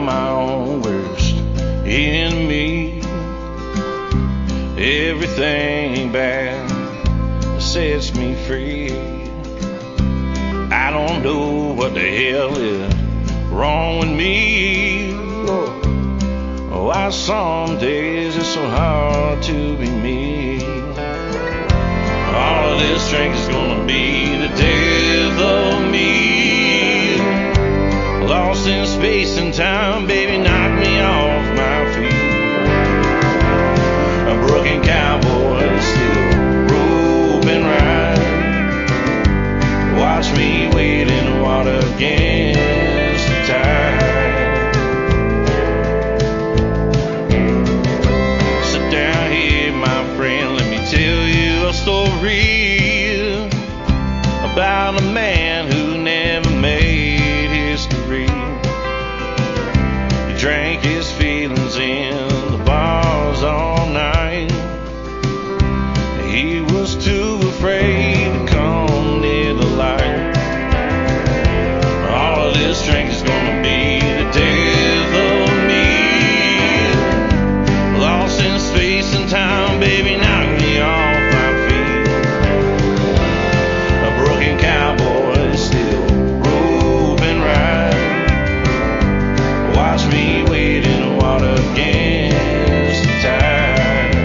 my own worst enemy. Everything bad sets me free. I don't know what the hell is wrong with me. Why some days it's so hard to be me. All of this drink is gonna be the death of me. Lost in space and time, baby, knock me off my feet. A broken cowboy still roping ride. Watch me wade in the water against the tide. Sit down here, my friend, let me tell you a story about a man who never made history. He drank his feelings in the bars all night. He was too afraid to come near the light. All of this drink is gonna be the death of me. Lost in space and time, baby, knock me off my feet. A broken cowboy still roving right. Watch me wade in the water against the tide.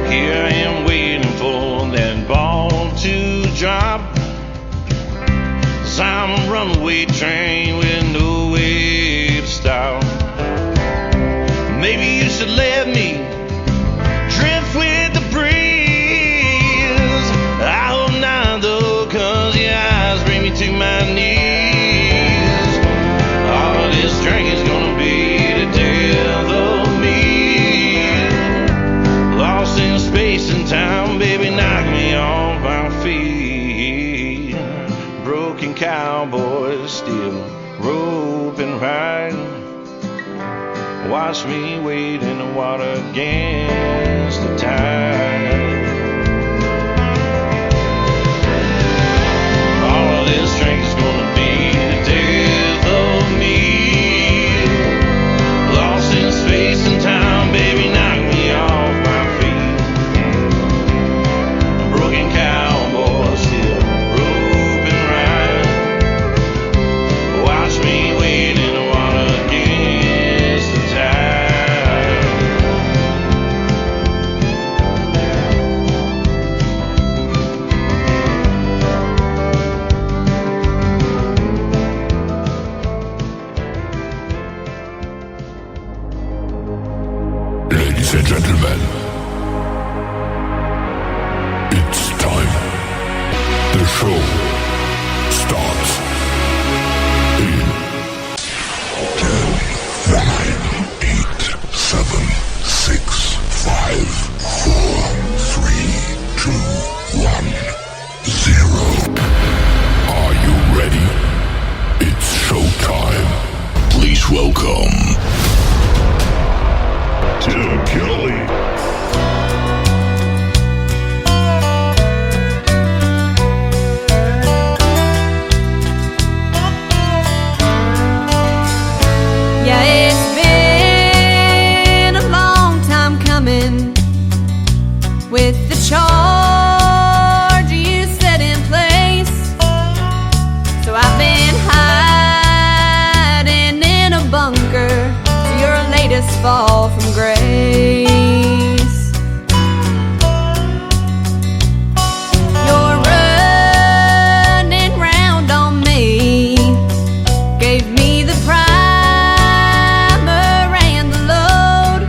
Here I am waiting for that ball to drop. 'Cause I'm a runaway train with no way to stop. Maybe you should let me drift with the breeze. I hope not though, 'cause your eyes bring me to my knees. All of this drink is gonna be the death of me. Lost in space and time, baby, knock me off my feet. Broken cowboys still roping right. Watch me wade in the water against the tide. All of this drink is gonna be the death of me. Lost in space and time, baby, knock me off my feet. A broken cowboy still roping right. Watch me wade in the water against the tide. Ladies and gentlemen, it's time. The show starts in 10, 9, 8, 7, 6, 5, 4, 3, 2, 1, 0. Are you ready? It's showtime. Please welcome Tim Kelly. Yeah, it's been a long time coming with the charge you set in place. So I've been hiding in a bunker to your latest fall from grace. You're running round on me, gave me the primer and the load.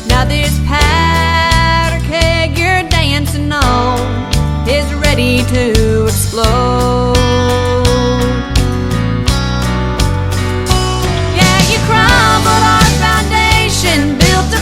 Now this powder keg you're dancing on is ready to explode. Yeah, you crumbled our foundation, built a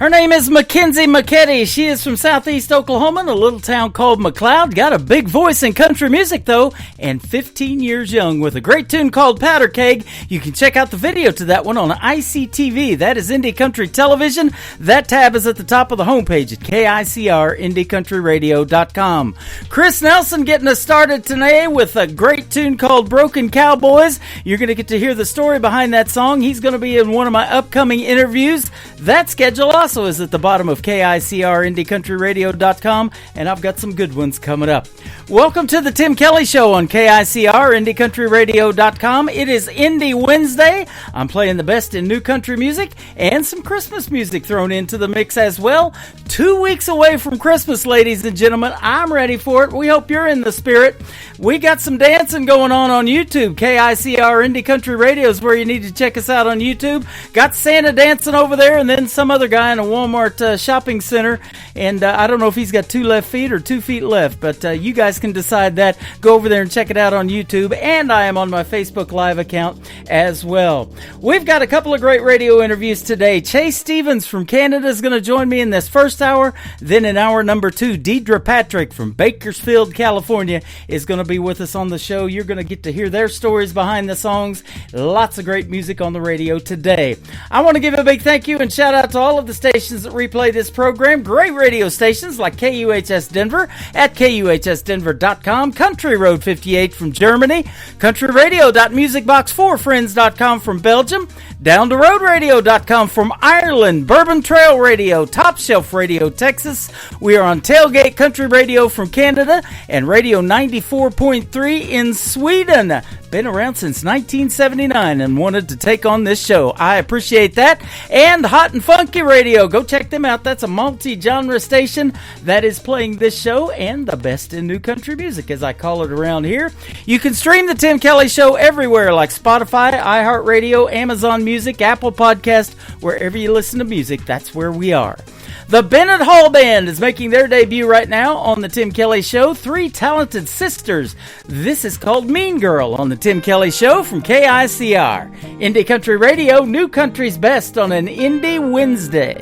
Her name is Mackenzie McKetty. She is from Southeast Oklahoma in a little town called McLeod. Got a big voice in country music, though, and 15 years young with a great tune called Powder Keg. You can check out the video to that one on ICTV. That is Indie Country Television. That tab is at the top of the homepage at KICR-IndieCountryRadio.com. Chris Nelson getting us started today with a great tune called Broken Cowboys. You're going to get to hear the story behind that song. He's going to be in one of my upcoming interviews. That schedule also is at the bottom of KICR-IndieCountryRadio.com, and I've got some good ones coming up. Welcome to the Tim Kelly Show on KICR-IndieCountryRadio.com. It is Indie Wednesday. I'm playing the best in new country music and some Christmas music thrown into the mix as well. 2 weeks away from Christmas, ladies and gentlemen. I'm ready for it. We hope you're in the spirit. We got some dancing going on YouTube. KICR Indie Country Radio is where you need to check us out on YouTube. Got Santa dancing over there, and then some other guy in a Walmart shopping center. And I don't know if he's got 2 left feet or 2 feet left, but you guys can decide that. Go over there and check it out on YouTube. And I am on my Facebook Live account as well. We've got a couple of great radio interviews today. Chase Stevens from Canada is going to join me in this first hour. Then in hour number 2, Deidre Patrick from Bakersfield, California is going to be with us on the show. You're going to get to hear their stories behind the songs. Lots of great music on the radio today. I want to give a big thank you and shout out to all of the stations that replay this program. Great radio stations like KUHS Denver at KUHSdenver.com, Country Road 58 from Germany, countryradio.musicbox4friends.com from Belgium, downtheroadradio.com from Ireland, Bourbon Trail Radio, Top Shelf Radio, Texas. We are on Tailgate Country Radio from Canada and Radio 94.3 in Sweden. Been around since 1979 and wanted to take on this show. I appreciate that. And Hot and Funky Radio. Go check them out. That's a multi-genre station that is playing this show and the best in new country music, as I call it around here. You can stream the Tim Kelly Show everywhere like Spotify, iHeartRadio, Amazon Music, Apple Podcast. Wherever you listen to music, that's where we are. The Bennett Hall Band is making their debut right now on the Tim Kelly Show. 3 talented sisters. This is called Mean Girl on the Tim Kelly Show from KICR. Indie Country Radio, new country's best on an Indie Wednesday.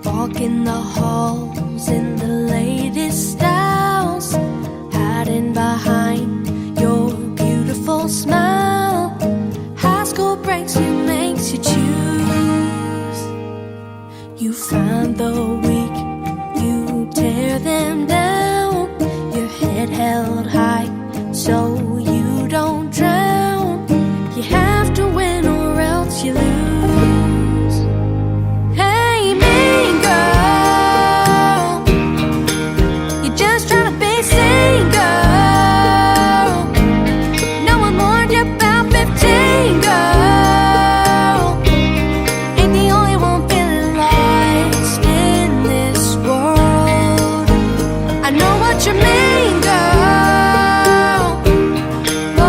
Walking the halls in the latest styles, hiding behind your beautiful smile. High school breaks you, makes you choose. You find the weak, you tear them down. Your head held high so you don't drown. You have to win or else you lose. Hey, mean girl, you're just trying to be single. No one warned you about 15, girl. You mean, girl. Whoa.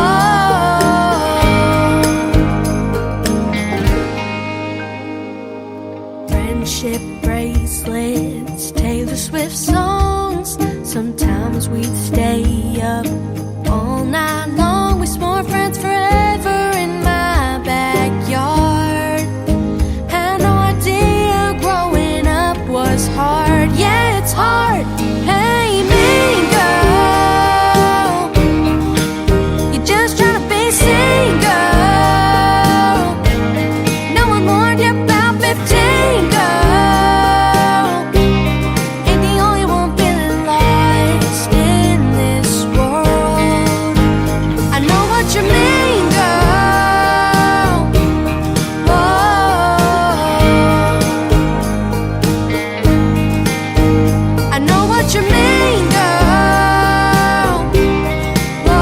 Friendship bracelets, Taylor Swift songs. Sometimes we'd stay up all night long. We swore friends forever in my backyard. Had no idea growing up was hard. Yeah, it's hard. Hey, mean girl, you're just trying to be single. No one warned you about 15, girl. Ain't the only one feeling lost in this world. I know what you mean, girl. Whoa. I know what you mean, girl. Whoa.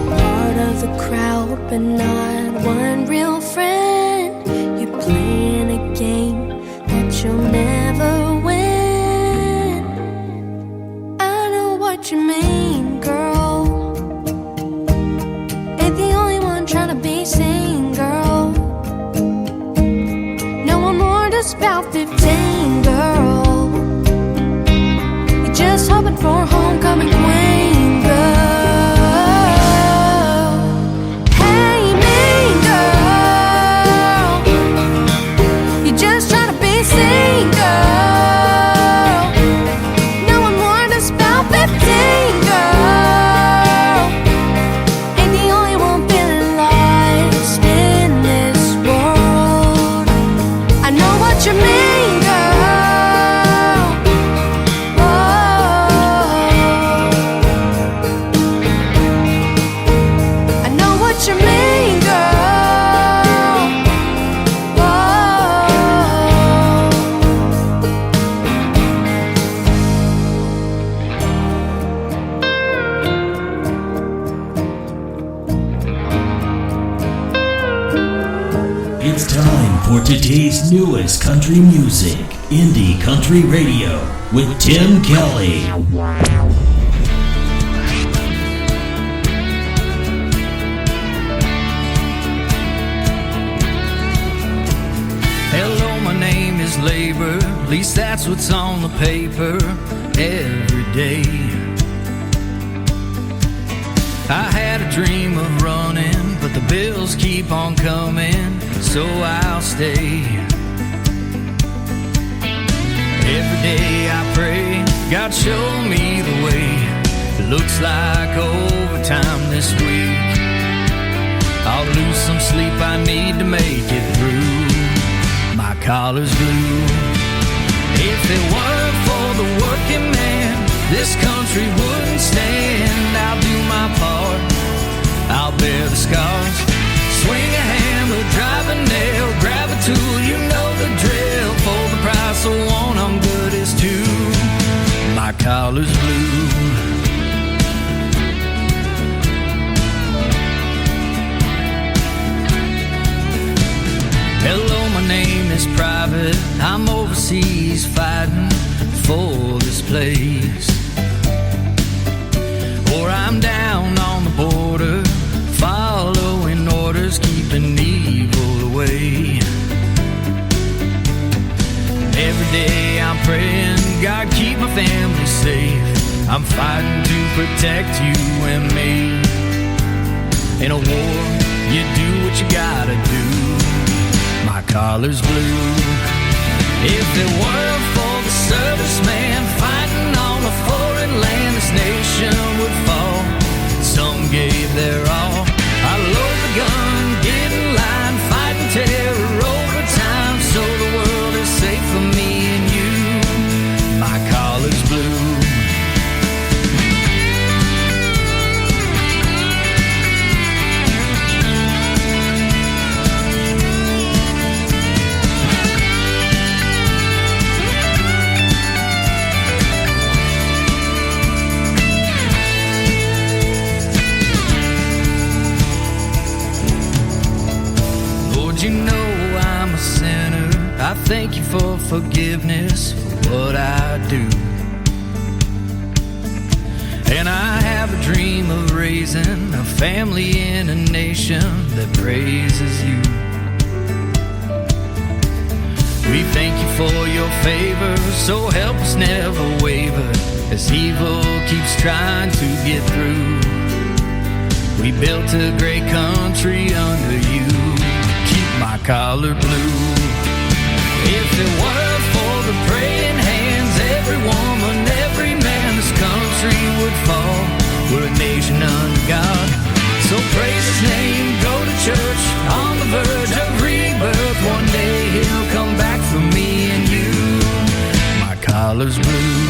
Part of the crowd, but not one real friend. You're playing a game that you'll never win. I know what you mean, girl. Ain't the only one trying to be seen, girl. No one warned us about 15, girl. You're just hoping for a homecoming queen, girl. It's time for today's newest country music, Indie Country Radio, with Tim Kelly. Hello, my name is Labor, at least that's what's on the paper every day. I had a dream of running, but the bills keep on coming, so I'll stay. Every day I pray, God show me the way. It looks like overtime this week. I'll lose some sleep, I need to make it through. My collar's blue. If it weren't for the working man, this country wouldn't stand. I'll do my part, I'll bear the scars. Swing a hammer, drive a nail, grab a tool, you know the drill. For the price of one, I'm good as two. My collar's blue. Hello, my name is Private. I'm overseas fighting for this place. Or I'm down on the border, following orders, keeping evil away. Every day I'm praying, God keep my family safe. I'm fighting to protect you and me. In a war, you do what you gotta do. My collar's blue. If it weren't for the serviceman fighting on a foreign land, this nation would fall. Some gave their all. I load the gun, get in line, fighting terror over time, so the world is safe for me and you. My collar's blue. You know I'm a sinner. I thank you for forgiveness for what I do. And I have a dream of raising a family in a nation that praises you. We thank you for your favor, so help us never waver as evil keeps trying to get through. We built a great country under you. My collar blue. If it weren't for the praying hands, every woman, every man, this country would fall. We're a nation under God, so praise His name. Go to church on the verge of rebirth. One day He'll come back for me and you. My collar's blue.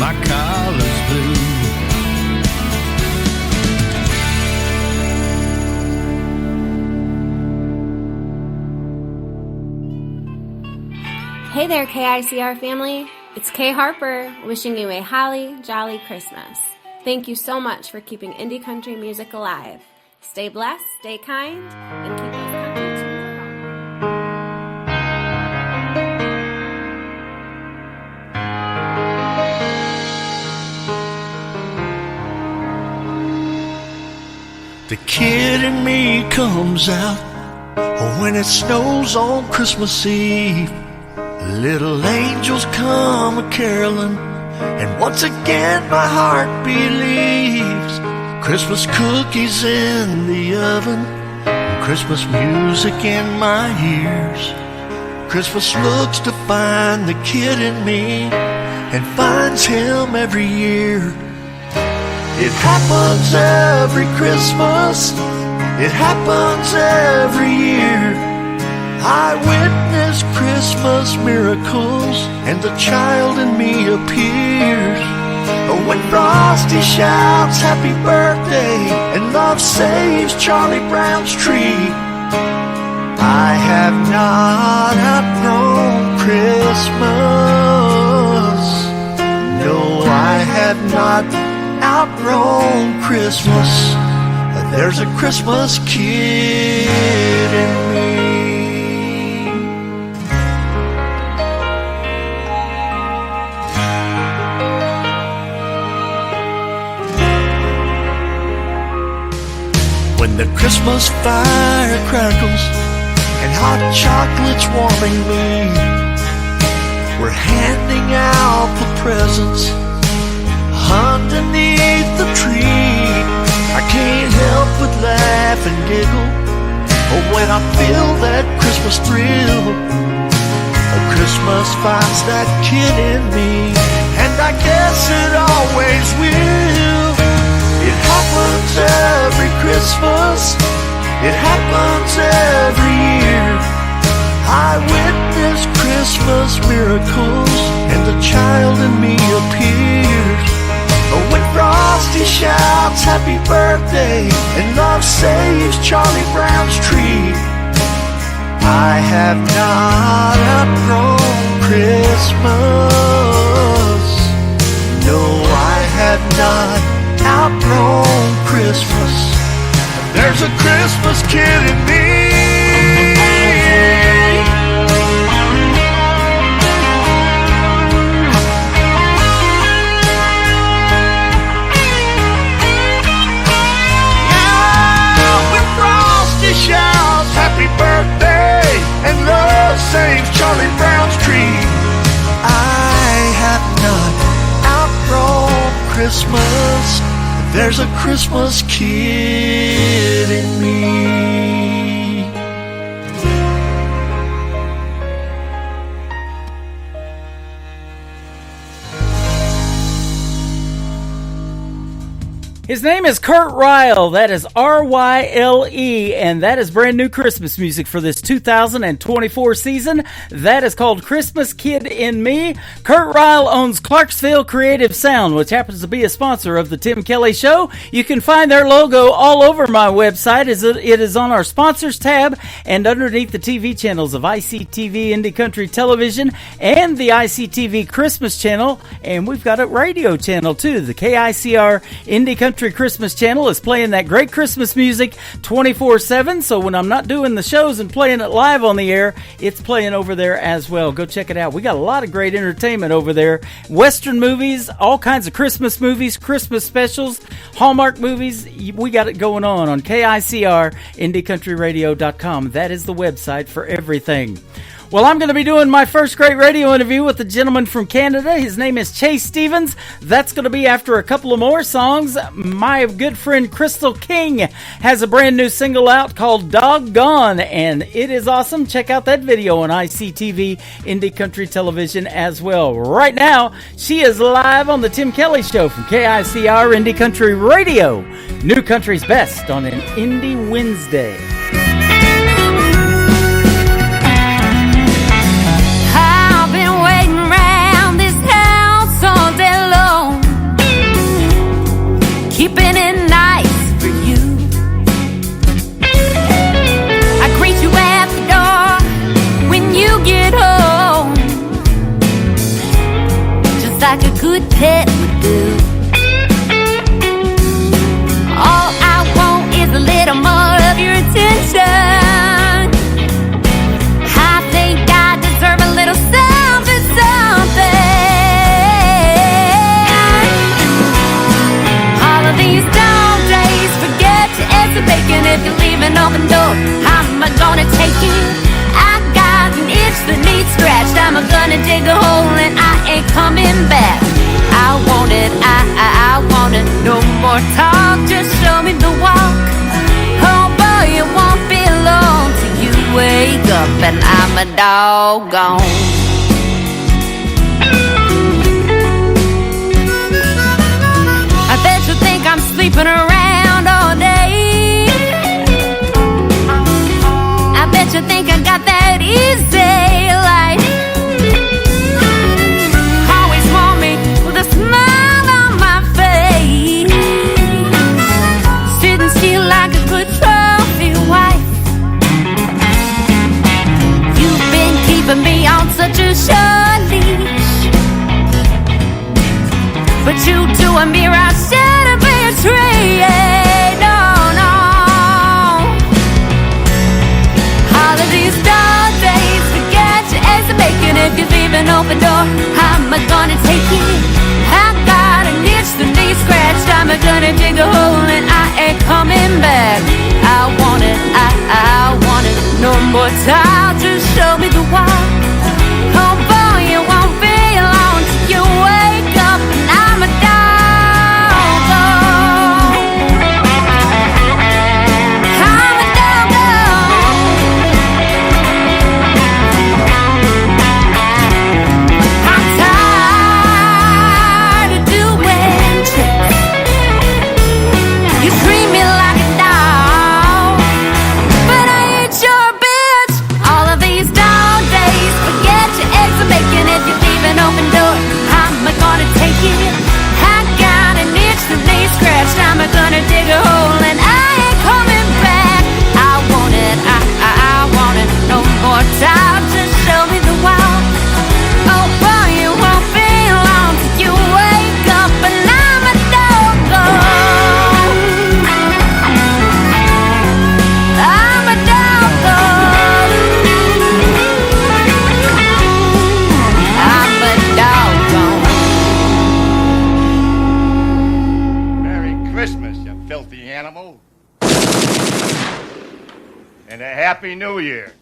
My collar's blue. Hey there, KICR family. It's Kay Harper wishing you a holly jolly Christmas. Thank you so much for keeping indie country music alive. Stay blessed, stay kind, and keep those country tunes alive. The kid in me comes out when it snows on Christmas Eve. Little angels come a-caroling, and once again my heart believes. Christmas cookies in the oven, and Christmas music in my ears. Christmas looks to find the kid in me, and finds him every year. It happens every Christmas, it happens every year. I witness Christmas miracles, and the child in me appears. When Frosty shouts happy birthday, and love saves Charlie Brown's tree. I have not outgrown Christmas. No, I have not outgrown Christmas there's a Christmas kid in me. When the Christmas fire crackles and hot chocolate's warming me, we're handing out the presents underneath the tree. I can't help but laugh and giggle when I feel that Christmas thrill. Christmas finds that kid in me, and I guess it always will. It happens every Christmas, it happens every year. I witness Christmas miracles, and the child in me appears. When Frosty shouts happy birthday and love saves Charlie Brown's tree, I have not outgrown Christmas. No, I have not outgrown Christmas. There's a Christmas kid in me. Shouts happy birthday and love saves Charlie Brown's tree. I have not outgrown Christmas. There's a Christmas kid in me. His name is Kurt Ryle. That is R-Y-L-E, and that is brand new Christmas music for this 2024 season. That is called Christmas Kid in Me. Kurt Ryle owns Clarksville Creative Sound, which happens to be a sponsor of the Tim Kelly Show. You can find their logo all over my website. It is on our sponsors tab and underneath the TV channels of ICTV Indie Country Television and the ICTV Christmas channel, and we've got a radio channel too. The KICR Indie Country Christmas channel is playing that great Christmas music 24/7, so when I'm not doing the shows and playing it live on the air, it's playing over there as well. Go check it out. We got a lot of great entertainment over there. Western movies, all kinds of Christmas movies, Christmas specials, Hallmark movies. We got it going on KICR IndieCountryRadio.com. That is the website for everything. Well, I'm going to be doing my first great radio interview with a gentleman from Canada. His name is Chase Stevens. That's going to be after a couple of more songs. My good friend Crystal King has a brand new single out called Doggone, and it is awesome. Check out that video on ICTV Indie Country Television as well. Right now, she is live on the Tim Kelly Show from KICR Indie Country Radio. New Country's Best on an Indie Wednesday. Keeping it nice for you. I greet you at the door when you get home, just like a good pet would do. All I want is a little more of your attention. I think I deserve a little something, something. These dog days, forget to answer bacon. If you leave an open door, how am I gonna take it? I got an itch that needs scratched. I'm gonna dig a hole and I ain't coming back. I want it, I want it. No more talk, just show me the walk. Oh boy, it won't be long till you wake up and I'm a doggone. I'm sleeping around all day. I bet you think I got that easy life. Always want me with a smile on my face, sitting still like a good trophy wife. You've been keeping me on such a short leash, but you doing me right, should have been betrayed. No, no. open door, I'm gonna take it. I got an itch, the knee scratched, I'm gonna dig a hole and I ain't coming back. I want it, I want it. No more time to show me the why. Oh boy, it won't be long till you wake up and I'm a doggo. I'm a doggo. I'm tired of doing tricks. You treat me like a dog, but I ain't your bitch. All of these dog days, forget your eggs and bacon. If you leave an open door, I'm gonna take it. I got an itch, the knee scratched, I'm gonna dig a hole and I ain't coming back. I want it, I want it. No more time to show me the wild. Oh boy, it won't be long till you wake up and I'm a doggo. I'm a doggo. I'm a doggo. Merry Christmas, you filthy animal. And a Happy New Year.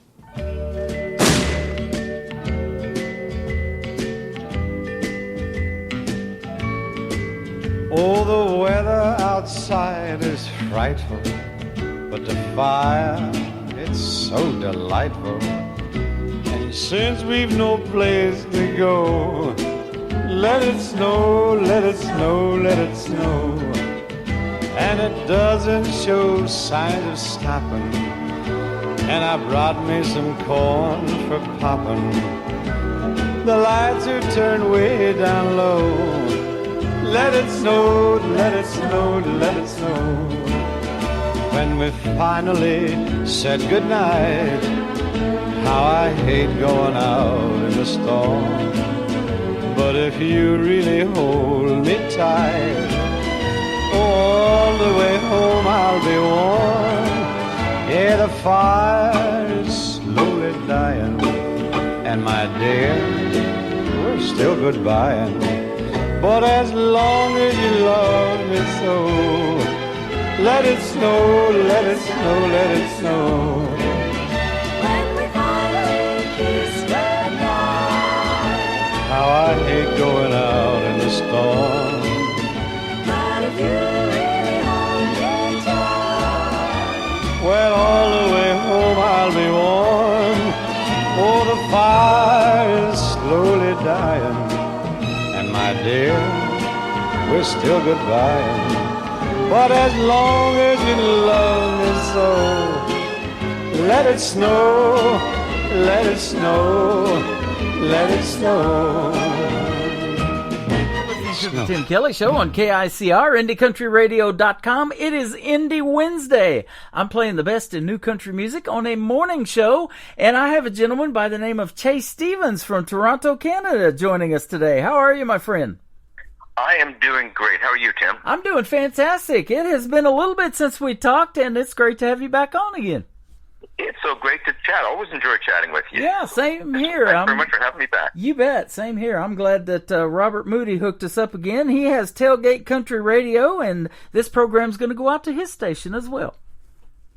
Oh, the weather outside is frightful, but the fire, it's so delightful. And since we've no place to go, let it snow, let it snow, let it snow. And it doesn't show signs of stopping. And I brought me some corn for popping. The lights are turned way down low. Let it snow, let it snow, let it snow. When we finally said goodnight, how I hate going out in the storm. But if you really hold me tight, all the way home I'll be warm. Yeah, the fire's slowly dying, and my dear, we're still goodbying. But as long as you love me so, let it snow, let it snow, let it snow. When we finally kiss goodnight, how I hate going out in the storm. But if you really hold me tight, well, all the way home I'll be warm. Oh, the fire is slowly dying, my dear, we're still goodbye. But as long as you love me so, let it snow, let it snow, let it snow. To the Tim Kelly Show on KICR, IndieCountryRadio.com. It is Indie Wednesday. I'm playing the best in new country music on a morning show, and I have a gentleman by the name of Chase Stevens from Toronto, Canada, joining us today. How are you, my friend? I am doing great. How are you, Tim? I'm doing fantastic. It has been a little bit since we talked, and it's great to have you back on again. It's so great to chat. I always enjoy chatting with you. Yeah, same here. Thanks very much for having me back. You bet. Same here. I'm glad that Robert Moody hooked us up again. He has Tailgate Country Radio, and this program's going to go out to his station as well.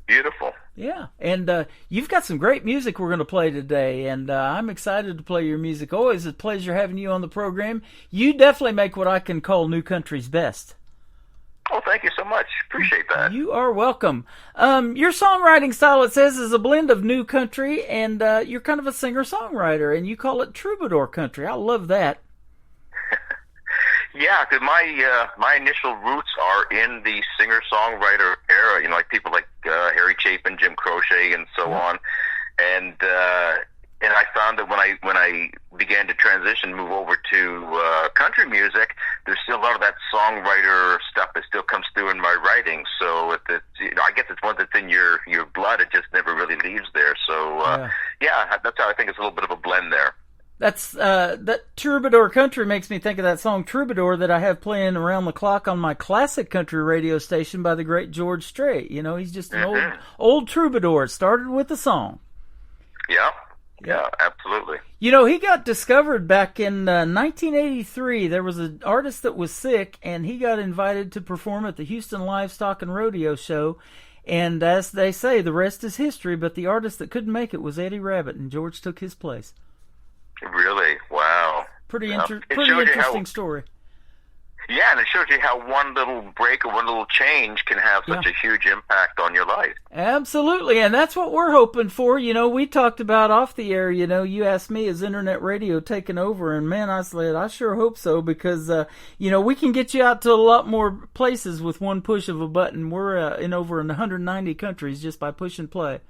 Beautiful. Yeah, and you've got some great music we're going to play today, and I'm excited to play your music. Always a pleasure having you on the program. You definitely make what I can call new country's best. Oh, thank you so much. Appreciate that. You are welcome. Your songwriting style, it says, is a blend of new country, and you're kind of a singer-songwriter, and you call it troubadour country. I love that. Yeah, because my initial roots are in the singer-songwriter era, like people like Harry Chapin, Jim Croce, and so on. And I found that when I began to transition, move over to country music, there's still a lot of that songwriter stuff that still comes through in my writing. So I guess it's one that's in your blood. It just never really leaves there. So yeah, that's how I think it's a little bit of a blend there. That's that troubadour country makes me think of that song Troubadour that I have playing around the clock on my classic country radio station by the great George Strait. He's just an old troubadour. It started with a song. Yeah. Yeah, absolutely. You know, he got discovered back in 1983. There was an artist that was sick, and he got invited to perform at the Houston Livestock and Rodeo Show. And as they say, the rest is history, but the artist that couldn't make it was Eddie Rabbitt, and George took his place. Really? Wow. Pretty interesting story. Yeah, and it shows you how one little break or one little change can have such a huge impact on your life. Absolutely, and that's what we're hoping for. You know, we talked about off the air, you know, you asked me, is internet radio taking over? And man, I said, I sure hope so, because, you know, we can get you out to a lot more places with one push of a button. We're in over 190 countries just by push and play.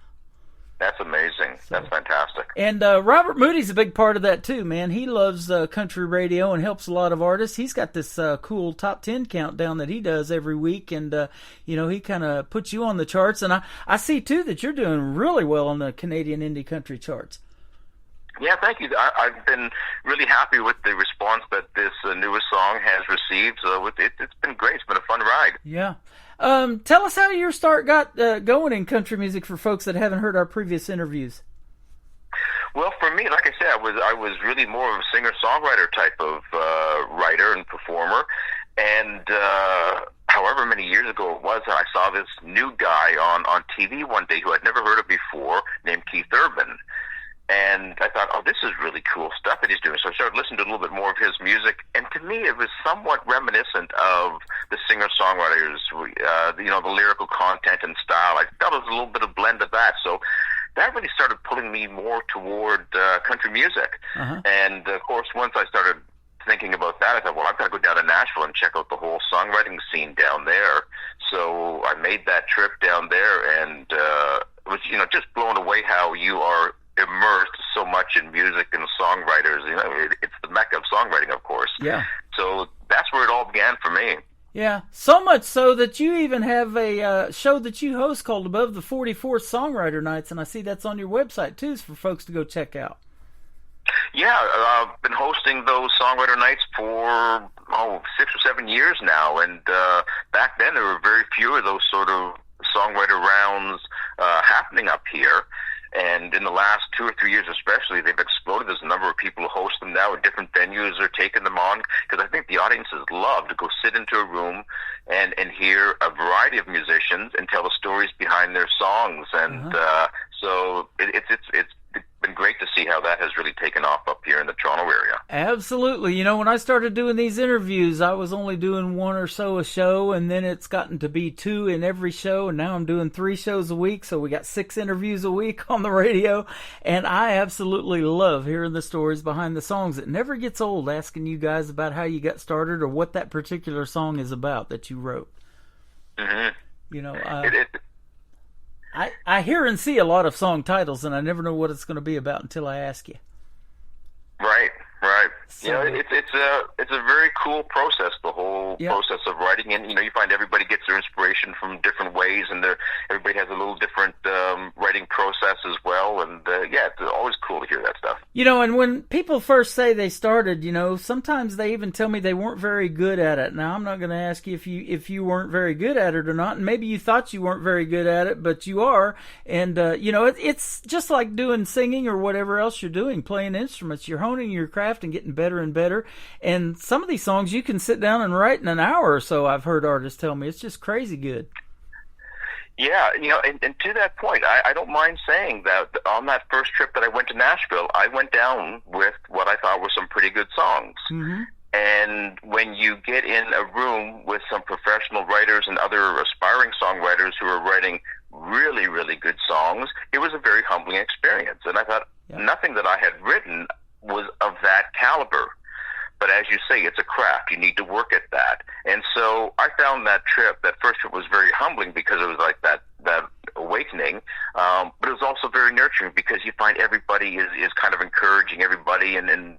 That's amazing. That's fantastic. And Robert Moody's a big part of that too, man. He loves country radio and helps a lot of artists. He's got this cool top 10 countdown that he does every week, and you know, he kind of puts you on the charts. And I see too that you're doing really well on the Canadian indie country charts. Yeah, thank you. I've been really happy with the response that this newest song has received. So it's been great. It's been a fun ride. Yeah. Tell us how your start got going in country music for folks that haven't heard our previous interviews. Well, for me, like I said, I was really more of a singer-songwriter type of writer and performer. And however many years ago it was, I saw this new guy on TV one day who I'd never heard of before, named Keith Urban. And I thought, oh, this is really cool stuff that he's doing. So I started listening to a little bit more of his music. And to me, it was somewhat reminiscent of the singer-songwriters, you know, the lyrical content and style. I felt it was a little bit of blend of that. So that really started pulling me more toward country music. And, of course, once I started thinking about that, I thought, well, I've got to go down to Nashville and check out the whole songwriting scene down there. So I made that trip down there, and it was, you know, just blown away how you are immersed so much in music and songwriters. You know, it's the mecca of songwriting, of course. Yeah. So that's where it all began for me. Yeah, so much so that you even have a show that you host called Above the 44 Songwriter Nights, and I see that's on your website too, for folks to go check out. Yeah, I've been hosting those songwriter nights for 6 or 7 years now, and back then there were very few of those sort of songwriter rounds happening up here. And in the last 2 or 3 years especially, they've exploded. There's a number of people who host them now at different venues are taking them on, because I think the audiences love to go sit into a room and hear a variety of musicians and tell the stories behind their songs. And so it's been great to see how that has really taken off up here in the Toronto area. Absolutely. You know, when I started doing these interviews, I was only doing one or so a show, and then it's gotten to be 2 in every show, and now I'm doing 3 shows a week, so we got 6 interviews a week on the radio, and I absolutely love hearing the stories behind the songs. It never gets old asking you guys about how you got started or what that particular song is about that you wrote. You know, I hear and see a lot of song titles, and I never know what it's going to be about until I ask you. Right. So, you know, it's a very cool process, the whole process of writing. And, you know, you find everybody gets their inspiration from different ways, and everybody has a little different writing process as well. And, it's always cool to hear that stuff. You know, and when people first say they started, you know, sometimes they even tell me they weren't very good at it. Now, I'm not going to ask you if you weren't very good at it or not, and maybe you thought you weren't very good at it, but you are. And, you know, it's just like doing singing or whatever else you're doing, playing instruments. You're honing your craft and getting better and better. And some of these songs you can sit down and write in an hour or so, I've heard artists tell me. It's just crazy good. Yeah, you know, and to that point, I don't mind saying that on that first trip that I went to Nashville, I went down with what I thought were some pretty good songs. And when you get in a room with some professional writers and other aspiring songwriters who are writing really, really good songs, it was a very humbling experience. And I thought nothing that I had written was of that caliber. But as you say, it's a craft. You need to work at that. And so I found that first trip was very humbling, because it was like that awakening. But it was also very nurturing, because you find everybody is kind of encouraging everybody, and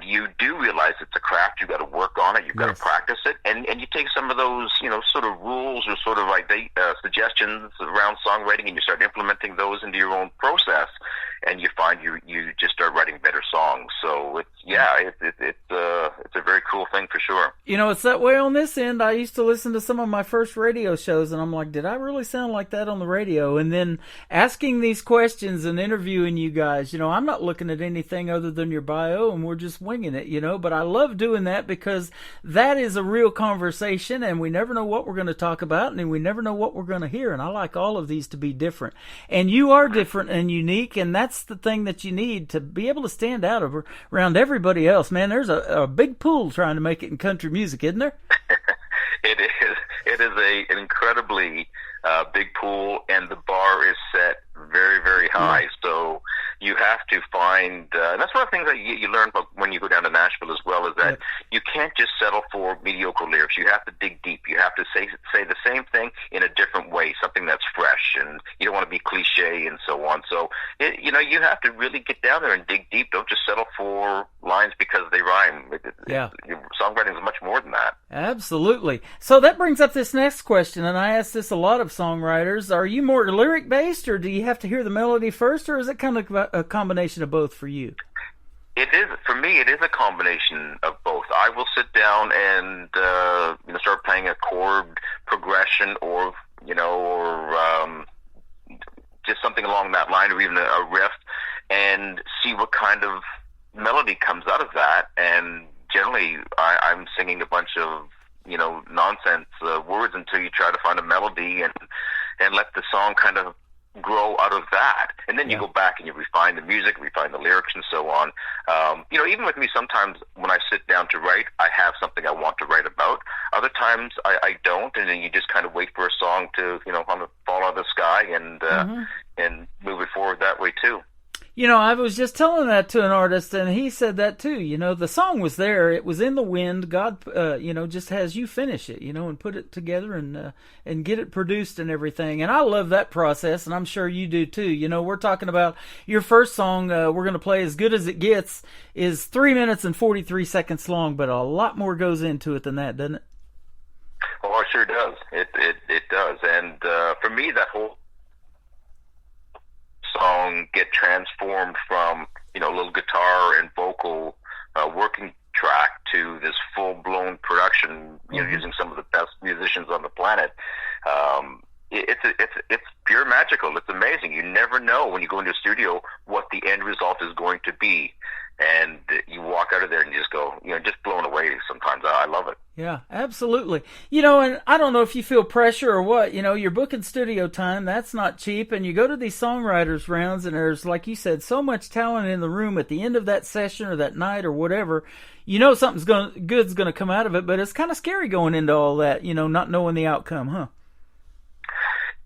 you do realize it's a craft. You've got to work on it. You've got to practice it. And you take some of those, you know, sort of rules or sort of like suggestions around songwriting, and you start implementing those into your own process. And you find you just start writing better songs. So it's a a very cool thing for sure. You know, it's that way on this end. I used to listen to some of my first radio shows, and I'm like, did I really sound like that on the radio? And then asking these questions and interviewing you guys, you know, I'm not looking at anything other than your bio, and we're just winging it, you know. But I love doing that because that is a real conversation, and we never know what we're going to talk about, and we never know what we're going to hear. And I like all of these to be different. And you are different and unique, and that's the thing that you need to be able to stand out around everybody else. Man, there's a big pool trying to make it in country music, isn't there? It is. It is an incredibly big pool, and the bar is set very, very high. So you have to find, and that's one of the things that you learn about when you go down to Nashville as well, is that you can't just settle for mediocre lyrics. You have to dig deep. You have to say the same thing in a different way, something that's fresh, and you don't want to be cliche and so on. So, you know, you have to really get down there and dig deep. Don't just settle for lines because they rhyme. Songwriting is much more than that. Absolutely. So that brings up this next question, and I ask this a lot of songwriters. Are you more lyric-based, or do you have to hear the melody first, or is it kind of a combination of both for you? It is, for me, it is a combination of both. I will sit down and start playing a chord progression or just something along that line, or even a riff, and see what kind of melody comes out of that. And generally, I'm singing a bunch of nonsense words until you try to find a melody and let the song kind of grow out of that. And then you go back and you refine the music, refine the lyrics, and so on. Even with me, sometimes when I sit down to write, I have something I want to write about. Other times I don't, and then you just kind of wait for a song to fall out of the sky and move it forward that way too. You know, I was just telling that to an artist, and he said that too. You know, the song was there; it was in the wind. God, just has you finish it, and put it together and get it produced and everything. And I love that process, and I'm sure you do too. You know, we're talking about your first song. We're going to play "As Good as It Gets" is 3 minutes and 43 seconds long, but a lot more goes into it than that, doesn't it? Oh, it sure does. It does, and for me, that whole song get transformed from a little guitar and vocal working track to this full-blown production, using some of the best musicians on the planet. It's pure magical. It's amazing. You never know when you go into a studio what the end result is going to be, and you walk out of there and you just go, just blown away. Sometimes I love it. Yeah, absolutely. And I don't know if you feel pressure or what. You're booking studio time. That's not cheap. And you go to these songwriters rounds, and there's, like you said, so much talent in the room at the end of that session or that night or whatever. Something's good's going to come out of it, but it's kind of scary going into all that, not knowing the outcome, huh?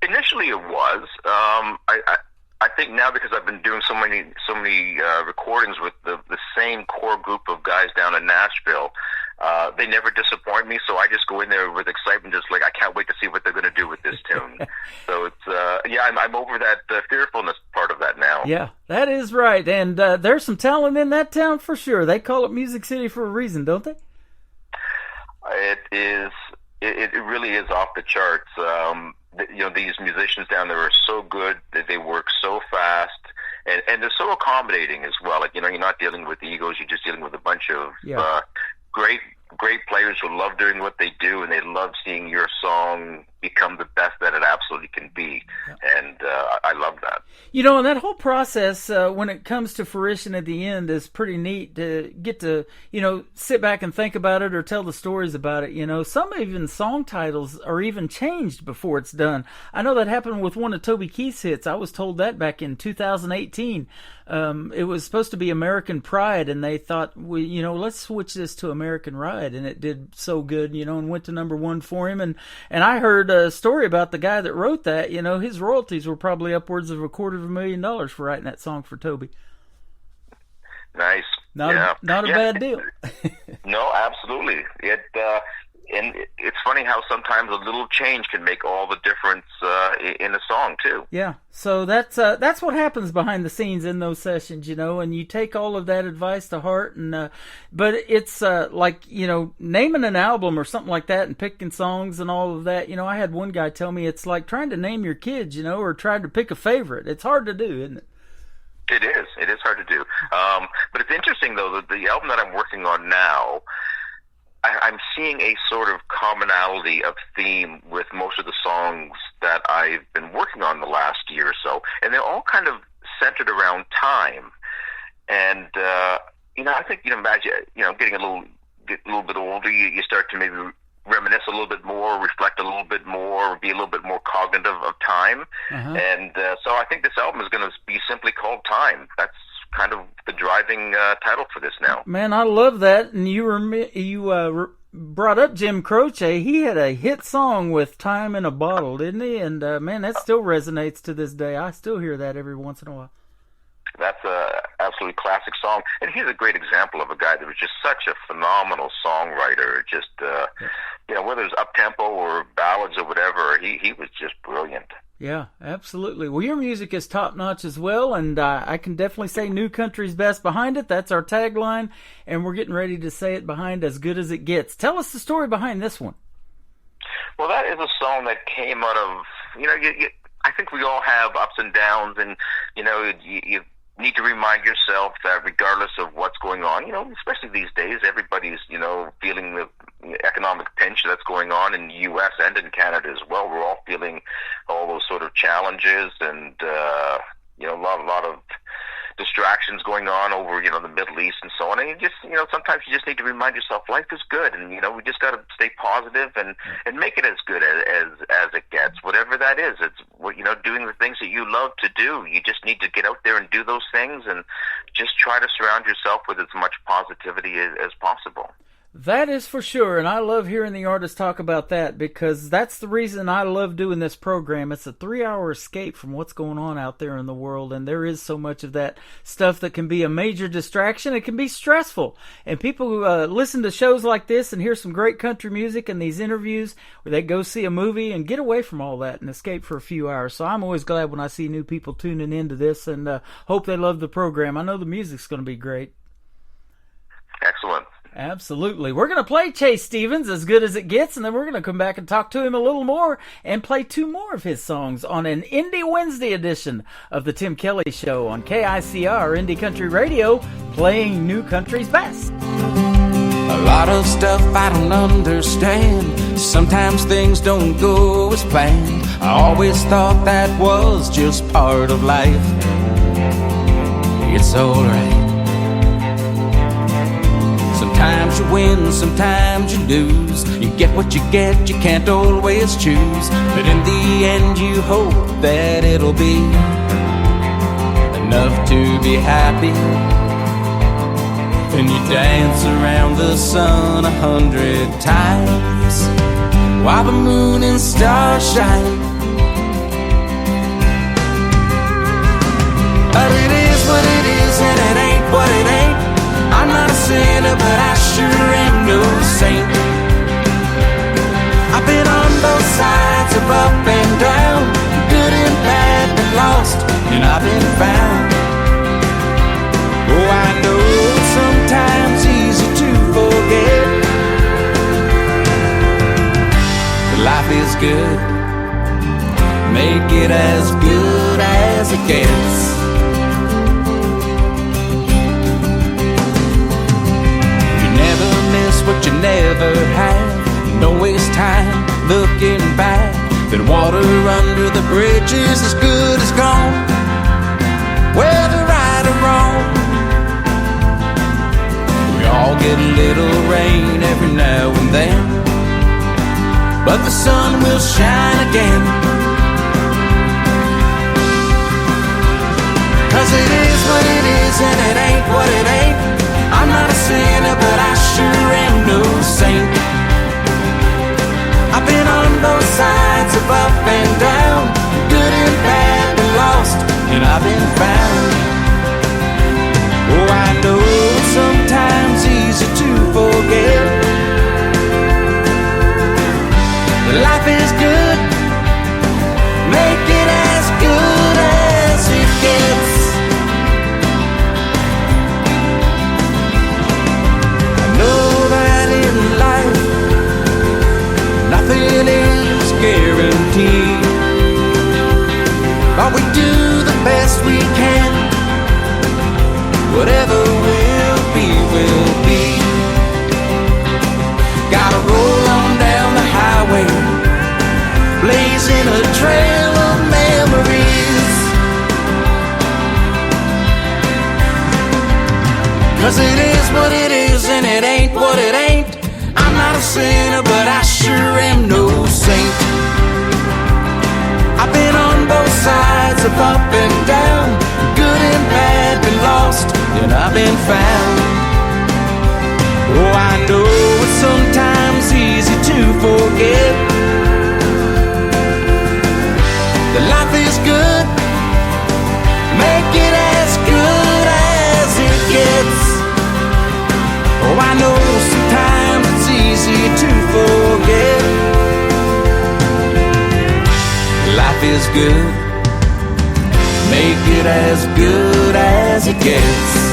Initially, it was. I think now, because I've been doing so many recordings with the same core group of guys down in Nashville, they never disappoint me. So I just go in there with excitement, just like I can't wait to see what they're going to do with this tune. So it's I'm over that fearfulness part of that now. Yeah, that is right. And there's some talent in that town for sure. They call it Music City for a reason, don't they? It is. It really is off the charts. These musicians down there are so good that they work so fast, and they're so accommodating as well. Like, you're not dealing with egos; you're just dealing with a bunch of great players who love doing what they do, and they love seeing your song become the best that it absolutely can be. And I love that. And that whole process, when it comes to fruition at the end, is pretty neat to get to, sit back and think about it or tell the stories about it. Some even song titles are even changed before it's done. I know that happened with one of Toby Keith's hits. I was told that back in 2018. It was supposed to be American Pride, and they thought, let's switch this to American Ride, and it did so good, and went to #1 for him. And I heard a story about the guy that wrote that. His royalties were probably upwards of $250,000 for writing that song for Toby. Nice. Not a bad deal. No, absolutely. And it's funny how sometimes a little change can make all the difference in a song too. Yeah, so that's what happens behind the scenes in those sessions, and you take all of that advice to heart. And but it's like naming an album or something like that, and picking songs and all of that. I had one guy tell me it's like trying to name your kids, or trying to pick a favorite. It's hard to do, isn't it? It is. It is hard to do. But it's interesting though that the album that I'm working on now, I'm seeing a sort of commonality of theme with most of the songs that I've been working on the last year or so, and they're all kind of centered around time. And I think imagine getting a little bit older, you start to maybe reminisce a little bit more, reflect a little bit more, be a little bit more cognitive of time. And so I think this album is going to be simply called Time. That's kind of the driving title for this now. Man, I love that. And you brought up Jim Croce. He had a hit song with Time in a Bottle, didn't he? And man, that still resonates to this day. I still hear that every once in a while. That's a absolutely classic song, and he's a great example of a guy that was just such a phenomenal songwriter. Just whether it was up tempo or ballads or whatever, he was just brilliant. Yeah, absolutely. Well, your music is top notch as well, and I can definitely say New Country's best behind it. That's our tagline, and we're getting ready to say it behind As Good as It Gets. Tell us the story behind this one. Well, that is a song that came out of I think we all have ups and downs, and you need to remind yourself that regardless of what's going on, especially these days, everybody's, feeling the economic pinch that's going on in the U.S. and in Canada as well. We're all feeling all those sort of challenges and, a lot of distractions going on over, the Middle East and so on. And you just, sometimes you just need to remind yourself life is good, and, we just got to stay positive and make it as good as it gets, whatever that is. It's, doing the things that you love to do. You just need to get out there and do those things and just try to surround yourself with as much positivity as possible. That is for sure, and I love hearing the artists talk about that because that's the reason I love doing this program. It's a 3-hour escape from what's going on out there in the world, and there is so much of that stuff that can be a major distraction. It can be stressful, and people who listen to shows like this and hear some great country music and these interviews where they go see a movie and get away from all that and escape for a few hours. So I'm always glad when I see new people tuning into this, and hope they love the program. I know the music's going to be great. Excellent. Absolutely. We're going to play Chase Stevens, As Good as It Gets, and then we're going to come back and talk to him a little more and play 2 more of his songs on an Indie Wednesday edition of the Tim Kelly Show on KICR Indie Country Radio, playing New Country's best. A lot of stuff I don't understand. Sometimes things don't go as planned. I always thought that was just part of life. It's alright. Sometimes you win, sometimes you lose. You get what you get, you can't always choose. But in the end you hope that it'll be enough to be happy. And you dance around the sun 100 times while the moon and stars shine. But it is what it is and it ain't what it ain't. I'm not a sinner, but I sure am no saint. I've been on both sides of up and down, good and bad, been lost, and I've been found. Oh, I know it's sometimes easy to forget that life is good. Make it as good as it gets. What you never had, don't waste time looking back. That water under the bridge is as good as gone, whether right or wrong. We all get a little rain every now and then, but the sun will shine again. 'Cause it is what it is and it ain't what it ain't. I'm not a sinner, but I sure am no saint. I've been on both sides of up and down, good and bad, been lost, and I've been found. Oh, I know it's sometimes easy to forget that life is good. Make it as good as it gets. Nothing is guaranteed, but we do the best we can. Whatever will be, will be. leaving a trail of memories. 'Cause it is what it is and it ain't what it ain't. I'm not a sinner, but I sure am no saint. I've been on both sides of up and down, good and bad, been lost, and I've been found. Oh, I know it's sometimes easy to forget that life is good, make it as good as it gets. Oh, I know sometimes it's easy to forget. Life is good, make it as good as it gets.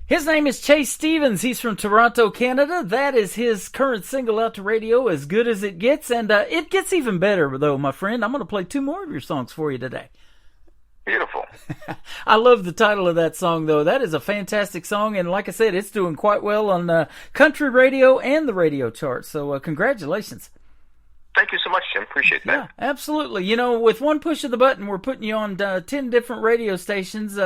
His name is Chase Stevens. He's from Toronto, Canada. That is his current single out to radio, As Good As It Gets. And it gets even better, though, my friend. I'm going to play 2 more of your songs for you today. Beautiful. I love the title of that song, though. That is a fantastic song. And like I said, it's doing quite well on country radio and the radio charts. So congratulations. Thank you so much, Jim. Appreciate that. Yeah, absolutely. You know, with one push of the button, we're putting you on 10 different radio stations.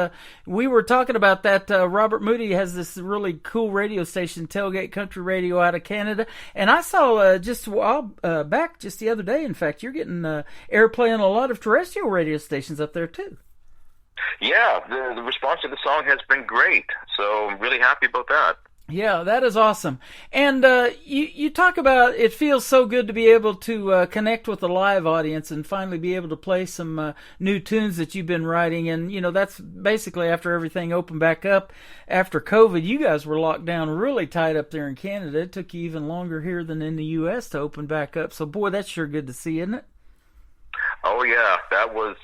We were talking about that. Robert Moody has this really cool radio station, Tailgate Country Radio, out of Canada. And I saw just a while back, just the other day, in fact, you're getting airplay on a lot of terrestrial radio stations up there, too. Yeah, the response to the song has been great. So I'm really happy about that. Yeah, that is awesome. And you talk about it feels so good to be able to connect with a live audience and finally be able to play some new tunes that you've been writing. And, you know, that's basically after everything opened back up after COVID. You guys were locked down really tight up there in Canada. It took you even longer here than in the U.S. to open back up. So, boy, that's sure good to see, isn't it? Oh, yeah, that was...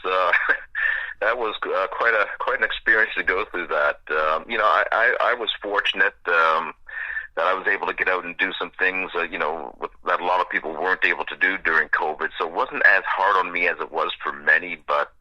That was quite an experience to go through that. You know, I was fortunate that I was able to get out and do some things, you know, that a lot of people weren't able to do during COVID. So it wasn't as hard on me as it was for many, but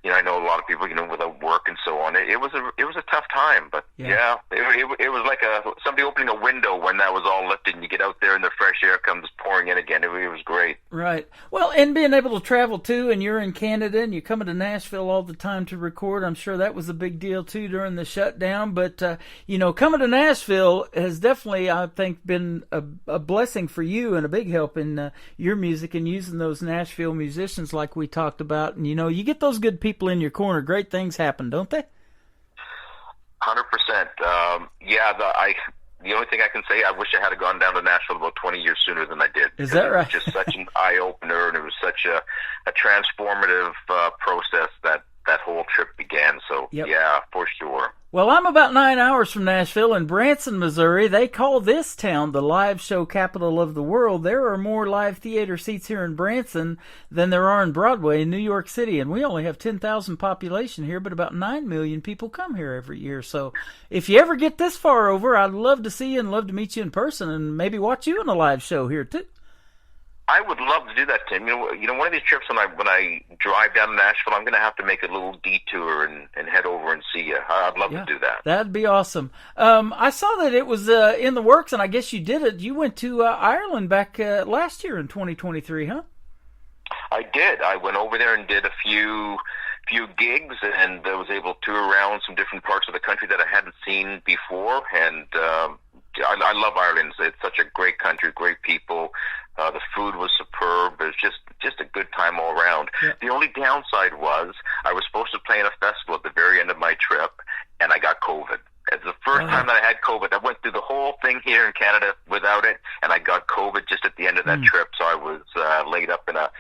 you know, I know a lot of people, you know, without work and so on. It was a tough time, but yeah, it was like somebody opening a window when that was all lifted, and you get out there and the fresh air comes pouring in again. It was great. Right. Well, and being able to travel too, and you're in Canada and you're coming to Nashville all the time to record. I'm sure that was a big deal too during the shutdown. But you know, coming to Nashville has definitely, I think, been a blessing for you and a big help in your music and using those Nashville musicians like we talked about. And you know, you get those good people in your corner, great things happen, don't they? 100%. Yeah, the only thing I can say, I wish I had gone down to Nashville about 20 years sooner than I did. Is that right? It was just such an eye-opener, and it was such a transformative process that whole trip began. So, yeah, for sure. Well, I'm about 9 hours from Nashville in Branson, Missouri. They call this town the live show capital of the world. There are more live theater seats here in Branson than there are in Broadway in New York City. And we only have 10,000 population here, but about 9 million people come here every year. So if you ever get this far over, I'd love to see you and love to meet you in person and maybe watch you in a live show here, too. I would love to do that, Tim. You know, one of these trips when I drive down to Nashville, I'm going to have to make a little detour and head over and see you. I'd love to do that. That'd be awesome. I saw that it was in the works, and I guess you did it. You went to Ireland back last year in 2023, huh? I did. I went over there and did a few gigs, and I was able to tour around some different parts of the country that I hadn't seen before, and I love Ireland. It's such a great country, great people. The food was superb. It was just a good time all around. Yeah. The only downside was I was supposed to play in a festival at the very end of my trip, and I got COVID. It's the first time that I had COVID. I went through the whole thing here in Canada without it, and I got COVID just at the end of that trip. So I was laid up in a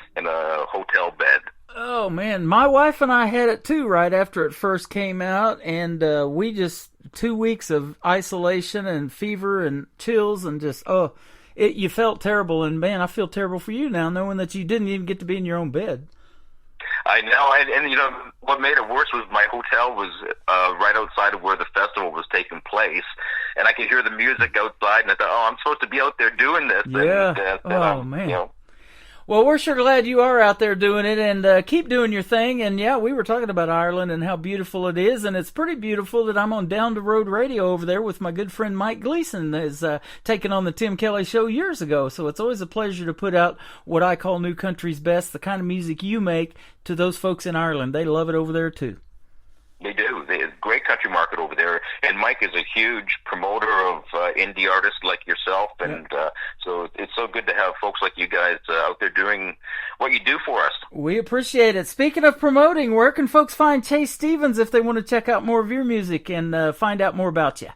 hotel bed. Oh man, my wife and I had it too right after it first came out, and we just 2 weeks of isolation and fever and chills and just you felt terrible. And man, I feel terrible for you now, knowing that you didn't even get to be in your own bed. I know, and you know what made it worse was my hotel was right outside of where the festival was taking place, and I could hear the music outside, and I thought, I'm supposed to be out there doing this. Yeah. And, man. You know. Well, we're sure glad you are out there doing it, and keep doing your thing. And yeah, we were talking about Ireland and how beautiful it is, and it's pretty beautiful that I'm on Down the Road Radio over there with my good friend Mike Gleason, that is taken on the Tim Kelly Show years ago. So it's always a pleasure to put out what I call New Country's Best, the kind of music you make, to those folks in Ireland. They love it over there too. They do. They have a great country market over there, and Mike is a huge promoter of indie artists like yourself, and so it's so good to have folks like you guys out there doing what you do for us. We appreciate it. Speaking of promoting, where can folks find Chase Stevens if they want to check out more of your music and find out more about you?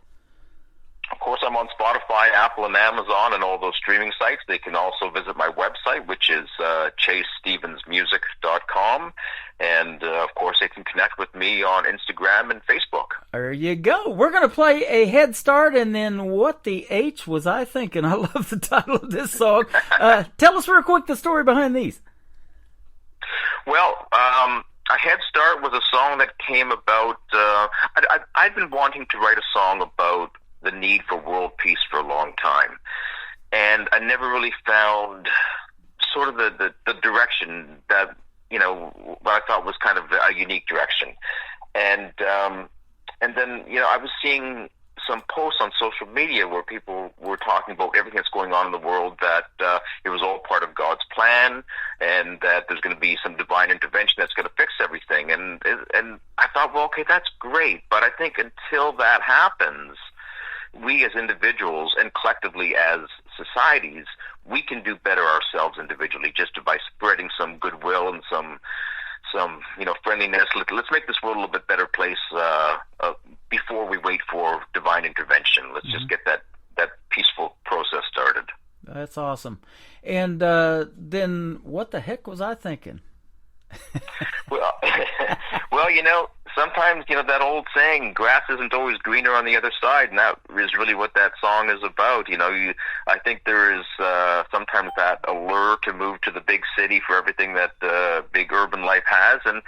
Of course, I'm on Spotify, Apple, and Amazon, and all those streaming sites. They can also visit my website, which is chasestevensmusic.com. And, of course, they can connect with me on Instagram and Facebook. There you go. We're going to play a Head Start, and then What the H Was I Thinking? I love the title of this song. Tell us real quick the story behind these. Well, A Head Start was a song that came about... I've been wanting to write a song about the need for world peace for a long time. And I never really found sort of the direction that, you know, what I thought was kind of a unique direction. And then, you know, I was seeing some posts on social media where people were talking about everything that's going on in the world, that it was all part of God's plan, and that there's going to be some divine intervention that's going to fix everything. And I thought, well, okay, that's great. But I think until that happens, we as individuals and collectively as societies, we can do better ourselves individually just by spreading some goodwill and some you know, friendliness. Let's make this world a little bit better place before we wait for divine intervention. Let's just get that peaceful process started. That's awesome. And then what the heck was I thinking? Well, you know, sometimes, you know, that old saying, grass isn't always greener on the other side, and that is really what that song is about. You know, I think there is sometimes that allure to move to the big city for everything that big urban life has, and,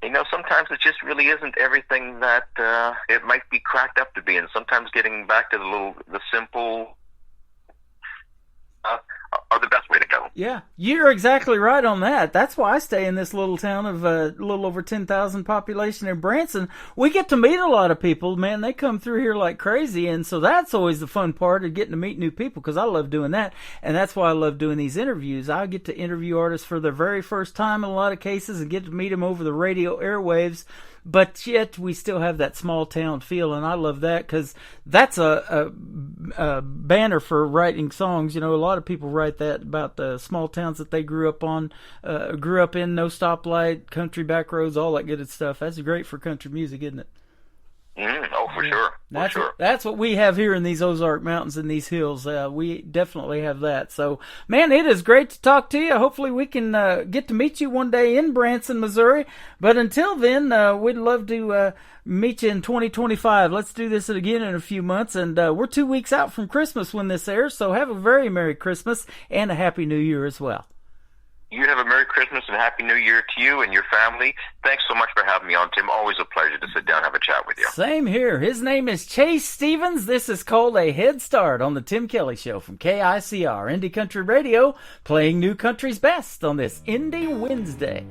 you know, sometimes it just really isn't everything that it might be cracked up to be, and sometimes getting back to the simple are the best way to go. Yeah, you're exactly right on that. That's why I stay in this little town of a little over 10,000 population in Branson. We get to meet a lot of people. Man, they come through here like crazy, and so that's always the fun part of getting to meet new people, because I love doing that, and that's why I love doing these interviews. I get to interview artists for their very first time in a lot of cases and get to meet them over the radio airwaves. But yet we still have that small town feel, and I love that, because that's a banner for writing songs. You know, a lot of people write that about the small towns that they grew up in, no stoplight, country back roads, all that good stuff. That's great for country music, isn't it? For sure. That's what we have here in these Ozark Mountains and these hills. We definitely have that. So, man, it is great to talk to you. Hopefully we can get to meet you one day in Branson, Missouri. But until then, we'd love to meet you in 2025. Let's do this again in a few months. And we're 2 weeks out from Christmas when this airs, so have a very Merry Christmas and a Happy New Year as well. You have a Merry Christmas and Happy New Year to you and your family. Thanks so much for having me on, Tim. Always a pleasure to sit down and have a chat with you. Same here. His name is Chase Stevens. This is called A Head Start on the Tim Kelly Show from KICR Indie Country Radio, playing New Country's Best on this Indie Wednesday.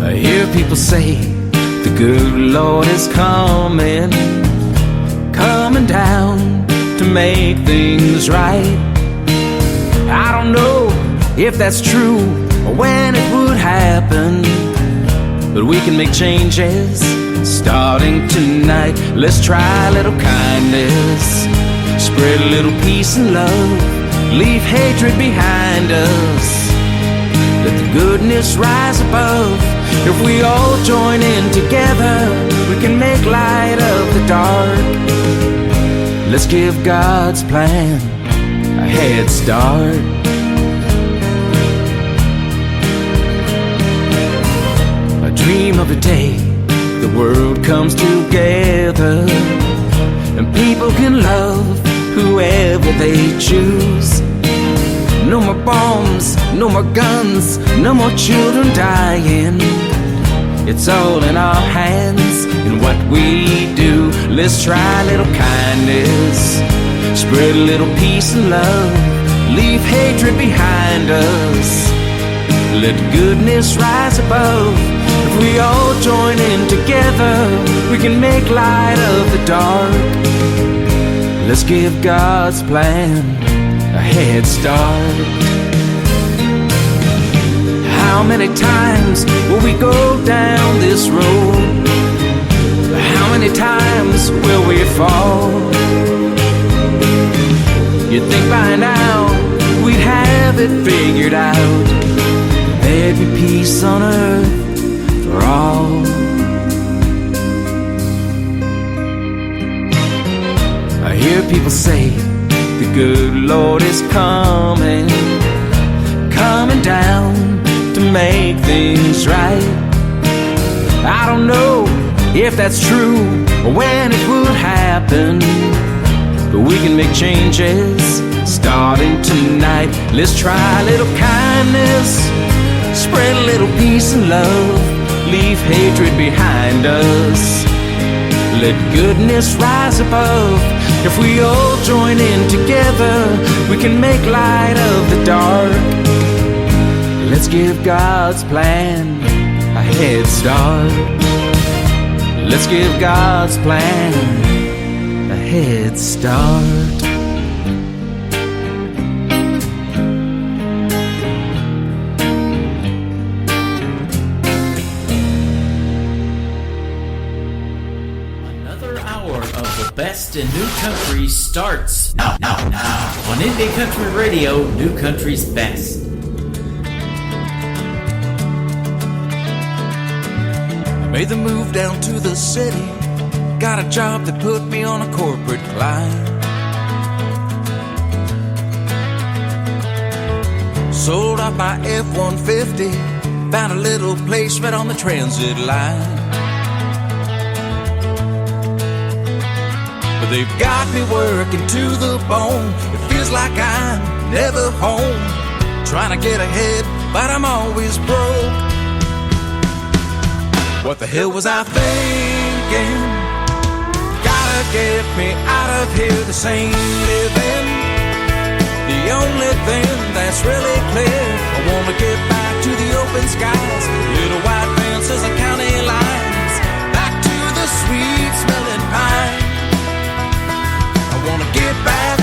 I hear people say the good Lord is coming down to make things right. I don't know if that's true or when it would happen, but we can make changes starting tonight. Let's try a little kindness, spread a little peace and love, leave hatred behind us, let the goodness rise above. If we all join in together, we can make light of the dark. Let's give God's plan a head start. I dream of a day the world comes together and people can love whoever they choose. No more bombs, no more guns, no more children dying. It's all in our hands in what we do. Let's try a little kindness, spread a little peace and love, leave hatred behind us, let goodness rise above. If we all join in together, we can make light of the dark. Let's give God's plan a head start. How many times will we go down this road? How many times will we fall? You'd think by now we'd have it figured out. There'd be peace on earth for all. I hear people say the good Lord is coming down to make things right. I don't know if that's true or when it would happen, but we can make changes starting tonight. Let's try a little kindness, spread a little peace and love, leave hatred behind us, let goodness rise above. If we all join in together, we can make light of the dark. Let's give God's plan a head start. Let's give God's plan a head start. Another hour of the best in new country starts now on Indie Country Radio, New Country's Best. Made the move down to the city, got a job that put me on a corporate climb. Sold off my F-150, found a little place right on the transit line. But they've got me working to the bone, it feels like I'm never home. Trying to get ahead, but I'm always broke. What the hell was I thinking? Gotta get me out of here, this ain't living. The only thing that's really clear, I wanna get back to the open skies, little white fences and county lines, back to the sweet smelling pine. I wanna get back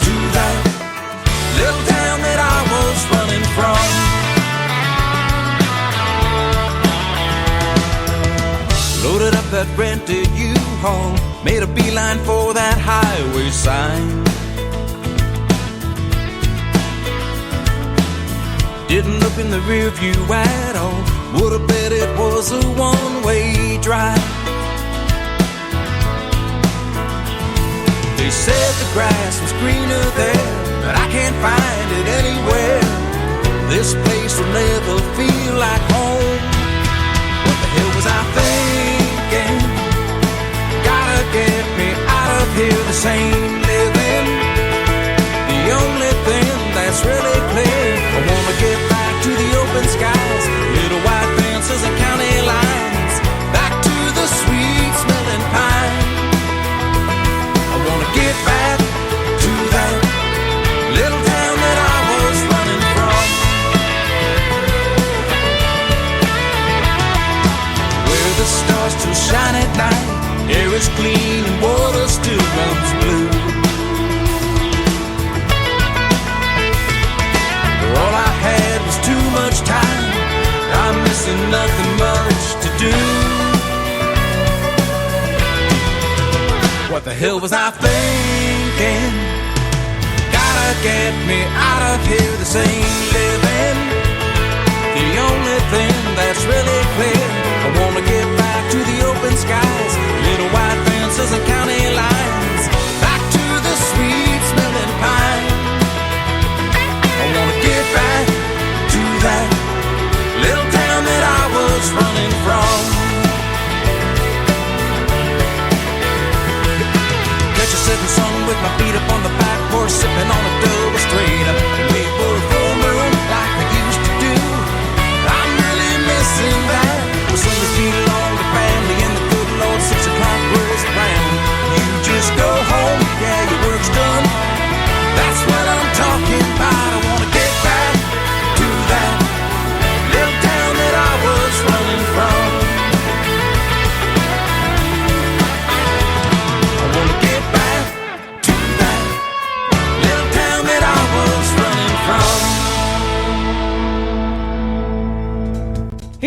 to that little town that I was running from. Loaded up that rented U-Haul, made a beeline for that highway sign. Didn't look in the rear view at all, would've bet it was a one-way drive. They said the grass was greener there, but I can't find it anywhere. This place will never feel like home. What the hell was I thinking? Gotta get me out of here, this ain't living. The only thing that's really clear, I wanna get back to the open skies, little white fences and county lines, back to the sweet smelling pine. I wanna get back to that little town that I was running from, where the stars still shine at night, air is clean and water still runs blue. All I had was too much time, I'm missing nothing much to do. What the hell was I thinking? Gotta get me out of here, this ain't living. The only thing that's really clear, I wanna get back to the open skies, little white fences and county lines, back to the sweet smelling pine. I wanna get back to that little town that I was running from. Catch a sitting sun with my feet up on the back porch, sipping on a double straight up and wait for a full moon like I used to do. I'm really missing that.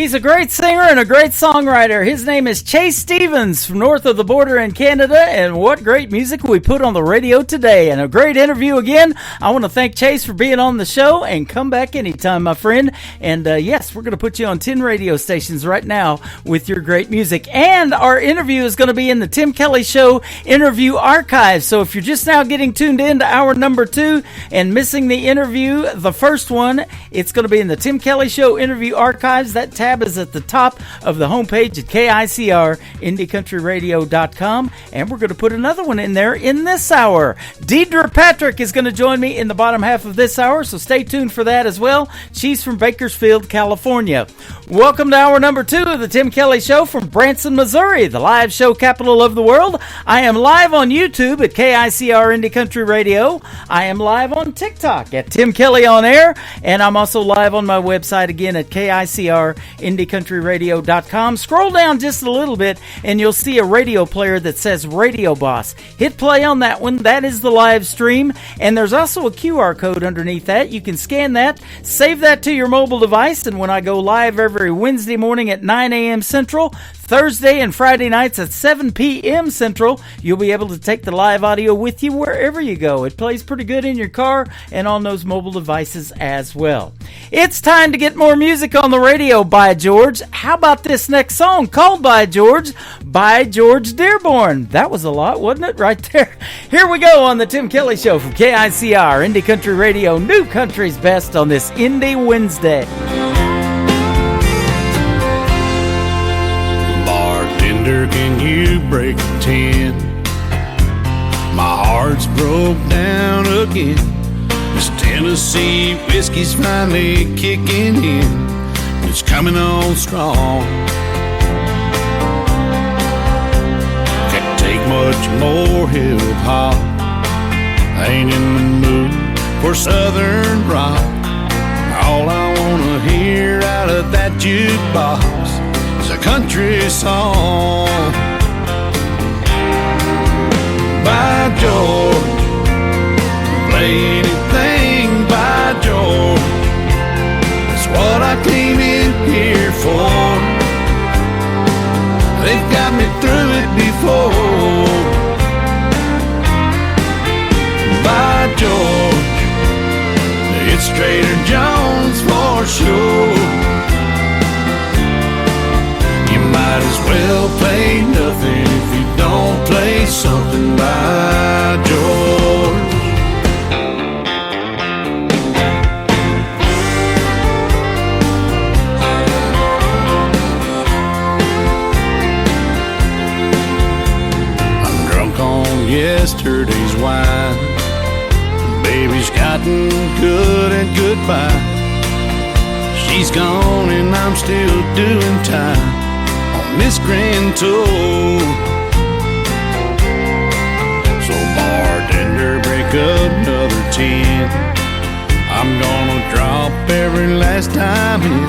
He's a great singer and a great songwriter. His name is Chase Stevens from north of the border in Canada, and what great music we put on the radio today. And a great interview again. I want to thank Chase for being on the show, and come back anytime, my friend. And yes, we're going to put you on 10 radio stations right now with your great music. And our interview is going to be in the Tim Kelly Show interview archive. So if you're just now getting tuned in to hour number 2 and missing the interview, the first one, it's going to be in the Tim Kelly Show interview archives. That tab is at the top of the homepage at KICR, IndieCountryRadio.com, and we're going to put another one in there in this hour. Deidre Patrick is going to join me in the bottom half of this hour, so stay tuned for that as well. She's from Bakersfield, California. Welcome to hour number 2 of the Tim Kelly Show from Branson, Missouri, the live show capital of the world. I am live on YouTube at KICR Indie Country Radio. I am live on TikTok at Tim Kelly On Air, and I'm also live on my website again at KICR IndieCountryRadio.com. Scroll down just a little bit and you'll see a radio player that says Radio Boss. Hit play on that one. That is the live stream. And there's also a QR code underneath that. You can scan that, save that to your mobile device, and when I go live every Wednesday morning at 9 a.m. Central, Thursday and Friday nights at 7 p.m. Central, you'll be able to take the live audio with you wherever you go. It plays pretty good in your car and on those mobile devices as well. It's time to get more music on the radio by George. How about this next song called By George by George Dearborn? That was a lot, wasn't it? Right there. Here we go on the Tim Kelly Show from KICR, Indie Country Radio, New Country's Best on this Indie Wednesday. Bartender, can you break a 10? My heart's broke down again. This Tennessee whiskey's finally kicking in. It's coming on strong. Can't take much more hip-hop. I ain't in the mood for southern rock. All I wanna hear out of that jukebox is a country song. By George, play anything by George. That's what I came in here for. They've got me through it before. By George, it's Trader Joe's for sure. You might as well play nothing if you don't play something by George. I'm drunk on yesterday's wine. Baby's gotten good and goodbye. She's gone and I'm still doing time on this grand tour. So bartender, break up another 10. I'm gonna drop every last time in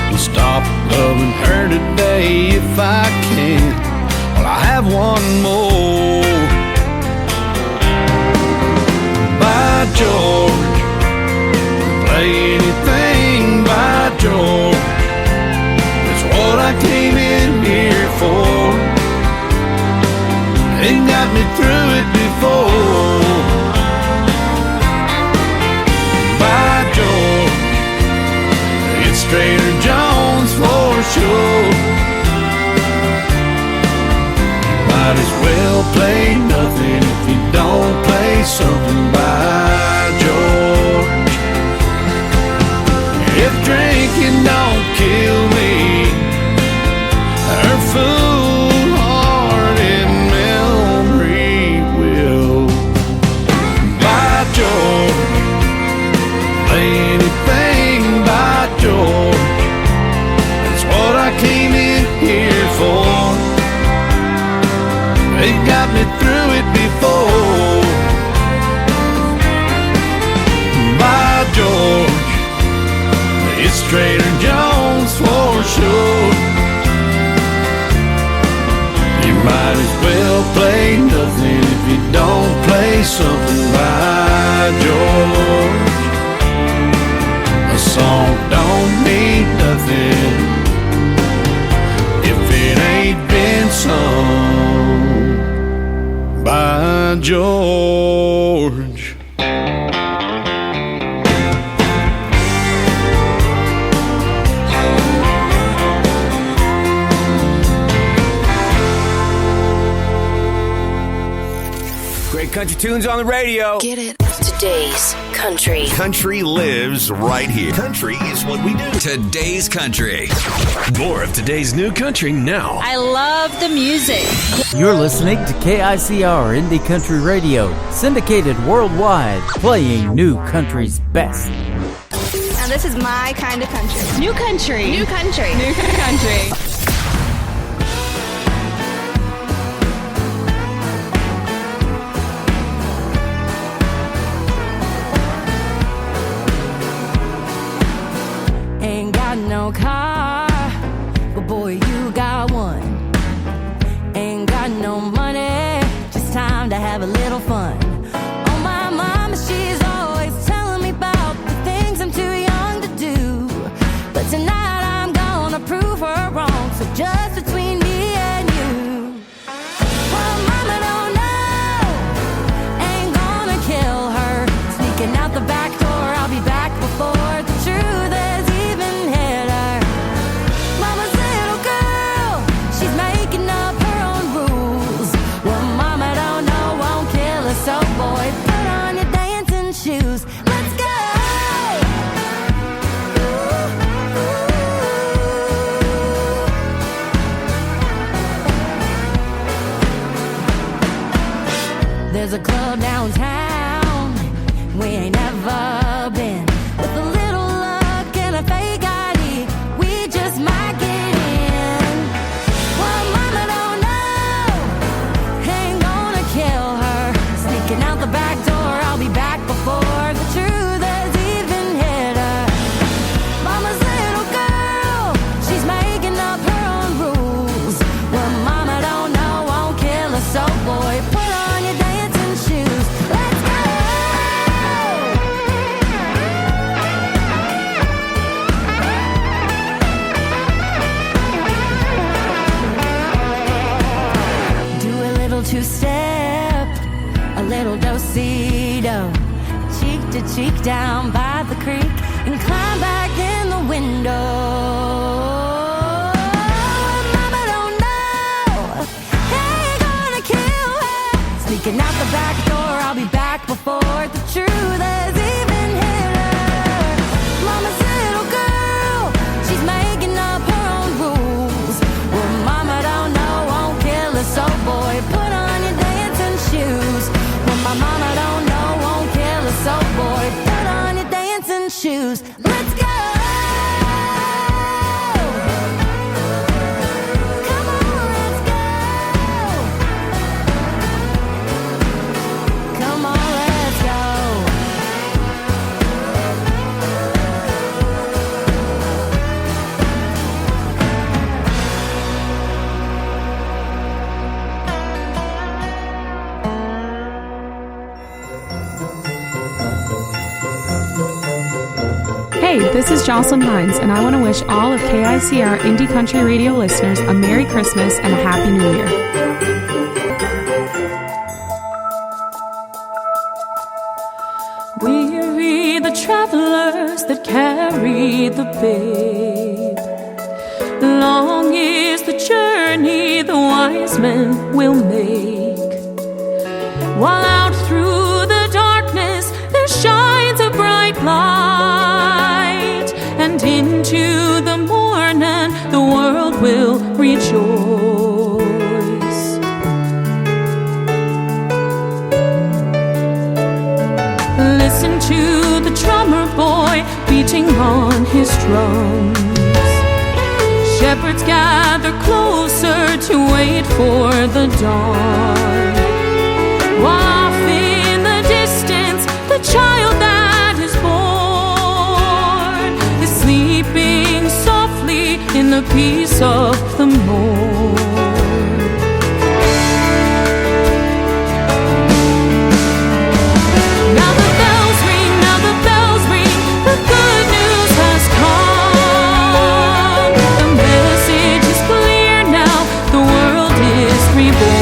and stop loving her today if I can. Well, I have one more. By George, play anything by George. That's what I came in here for. They got me through it before. By George, it's Trader Joe's for sure. Might as well play nothing if you don't play something by George. If drinking don't kill me, her foolhardy memory will. By George, play anything by George. That's what I came in here for. They've got me through it before. By George, it's Trader Joe's for sure. You might as well play nothing if you don't play something by George. A song don't mean nothing George. Great country tunes on the radio. Get it? Today's country. Country lives right here. Country is what we do. Today's country. More of today's new country now. I love the music. You're listening to KICR Indie Country Radio, syndicated worldwide, playing new country's best. Now this is my kind of country. New country. New country. New country. Ain't got no car, but boy, you got one. Ain't got no money, just time to have a little fun. Oh, my mama, she's always telling me about the things I'm too young to do. But tonight I'm gonna prove her wrong, so just between me and you. Well, mama don't know, ain't gonna kill her. Sneaking out the back door, I'll be back before the truth is even hit her. Mama's little girl, she's making up her own rules. Well, mama don't know, won't kill her, so boy, put on your dancing shoes. Let's go! There's a club downtown we ain't never been. With a little luck and a fake ID, we just might get in. Well, mama don't know, ain't gonna kill her. Sneaking out the back door, I'll be back before the truth has even hit her. Mama's little girl, she's making up her own rules. Well, mama don't know, won't kill her, so boy, put on your dancing shoes. Let's go! Do a little two-step, a little do-si-do, cheek to cheek down by the creek, and climb back in the window. Mama don't know, ain't gonna kill her. Sneaking out the back door, I'll be back before the truth has even hit her. Mama's little girl, she's making up her own rules. Well, mama don't know, won't kill her, so boy, put on your dancing shoes. Well, my mama don't know, won't kill her, so boy, put on your dancing shoes. Let's go! Come on, let's go! Come on, let's go! Hey, this is Jocelyn Hines, and I want to wish all of KICR Indie Country Radio listeners a Merry Christmas and a Happy New Year. Weary the travelers that carry the babe. Long is the journey the wise men will make. While out through the darkness there shines a bright light, and into the morning the world will rejoice. Listen to the drummer boy beating on his drums. Shepherds gather closer to wait for the dawn. While off in the distance the child that is born is sleeping softly in the peace of the morn. Now the bells ring, the good news has come. The message is clear now, the world is reborn.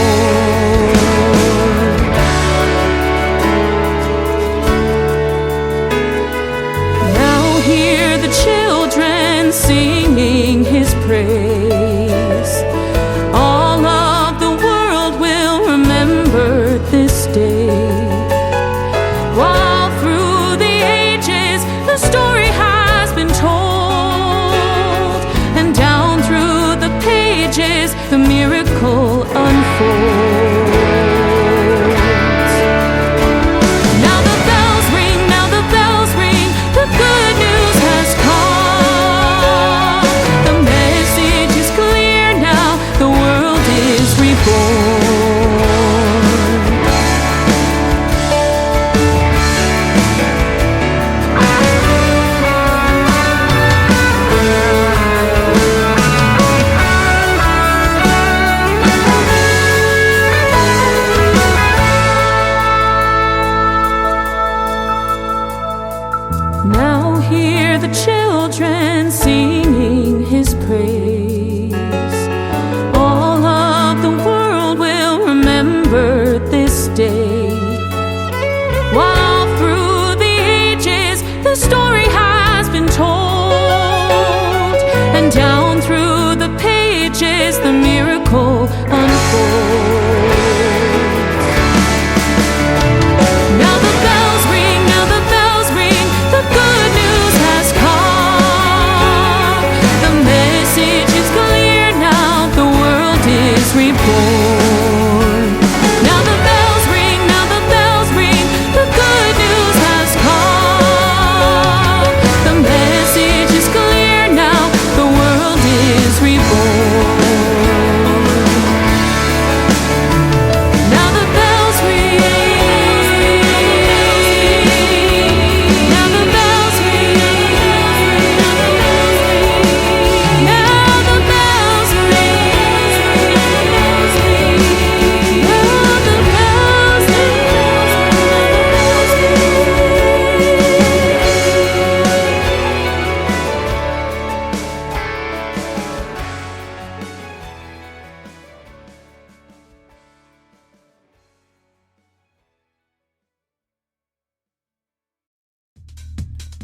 the miracle unfolds. Now the bells ring, now the bells ring, the good news has come. The message is clear now, the world is reborn. Now hear the children singing his praise. All of the world will remember this day. While through the ages the story has been told, and down through the pages the miracle unfolds. Now the bells ring, now the bells ring, the good news has come. The message is clear now, the world is reborn. Now the bells ring, now the bells ring, the good news has come. The message is clear now, the world is reborn. Now the bells ring, now the bells ring, now the bells ring, now the bells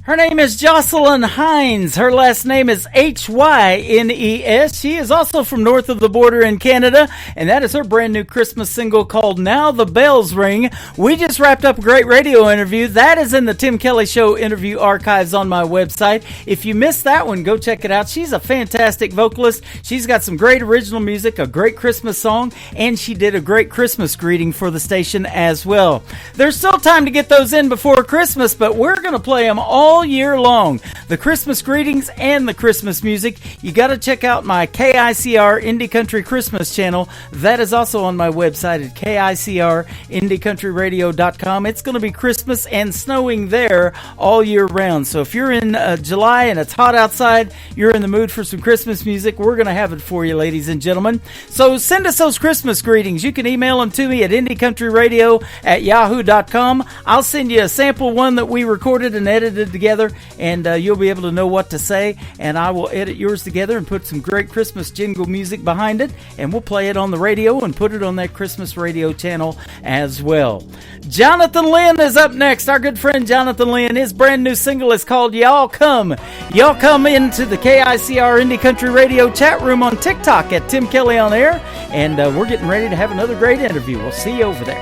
Her name is Jocelyn Hines. Her last name is Hynes. She is also from north of the border in Canada, and that is her brand new Christmas single called Now the Bells Ring. We just wrapped up a great radio interview. That is in the Tim Kelly Show interview archives on my website. If you missed that one, go check it out. She's a fantastic vocalist. She's got some great original music, a great Christmas song, and she did a great Christmas greeting for the station as well. There's still time to get those in before Christmas, but we're going to play them all year long. The Christmas greetings and the Christmas music. You got to check out my KICR Indie Country Christmas channel. That is also on my website at KICRIndieCountryRadio.com. It's going to be Christmas and snowing there all year round. So if you're in July and it's hot outside, you're in the mood for some Christmas music, we're going to have it for you, ladies and gentlemen. So send us those Christmas greetings. You can email them to me at IndieCountryRadio@yahoo.com. I'll send you a sample one that we recorded and edited together, and you'll be able to know what to say, and I will edit yours together and put some great Christmas jingle music behind it, and we'll play it on the radio and put it on that Christmas radio channel as well. Jonathan Lynn is up next. Our good friend Jonathan Lynn, his brand new single is called Y'all Come. Y'all come into the KICR Indie Country Radio chat room on TikTok at Tim Kelly on Air, and we're getting ready to have another great interview. We'll see you over there.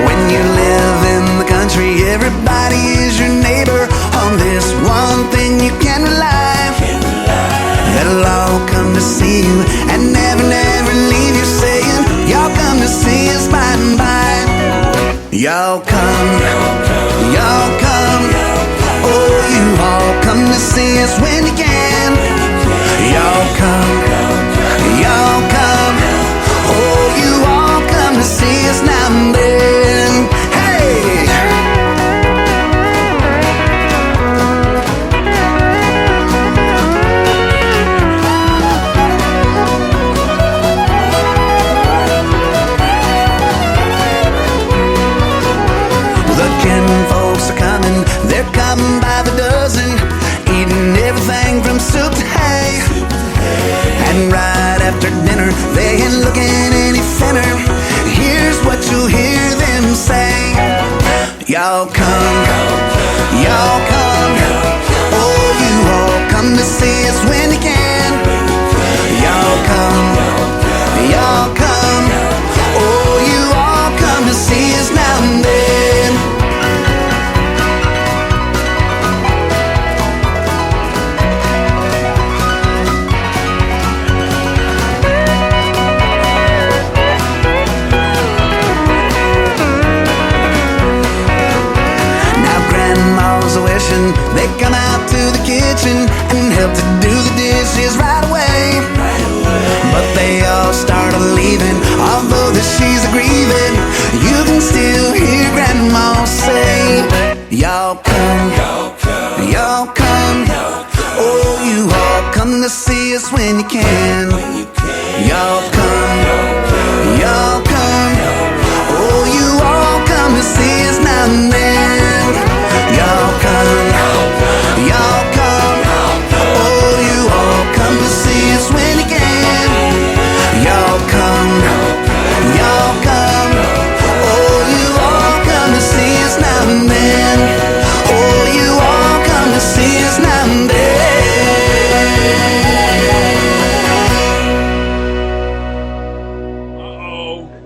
When you live in the country, everybody is your neighbor. On this one thing you can rely. They'll all come to see you and never, never leave you, saying, y'all come to see us by and by. Y'all come, y'all come. Oh, you all come to see us when you can. Y'all come, y'all come. Oh, you all come to see us now and then. Hey! The kin folks are coming They come out to the kitchen and help to do the dishes right away. But they all started leaving, although that she's grieving. You can still hear Grandma say, y'all come, y'all come. Oh, you all come to see us when you can. Y'all come, y'all come. Oh, you all come to see us now and then. Y'all come, y'all come. Oh, you all come to see us when you can. Y'all come, y'all come. Oh, you all come to see us now and then. Oh, you all come to see us now and then.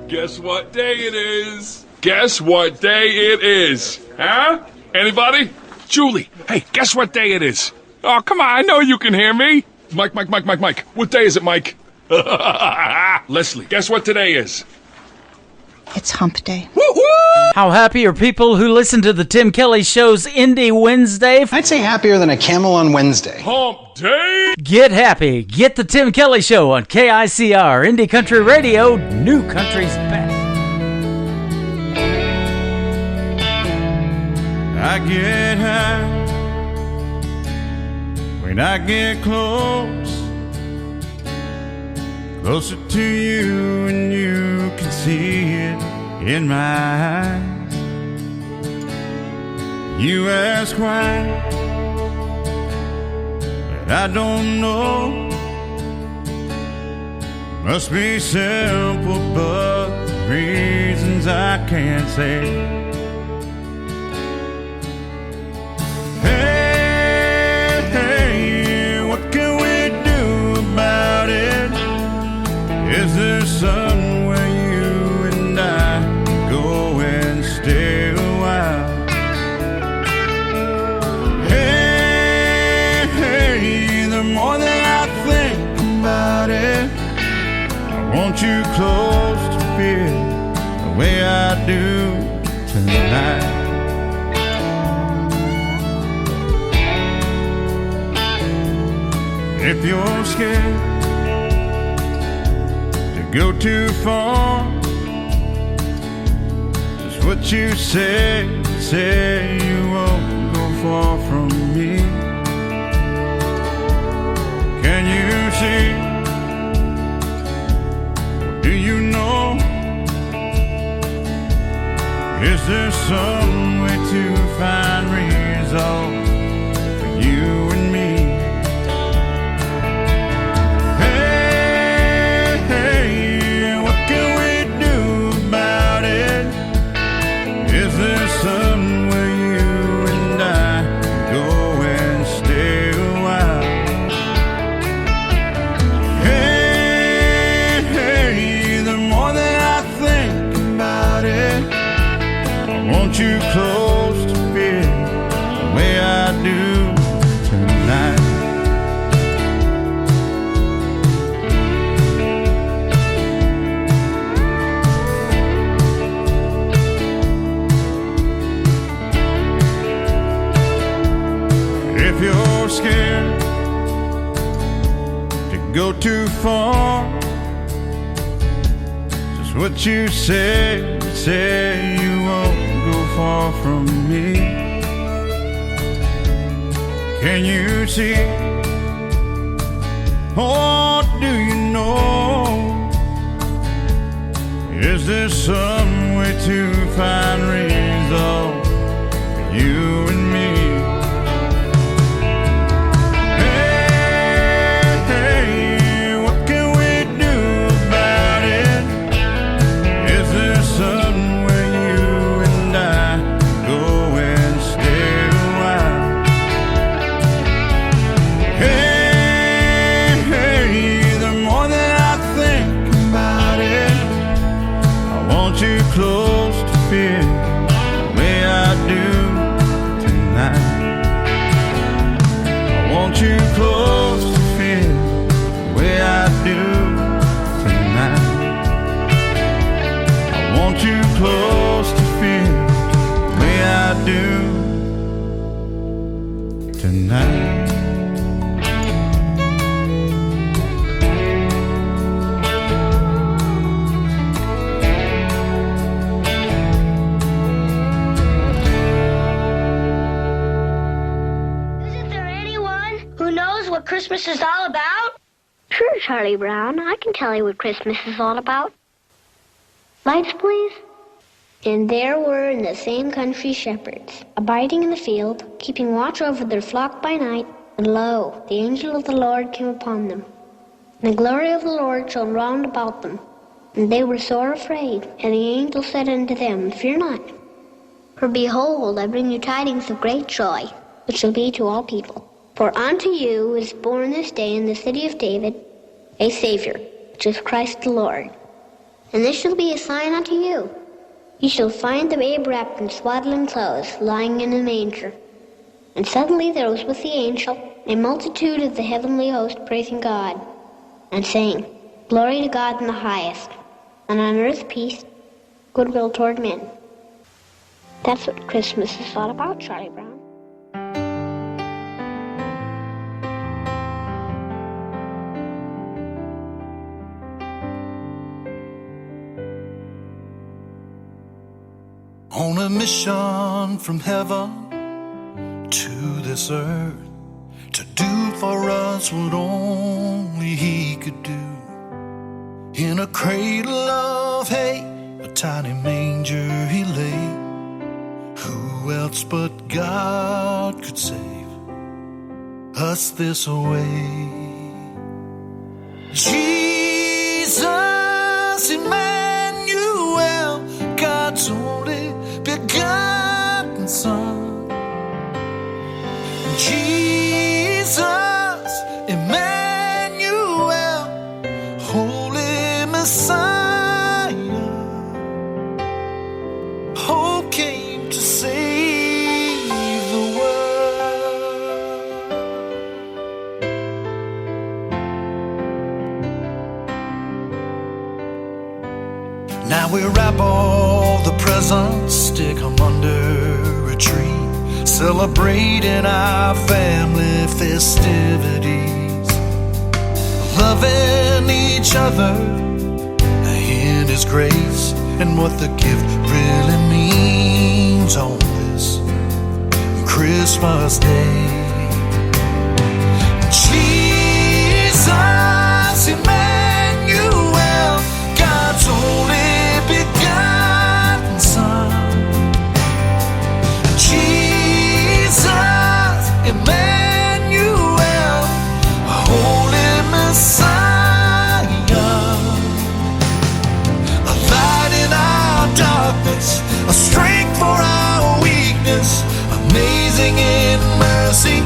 Guess what day it is? Guess what day it is? Huh? Anybody? Julie, hey, guess what day it is? Oh, come on, I know you can hear me. Mike. What day is it, Mike? Leslie, guess what today is? It's hump day. How happy are people who listen to the Tim Kelly Show's Indie Wednesday? I'd say happier than a camel on Wednesday. Hump day? Get happy. Get the Tim Kelly Show on KICR, Indie Country Radio, New Country's best. I get high when I get closer to you, and you can see it in my eyes. You ask why, but I don't know. Must be simple, but reasons I can't say. Hey, what can we do about it? Is there somewhere you and I go and stay a while? Hey, the more that I think about it, I want you close to feel the way I do tonight. If you're scared to go too far, just what you say you won't go far from me. Can you see? Do you know? Is there some way to find resolve for you and me? Somewhere you and I go and stay a while. Hey, the more that I think about it, I want you close to feel the way I do tonight. If you're scared to go too far, just what you say you won't go far from me. Can you see? Or do you know? Is there some way to find resolve for you and me? Close to feel the way I do tonight. I want you close to feel the way I do tonight. I want you close to feel the way I do tonight. Who knows what Christmas is all about? Sure, Charlie Brown. I can tell you what Christmas is all about. Lights, please. And there were in the same country shepherds, abiding in the field, keeping watch over their flock by night. And lo, the angel of the Lord came upon them. And the glory of the Lord shone round about them. And they were sore afraid. And the angel said unto them, Fear not. For behold, I bring you tidings of great joy, which shall be to all people. For unto you is born this day in the city of David a Savior, which is Christ the Lord. And this shall be a sign unto you. Ye shall find the babe wrapped in swaddling clothes, lying in a manger. And suddenly there was with the angel a multitude of the heavenly host praising God, and saying, Glory to God in the highest, and on earth peace, goodwill toward men. That's what Christmas is all about, Charlie Brown. On a mission from heaven to this earth, to do for us what only He could do. In a cradle of hay, a tiny manger He lay. Who else but God could save us this way? Jesus, Emmanuel, God's only begotten Son. Jesus, Emmanuel, Holy Messiah, hope came to save the world. Now we wrap all the presents, stick 'em under a tree, celebrating our family festivities, loving each other in His grace, and what the gift really means on this Christmas Day. Jesus, Emmanuel, God's only begotten Son. Jesus, Emmanuel, Holy Messiah, a light in our darkness, a strength for our weakness, amazing in mercy,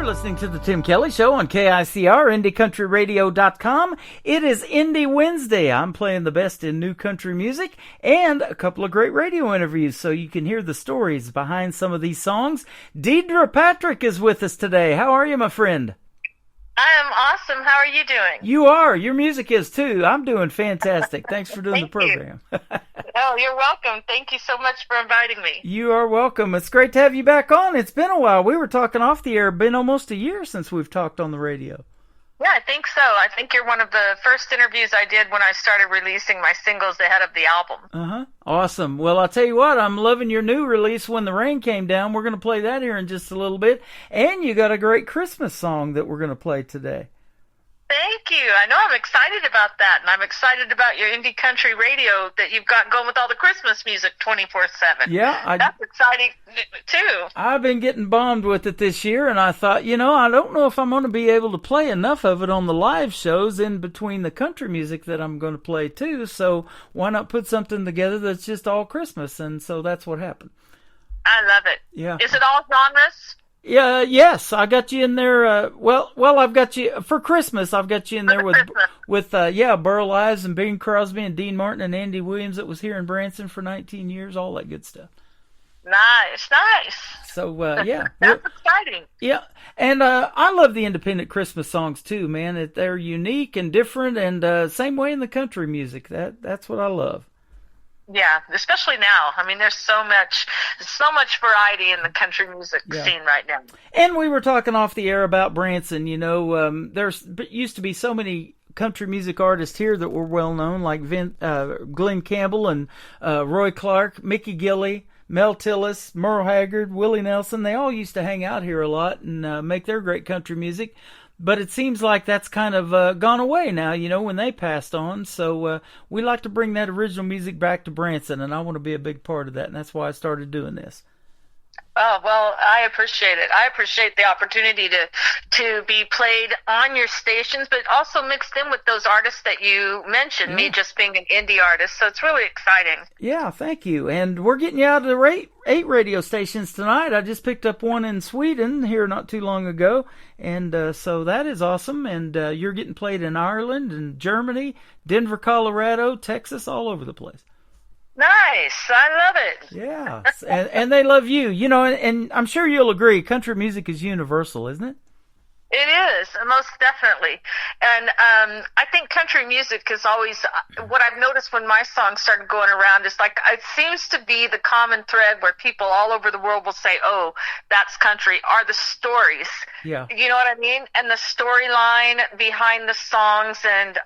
listening to the Tim Kelly Show on KICR, IndieCountryRadio.com. It is Indie Wednesday. I'm playing the best in new country music and a couple of great radio interviews so you can hear the stories behind some of these songs. Deidre Patrick is with us today. How are you, my friend? I am awesome. How are you doing? You are. Your music is too. I'm doing fantastic. Thanks for doing the program. Oh, you're welcome. Thank you so much for inviting me. You are welcome. It's great to have you back on. It's been a while. We were talking off the air. Been almost a year since we've talked on the radio. Yeah, I think so. I think you're one of the first interviews I did when I started releasing my singles ahead of the album. Uh-huh. Awesome. Well, I'll tell you what, I'm loving your new release, When the Rain Came Down. We're going to play that here in just a little bit. And you got a great Christmas song that we're going to play today. Thank you. I know I'm excited about that, and I'm excited about your indie country radio that you've got going with all the Christmas music 24/7. Yeah. That's exciting, too. I've been getting bombed with it this year, and I thought, I don't know if I'm going to be able to play enough of it on the live shows in between the country music that I'm going to play, too, so why not put something together that's just all Christmas, and so that's what happened. I love it. Yeah. Is it all genres? Yeah, yes, I got you in there. Well, I've got you for Christmas. I've got you in there with Burl Ives and Bing Crosby and Dean Martin and Andy Williams that was here in Branson for 19 years. All that good stuff. Nice. So yeah, that's exciting. Yeah, and I love the independent Christmas songs too, man. They're unique and different, and same way in the country music. That's what I love. Yeah, especially now. I mean, there's so much variety in the country music scene right now. And we were talking off the air about Branson. There's used to be so many country music artists here that were well known, like Glenn Campbell and Roy Clark, Mickey Gilley, Mel Tillis, Merle Haggard, Willie Nelson. They all used to hang out here a lot and make their great country music. But it seems like that's kind of gone away now, when they passed on. So we like to bring that original music back to Branson, and I want to be a big part of that, and that's why I started doing this. Oh, well, I appreciate it. I appreciate the opportunity to be played on your stations, but also mixed in with those artists that you mentioned, me just being an indie artist. So it's really exciting. Yeah, thank you. And we're getting you out of the 8 radio stations tonight. I just picked up one in Sweden here not too long ago, and so that is awesome. And you're getting played in Ireland and Germany, Denver, Colorado, Texas, all over the place. Nice. I love it. Yeah. and they love you. And I'm sure you'll agree, country music is universal, isn't it? It is, most definitely. And I think country music is always, what I've noticed when my songs started going around is like, it seems to be the common thread where people all over the world will say, oh, that's country, are the stories. Yeah. You know what I mean? And the storyline behind the songs, and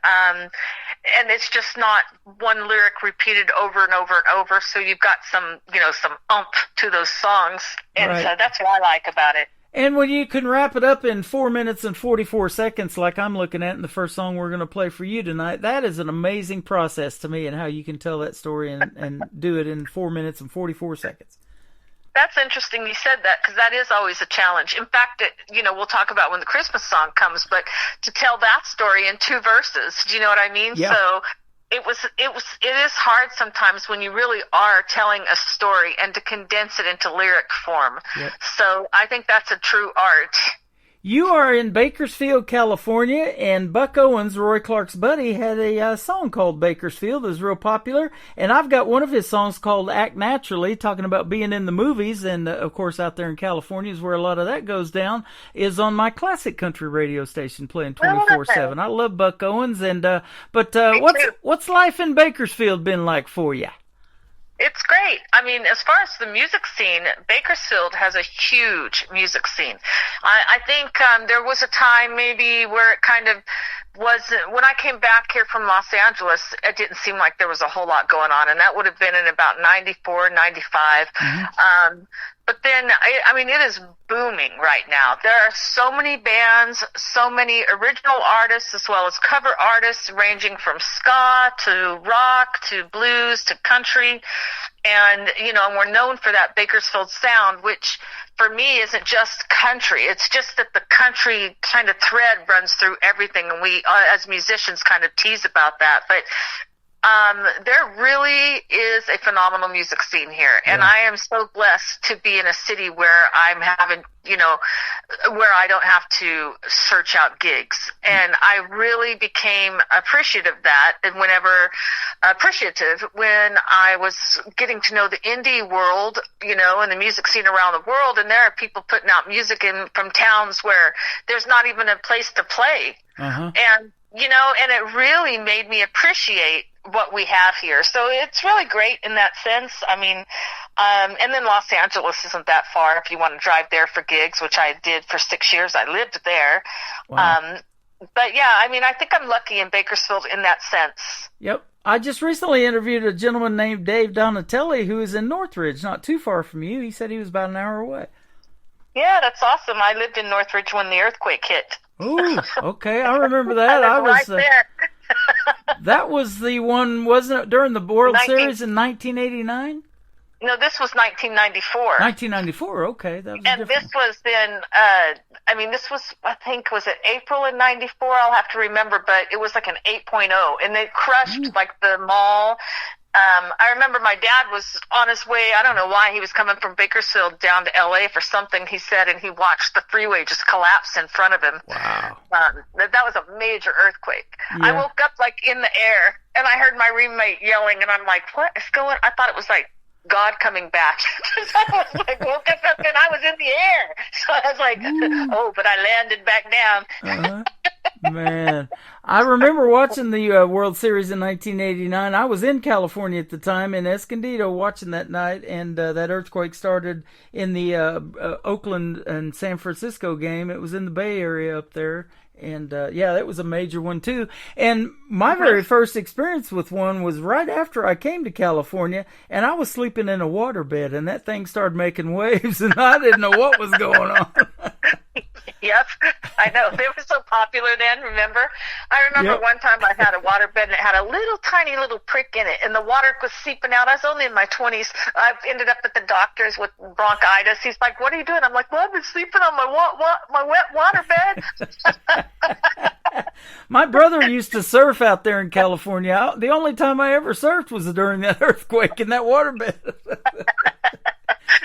it's just not one lyric repeated over and over and over. So you've got some to those songs. And right. So that's what I like about it. And when you can wrap it up in 4 minutes and 44 seconds, like I'm looking at in the first song we're going to play for you tonight, that is an amazing process to me, and how you can tell that story and do it in 4 minutes and 44 seconds. That's interesting you said that, because that is always a challenge. In fact, we'll talk about when the Christmas song comes, but to tell that story in 2 verses, do you know what I mean? Yeah. So it is hard sometimes when you really are telling a story and to condense it into lyric form. Yep. So I think that's a true art. You are in Bakersfield, California, and Buck Owens, Roy Clark's buddy, had a song called Bakersfield that was real popular, and I've got one of his songs called Act Naturally, talking about being in the movies, and of course out there in California is where a lot of that goes down, is on my classic country radio station playing 24/7. I love Buck Owens, and what's life in Bakersfield been like for you? It's great. I mean, as far as the music scene, Bakersfield has a huge music scene. I think there was a time maybe where it kind of was, when I came back here from Los Angeles, it didn't seem like there was a whole lot going on, and that would have been in about 94, 95. Mm-hmm. But then, it is booming right now. There are so many bands, so many original artists, as well as cover artists, ranging from ska to rock to blues to country. And, we're known for that Bakersfield sound, which for me isn't just country. It's just that the country kind of thread runs through everything. And we, as musicians, kind of tease about that. But There really is a phenomenal music scene here, and I am so blessed to be in a city where I'm having, where I don't have to search out gigs. And I really became appreciative of that, and appreciative when I was getting to know the indie world, and the music scene around the world. And there are people putting out music from towns where there's not even a place to play. Uh-huh. And it really made me appreciate what we have here. So it's really great in that sense. I mean, and then Los Angeles isn't that far if you want to drive there for gigs, which I did for 6 years. I lived there. Wow. But yeah, I mean, I think I'm lucky in Bakersfield in that sense. Yep. I just recently interviewed a gentleman named Dave Donatelli who is in Northridge, not too far from you. He said he was about an hour away. Yeah, that's awesome. I lived in Northridge when the earthquake hit. Ooh, okay. I remember that. I was right there. That was the one, wasn't it, during the World Series in 1989? No, this was 1994. 1994, okay. That was and different. This was in, this was, I think, was it April in 94? I'll have to remember, but it was like an 8.0, and they crushed, like, the mall. I remember my dad was on his way, I don't know why, he was coming from Bakersfield down to L.A. for something, he said, and he watched the freeway just collapse in front of him. Wow. That was a major earthquake. Yeah. I woke up, like, in the air, and I heard my roommate yelling, and I'm like, what is going on? I thought it was, like, God coming back. I was like, woke up and I was in the air. So I was like, oh, but I landed back down. Uh-huh. Man, I remember watching the World Series in 1989. I was in California at the time, in Escondido, watching that night, and that earthquake started in the Oakland and San Francisco game. It was in the Bay Area up there. And, that was a major one, too. And my very first experience with one was right after I came to California, and I was sleeping in a waterbed, and that thing started making waves, and I didn't know what was going on. Yep, I know. They were so popular then, remember? I remember one time I had a waterbed, and it had a little tiny little prick in it, and the water was seeping out. I was only in my 20s. I ended up at the doctor's with bronchitis. He's like, what are you doing? I'm like, well, I've been sleeping on my wet waterbed. My brother used to surf out there in California. The only time I ever surfed was during that earthquake in that waterbed.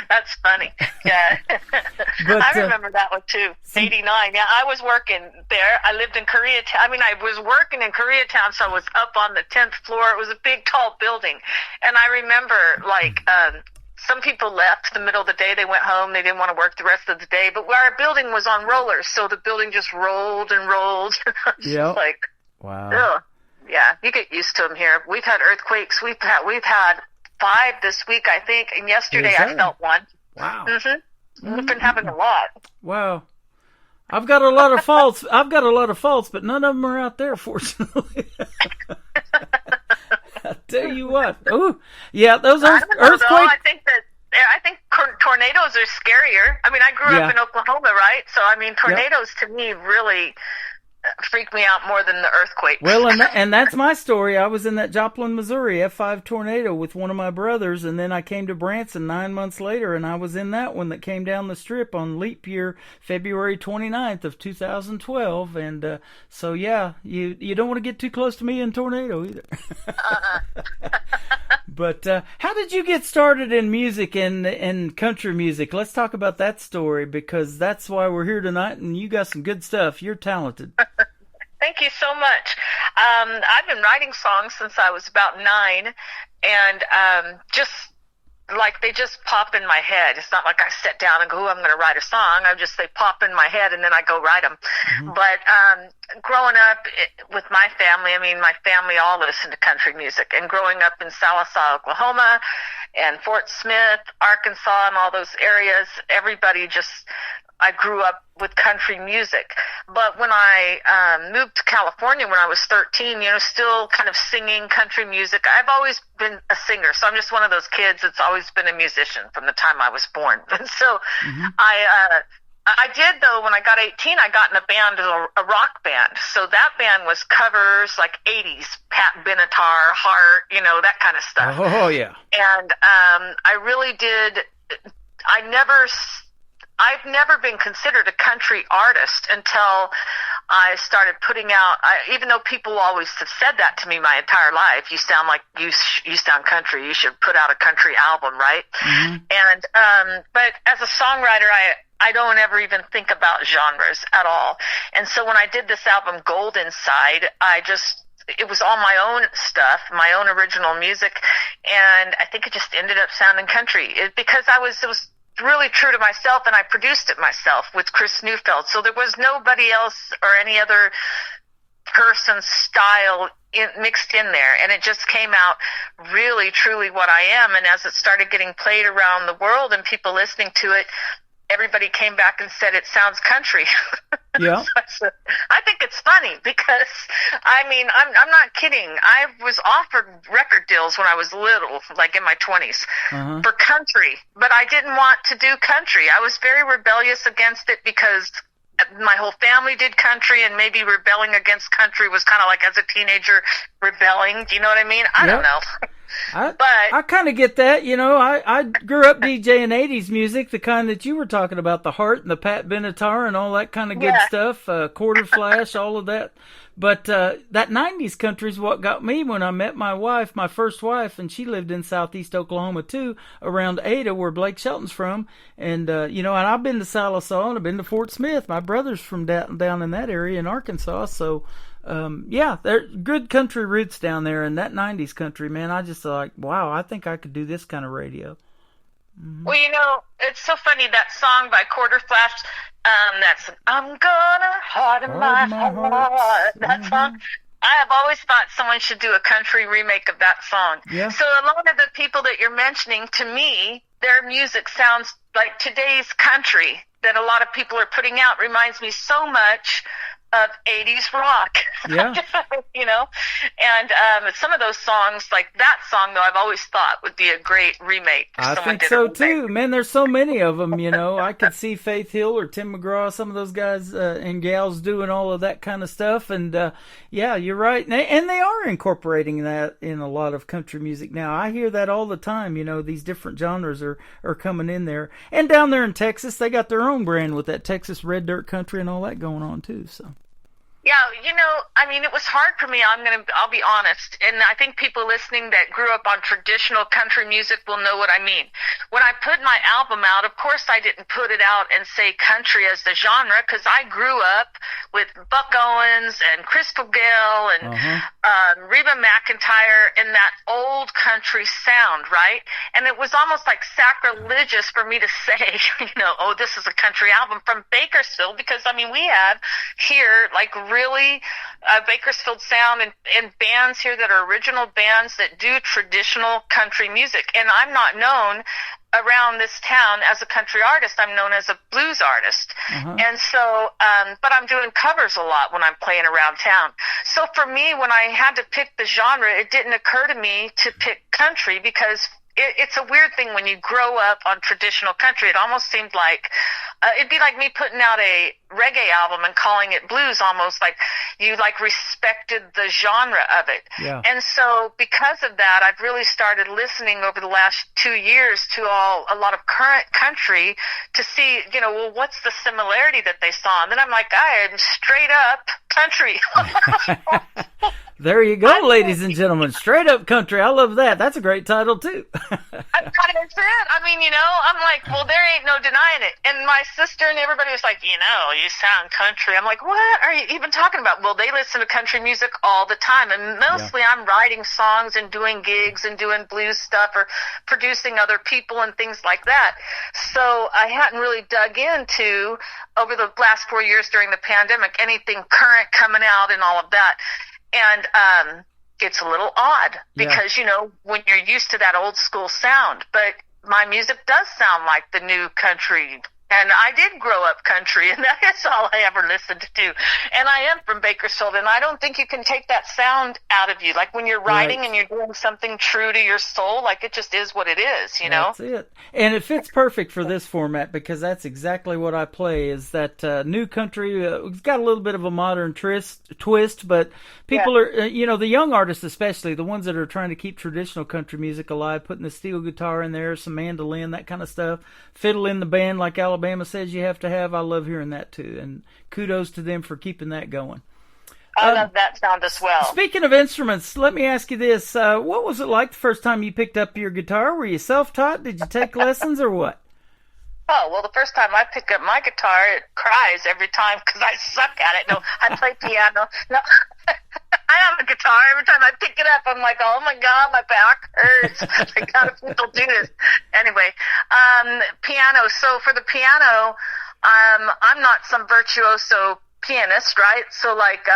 That's funny. Yeah. But, I remember that one too. 89. Yeah, I was working there. I lived in Koreatown. I mean, I was working in Koreatown, so I was up on the 10th floor. It was a big, tall building. And I remember, some people left the middle of the day. They went home. They didn't want to work the rest of the day. But our building was on rollers, so the building just rolled and rolled. Yeah. Wow. Ugh. Yeah, you get used to them here. We've had earthquakes. We've had 5 this week, I think, and yesterday I felt one. Wow. Mm-hmm. We've been having a lot. Wow. I've got a lot of faults, but none of them are out there, fortunately. I'll tell you what. Oh, yeah, those earthquakes. I think tornadoes are scarier. I mean, I grew up in Oklahoma, right? So, I mean, tornadoes to me really freaked me out more than the earthquake. Well, and that's my story. I was in that Joplin, Missouri F5 tornado with one of my brothers, and then I came to Branson 9 months later, and I was in that one that came down the strip on leap year, February 29th of 2012. And so, yeah, you don't want to get too close to me in tornado either. But how did you get started in music and country music? Let's talk about that story, because that's why we're here tonight, and you got some good stuff. You're talented. Thank you so much. I've been writing songs since I was about 9, and they just pop in my head. It's not like I sit down and go, I'm going to write a song. They pop in my head, and then I go write them. Mm-hmm. But growing up with my family, I mean, my family all listened to country music. And growing up in Sallisaw, Oklahoma, and Fort Smith, Arkansas, and all those areas, I grew up with country music. But when I moved to California when I was 13, still kind of singing country music. I've always been a singer, so I'm just one of those kids that's always been a musician from the time I was born. And so I did, though, when I got 18, I got in a band, a rock band. So that band was covers like 80s, Pat Benatar, Heart, that kind of stuff. Oh, yeah. And I really did. I've never been considered a country artist until I started putting out, even though people always have said that to me my entire life, you sound like, you sound country, you should put out a country album, right? Mm-hmm. And, but as a songwriter, I don't ever even think about genres at all. And so when I did this album, Gold Inside, it was all my own stuff, my own original music, and I think it just ended up sounding country. Because it was really true to myself, and I produced it myself with Chris Neufeld. So there was nobody else or any other person's style mixed in there, and it just came out really, truly what I am. And as it started getting played around the world and people listening to it, everybody came back and said it sounds country. Yeah. I think it's funny because, I mean, I'm not kidding. I was offered record deals when I was little, like in my 20s, for country, but I didn't want to do country. I was very rebellious against it because my whole family did country, and maybe rebelling against country was kind of like as a teenager rebelling. Do you know what I mean? I don't know. I kind of get that. You know, I grew up DJing 80s music, the kind that you were talking about, the Heart and the Pat Benatar and all that kind of good stuff, Quarter Flash, all of that. But that 90s country is what got me when I met my wife, my first wife, and she lived in southeast Oklahoma too, around Ada, where Blake Shelton's from. And, you know, and I've been to Sallisaw and I've been to Fort Smith. My brother's from down in that area in Arkansas. So, yeah, there's good country roots down there. And that 90s country, man, I just like, wow, I think I could do this kind of radio. Mm-hmm. Well, you know, it's so funny, that song by Quarter Flash, that's I'm gonna harden my heart, that song. I have always thought someone should do a country remake of that song. Yeah. So a lot of the people that you're mentioning, to me, their music sounds like today's country that a lot of people are putting out. Reminds me so much of 80s rock. Yeah. You know, and some of those songs, like that song, though, I've always thought would be a great remake. I think so too, man. There's so many of them, you know. I could see Faith Hill or Tim McGraw, some of those guys and gals doing all of that kind of stuff. And yeah, you're right. And they are incorporating that in a lot of country music now. I hear that all the time. You know, these different genres are coming in there. And down there in Texas, they got their own brand with that Texas Red Dirt Country and all that going on too. So. Yeah, you know, I mean, it was hard for me. I'll be honest. And I think people listening that grew up on traditional country music will know what I mean. When I put my album out, of course I didn't put it out and say country as the genre, because I grew up with Buck Owens and Crystal Gayle and Reba McEntire in that old country sound, right? And it was almost like sacrilegious for me to say, you know, oh, this is a country album from Bakersfield, because, I mean, we have here, like, really Bakersfield sound and bands here that are original bands that do traditional country music. And I'm not known around this town as a country artist. I'm known as a blues artist. And so, but I'm doing covers a lot when I'm playing around town. So for me, when I had to pick the genre, it didn't occur to me to pick country, because it's a weird thing when you grow up on traditional country. It almost seemed like it'd be like me putting out a reggae album and calling it blues, almost like you like respected the genre of it. Yeah. And so because of that, I've really started listening over the last 2 years to a lot of current country to see, you know, well, what's the similarity that they saw? And then I'm like, I am straight up country. There you go, ladies and gentlemen. Straight up country. I love that. That's a great title, too. That's it. I mean, you know, I'm like, well, there ain't no denying it. And my sister and everybody was like, you know, you sound country. I'm like, what are you even talking about? Well, they listen to country music all the time. And mostly I'm writing songs and doing gigs and doing blues stuff or producing other people and things like that. So I hadn't really dug into, over the last 4 years during the pandemic, anything current coming out and all of that. And it's a little odd because, you know, when you're used to that old school sound, but my music does sound like the new country. And I did grow up country, and that is all I ever listened to. And I am from Bakersfield, and I don't think you can take that sound out of you. Like when you're writing and you're doing something true to your soul, like it just is what it is, you know? That's it. And it fits perfect for this format, because that's exactly what I play, is that new country. It's got a little bit of a modern twist, but people are, you know, the young artists especially, the ones that are trying to keep traditional country music alive, putting the steel guitar in there, some mandolin, that kind of stuff, fiddle in the band like Alabama Alabama says you have to have. I love hearing that too, and kudos to them for keeping that going. I love that sound as well. Speaking of instruments, let me ask you this. What was it like the first time you picked up your guitar? Were you self-taught? Did you take lessons or what? Oh, well, the first time I pick up my guitar, it cries every time because I suck at it. No, I play piano. No, I have a guitar. Every time I pick it up, I'm like, oh, my God, my back hurts. Like, how do people do this? Anyway, piano. So for the piano, I'm not some virtuoso pianist, right? So like,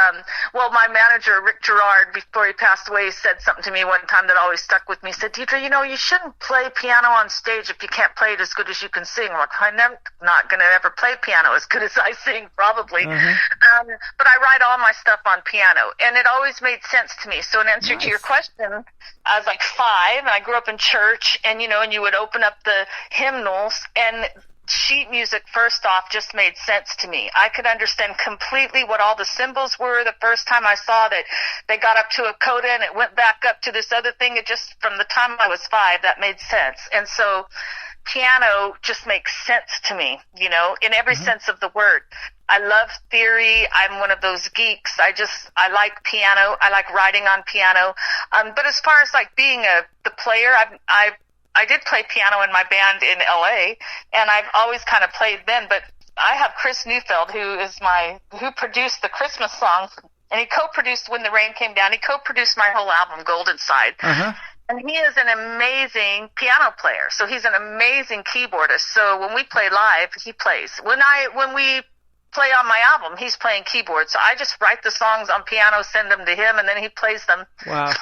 my manager, Rick Gerard, before he passed away, said something to me one time that always stuck with me. He said, Deidre, you shouldn't play piano on stage if you can't play it as good as you can sing. I'm like, I'm not going to ever play piano as good as I sing, probably. Mm-hmm. But I write all my stuff on piano, and it always made sense to me. So in answer to your question, I was like 5, and I grew up in church, and, and you would open up the hymnals, and sheet music, first off, just made sense to me. I could understand completely what all the symbols were the first time I saw that they got up to a coda and it went back up to this other thing. It just, from the time I was 5, that made sense. And so piano just makes sense to me, in every sense of the word. I love theory. I'm one of those geeks. I like piano. I like writing on piano. But as far as like being the player, I did play piano in my band in LA, and I've always kind of played then, but I have Chris Neufeld, who produced the Christmas song, and he co-produced When the Rain Came Down. He co-produced my whole album, Golden Side. Uh-huh. And he is an amazing piano player. So he's an amazing keyboardist. So when we play live, he plays. When we play on my album, he's playing keyboard. So I just write the songs on piano, send them to him, and then he plays them. Wow.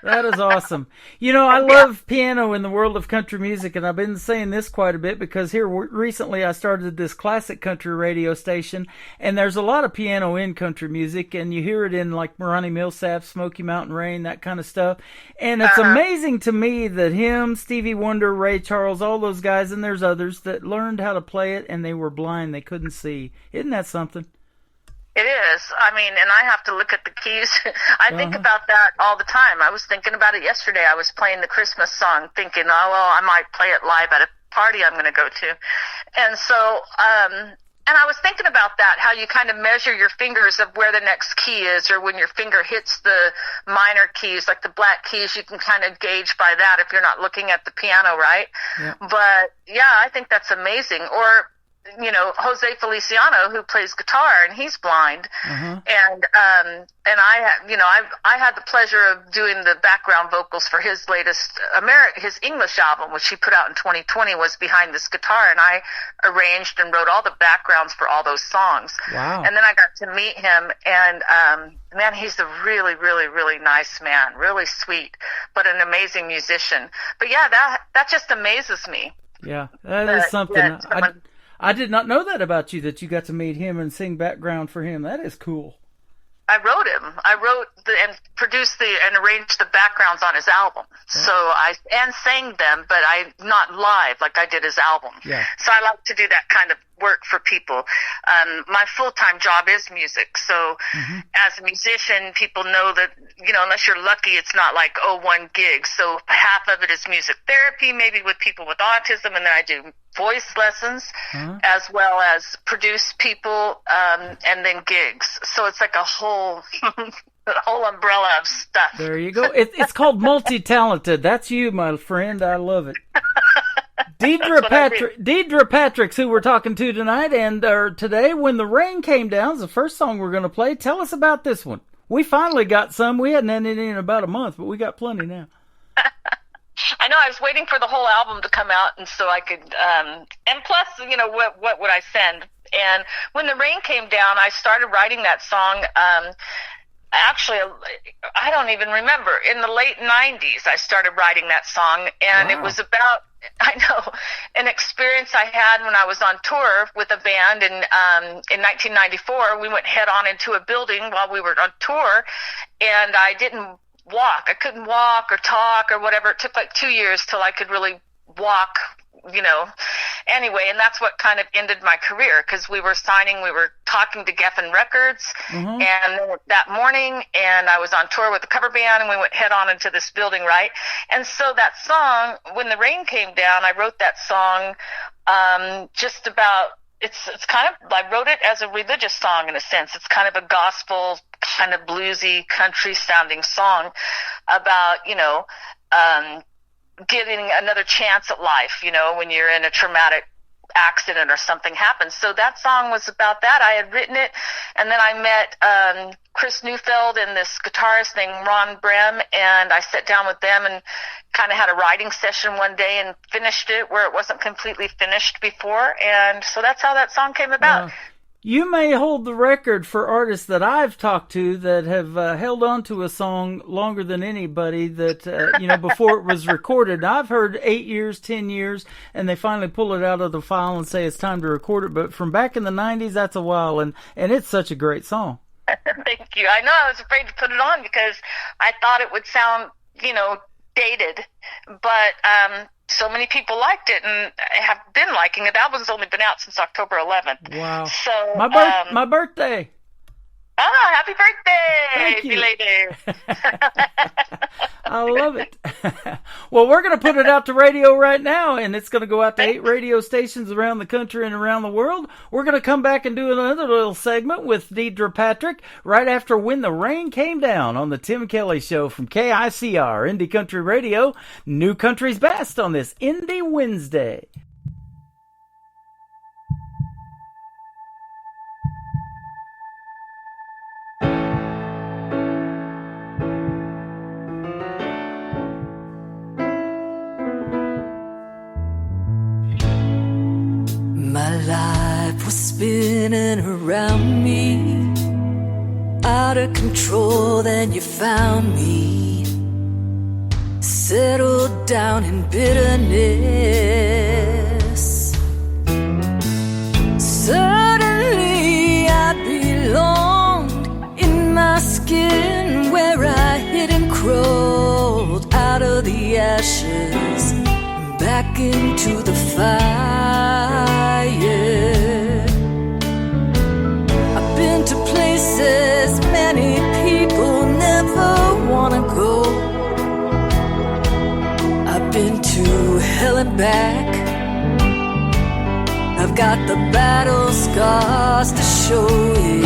That is awesome. I love piano in the world of country music, and I've been saying this quite a bit because here recently I started this classic country radio station, and there's a lot of piano in country music, and you hear it in like Ronnie Milsap, Smoky Mountain Rain, that kind of stuff. And it's amazing to me that him, Stevie Wonder, Ray Charles, all those guys, and there's others that learned how to play it, and they were blind. They couldn't see. Isn't that something? It is. I mean, and I have to look at the keys. I think about that all the time. I was thinking about it yesterday. I was playing the Christmas song thinking, oh, well, I might play it live at a party I'm going to go to. And so, and I was thinking about that, how you kind of measure your fingers of where the next key is, or when your finger hits the minor keys, like the black keys, you can kind of gauge by that if you're not looking at the piano, right? Yeah. But yeah, I think that's amazing. Or, Jose Feliciano, who plays guitar, and he's blind. Uh-huh. And I had the pleasure of doing the background vocals for his latest his English album, which he put out in 2020, was behind this guitar, and I arranged and wrote all the backgrounds for all those songs. Wow. And then I got to meet him, and man, he's a really, really, really nice man, really sweet, but an amazing musician. But yeah, that just amazes me. Yeah, that is something. I did not know that about you, that you got to meet him and sing background for him. That is cool. I wrote him. I wrote and produced and arranged the backgrounds on his album. Yeah. So I sang them, but not live like I did his album. Yeah. So I like to do that kind of work for people. My full-time job is music. So as a musician, people know that, unless you're lucky, it's not like, one gig. So half of it is music therapy, maybe with people with autism, and then I do voice lessons as well as produce people, and then gigs. So it's like a whole umbrella of stuff. There you go. It's called multi-talented. That's you, my friend. I love it. Deidre Patrick's who we're talking to tonight, and today, When the Rain Came Down, is the first song we're going to play. Tell us about this one. We finally got some. We hadn't had it in about a month, but we got plenty now. I know. I was waiting for the whole album to come out, and so I could. And plus, what would I send? And When the Rain Came Down, I started writing that song. Actually, I don't even remember. In the late 90s, I started writing that song, and It was about, an experience I had when I was on tour with a band in 1994. We went head on into a building while we were on tour, and I didn't walk. I couldn't walk or talk or whatever. It took like 2 years till I could really walk Anyway, and that's what kind of ended my career, because we were talking to Geffen Records, and that morning, and I was on tour with the cover band, and we went head on into this building, right? And so that song, When the Rain Came Down, I wrote that song just about, it's kind of, I wrote it as a religious song in a sense. It's kind of a gospel, kind of bluesy, country sounding song about, getting another chance at life, when you're in a traumatic accident or something happens. So that song was about that. I had written it, and then I met Chris Neufeld and this guitarist named Ron Brehm, and I sat down with them and kind of had a writing session one day and finished it where it wasn't completely finished before, and so that's how that song came about. You may hold the record for artists that I've talked to that have held on to a song longer than anybody that, before it was recorded. I've heard 8 years, 10 years, and they finally pull it out of the file and say it's time to record it. But from back in the 90s, that's a while, and it's such a great song. Thank you. I know I was afraid to put it on because I thought it would sound, dated, but so many people liked it and have been liking it. The album's only been out since October 11th. Wow. So my birthday. Oh, happy birthday! Thank you. Belated. I love it. Well, we're going to put it out to radio right now, and it's going to go out to 8 radio stations around the country and around the world. We're going to come back and do another little segment with Deidre Patrick right after When the Rain Came Down on the Tim Kelly Show from KICR, Indie Country Radio, New Country's Best on this Indie Wednesday. My life was spinning around me, out of control, then you found me, settled down in bitterness. Suddenly I belonged in my skin, where I hid and crawled out of the ashes, back into the fire. I've been to places many people never want to go. I've been to hell and back. I've got the battle scars to show it.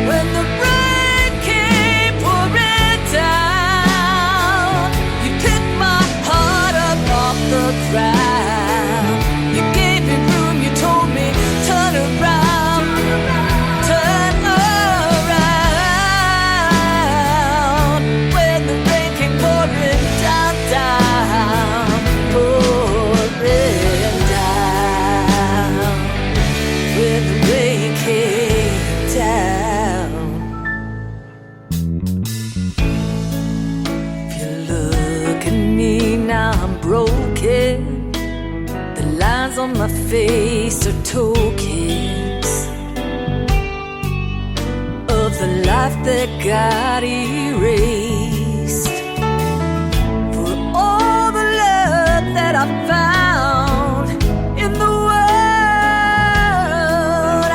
When the rain came pouring down, you picked my heart up off the ground. You gave me room, you told me, turn around, turn around. When the rain came pouring down, pouring down. When the rain came down. If you look at me now, I'm broken. The lines on my face are tokens of the life that got erased. For all the love that I found in the world,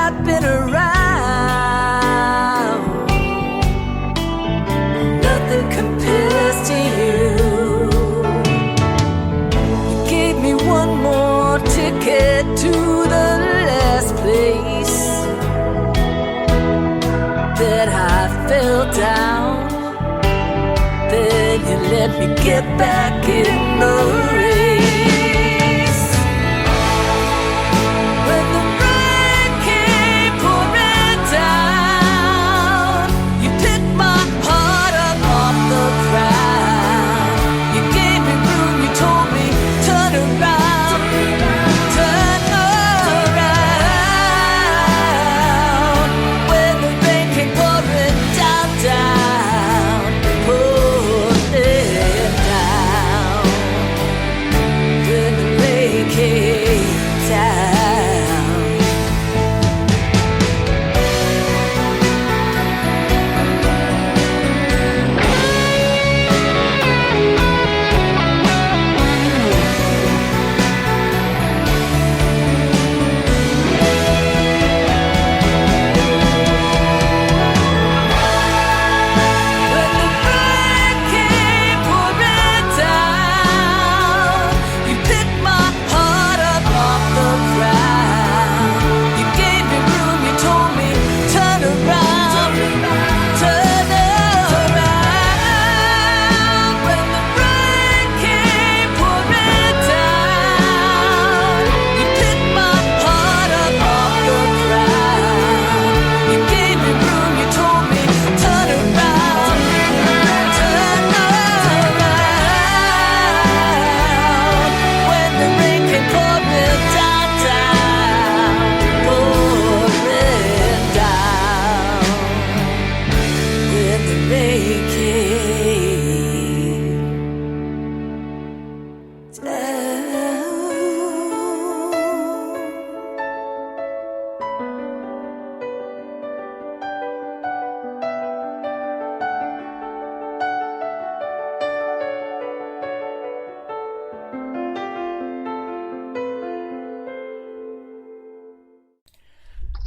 I've been around. Nothing compares to you. You gave me one more ticket to the last place that I fell down. Then you let me get back in the race. When the rain came pouring down, you picked my heart up off the ground. You gave me room, you told me, turn around, turn around. When the rain came pouring down, pouring down.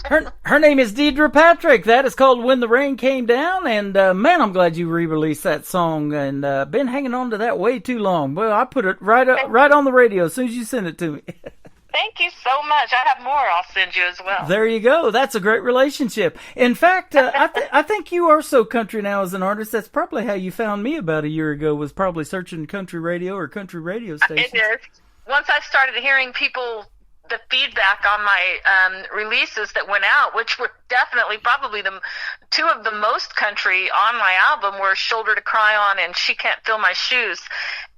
Her name is Deidre Patrick. That is called When the Rain Came Down. And, man, I'm glad you re-released that song and been hanging on to that way too long. Well, I put it right on the radio as soon as you sent it to me. Thank you so much. I have more I'll send you as well. There you go. That's a great relationship. In fact, I think you are so country now as an artist. That's probably how you found me about a year ago, was probably searching country radio or country radio stations. It is. Once I started hearing the feedback on my releases that went out, which were definitely probably two of the most country on my album, were Shoulder to Cry On and She Can't Fill My Shoes.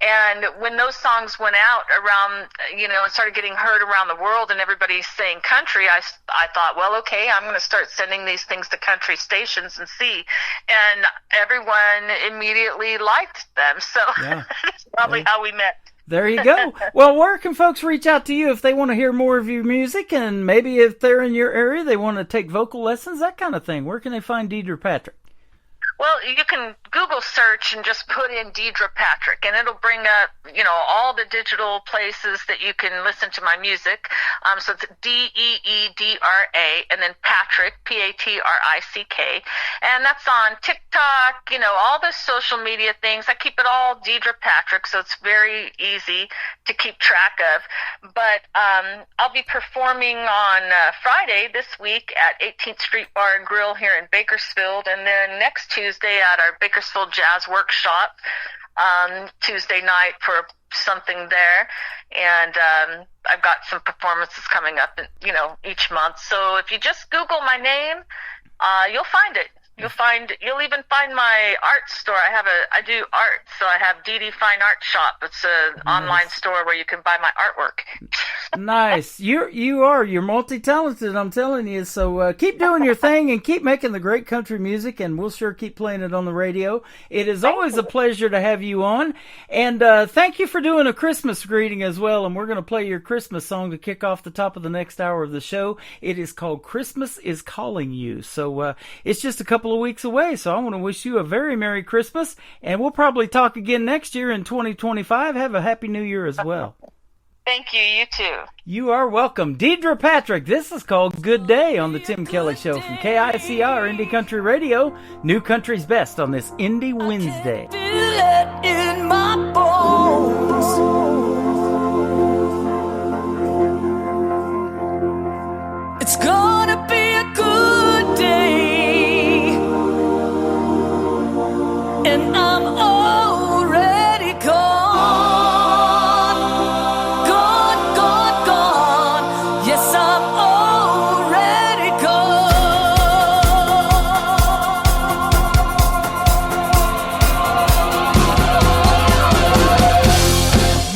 And when those songs went out around, and started getting heard around the world and everybody's saying country, I thought, well, okay, I'm going to start sending these things to country stations and see. And everyone immediately liked them. So that's probably how we met. There you go. Well, where can folks reach out to you if they want to hear more of your music, and maybe if they're in your area, they want to take vocal lessons, that kind of thing? Where can they find Deidre Patrick? Well, you can Google search and just put in Deidre Patrick, and it'll bring up, all the digital places that you can listen to my music. So it's DEEDRA, and then Patrick, PATRICK, and that's on TikTok, all the social media things. I keep it all Deidre Patrick, so it's very easy to keep track of. But I'll be performing on Friday this week at 18th Street Bar and Grill here in Bakersfield, and then next Tuesday at our Bakersfield Jazz Workshop, Tuesday night for something there. And I've got some performances coming up, each month. So if you just Google my name, you'll find it. You'll even find my art store. I do art, so I have DD Fine Art Shop. It's an online store where you can buy my artwork. Nice. You're multi-talented, I'm telling you. So keep doing your thing and keep making the great country music, and we'll sure keep playing it on the radio. It is always a pleasure to have you on. And thank you for doing a Christmas greeting as well. And we're going to play your Christmas song to kick off the top of the next hour of the show. It is called Christmas is Calling You. So it's just a couple of weeks away, so I want to wish you a very Merry Christmas, and we'll probably talk again next year in 2025. Have a Happy New Year as well. Thank you. You too. You are welcome. Deidre Patrick, this is called Good Day on the Tim Kelly Show from KICR Indie Country Radio, New Country's Best on this Indie Wednesday. Feel it in my bones. It's gonna be a good day. And I'm already gone, gone, gone, gone. Yes, I'm already gone.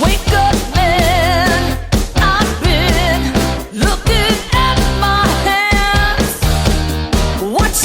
Wake up, man, I've been looking at my hands. What's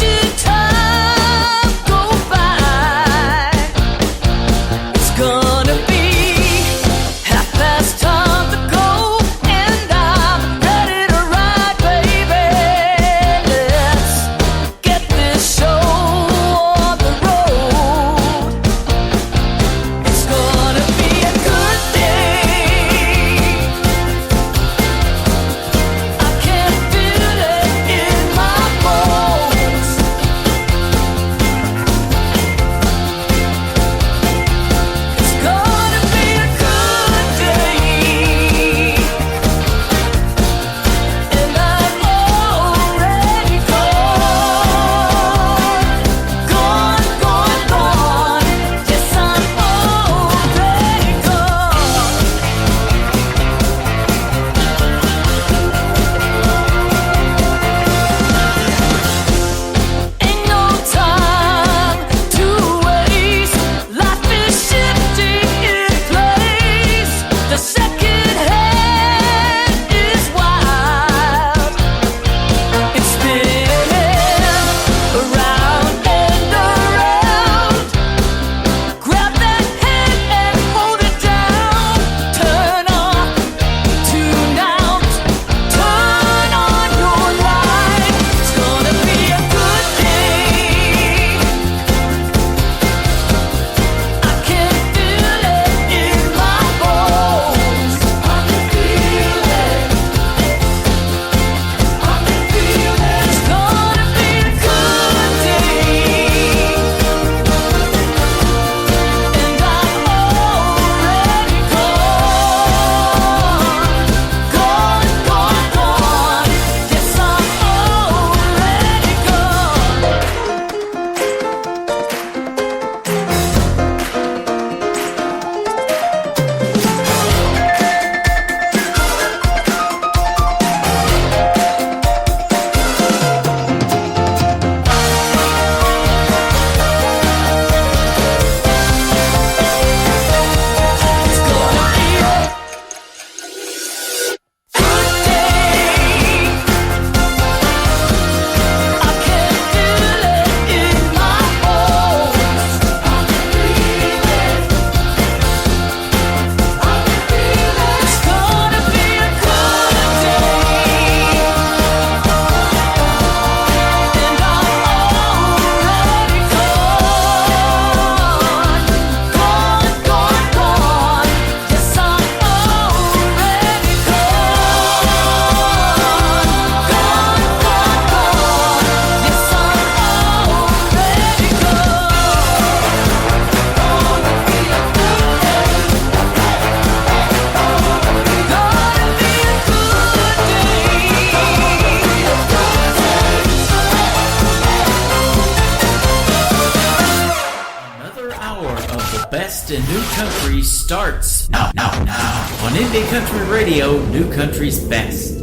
best in new country starts now on Indie Country Radio, New Country's Best.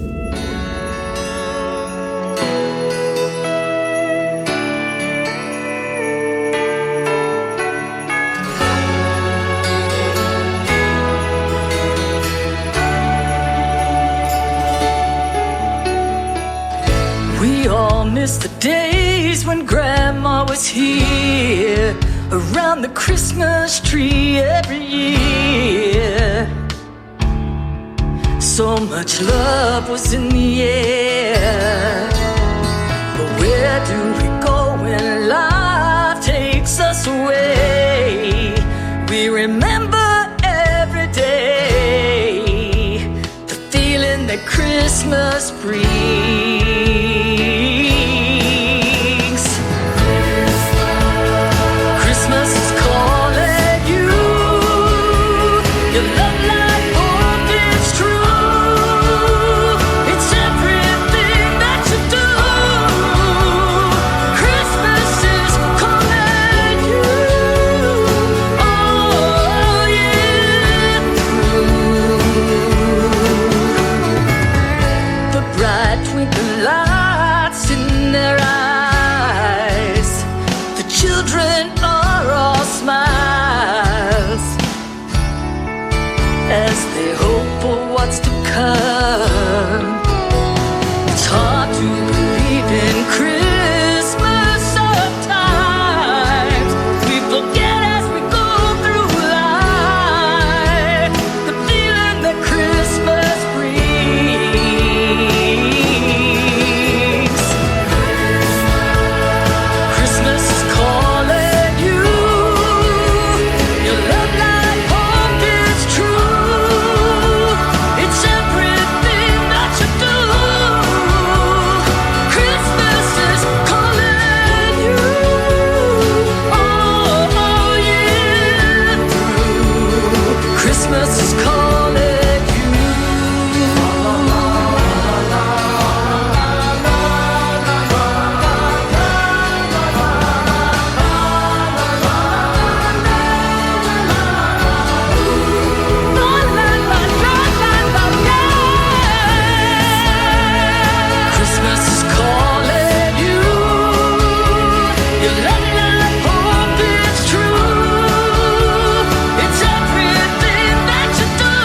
We all miss the days when Grandma was here around the Christmas tree every year. So much love was in the air. But where do we go when life takes us away? We remember every day the feeling that Christmas brings. Christmas is calling you. Your love light hope is true. It's everything that you do. Christmas is calling you. Oh yeah. The bright twinkling lights in their eyes. The children are all smiles as they hope for what's to come. It's hard to believe in Christmas sometimes. We forget as we go through life the feeling that Christmas brings. Christmas is calling you. Your love light hope is true. It's everything that you do. Christmas is calling you. Oh yeah. Christmas is calling you. Christmas is calling you. Your love light hope is true. It's everything that you do.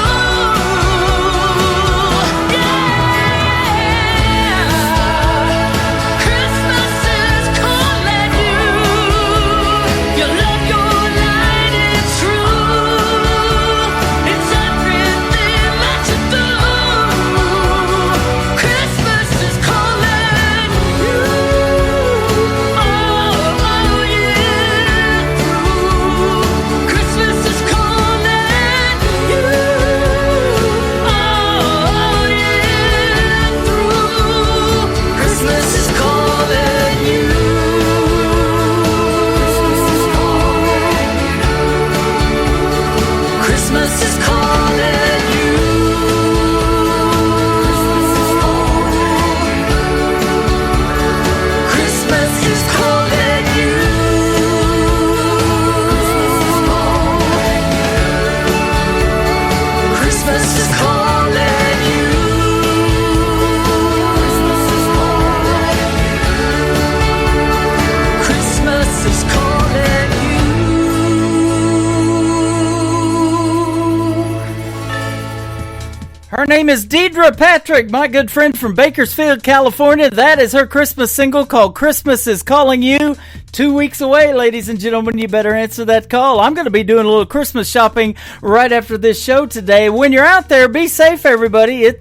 Yeah. Christmas is calling you. Your love, your light is true. It's everything that you do. Christmas is calling you. Oh yeah. Christmas is calling you. Oh yeah. Christmas is calling you. Christmas is calling you. Christmas is calling you. Christmas is calling you. Christmas is calling you. Her name is Deidre Patrick, my good friend from Bakersfield, California. That is her Christmas single called Christmas is Calling You. 2 weeks away, ladies and gentlemen. You better answer that call. I'm going to be doing a little Christmas shopping right after this show today. When you're out there, be safe, everybody. It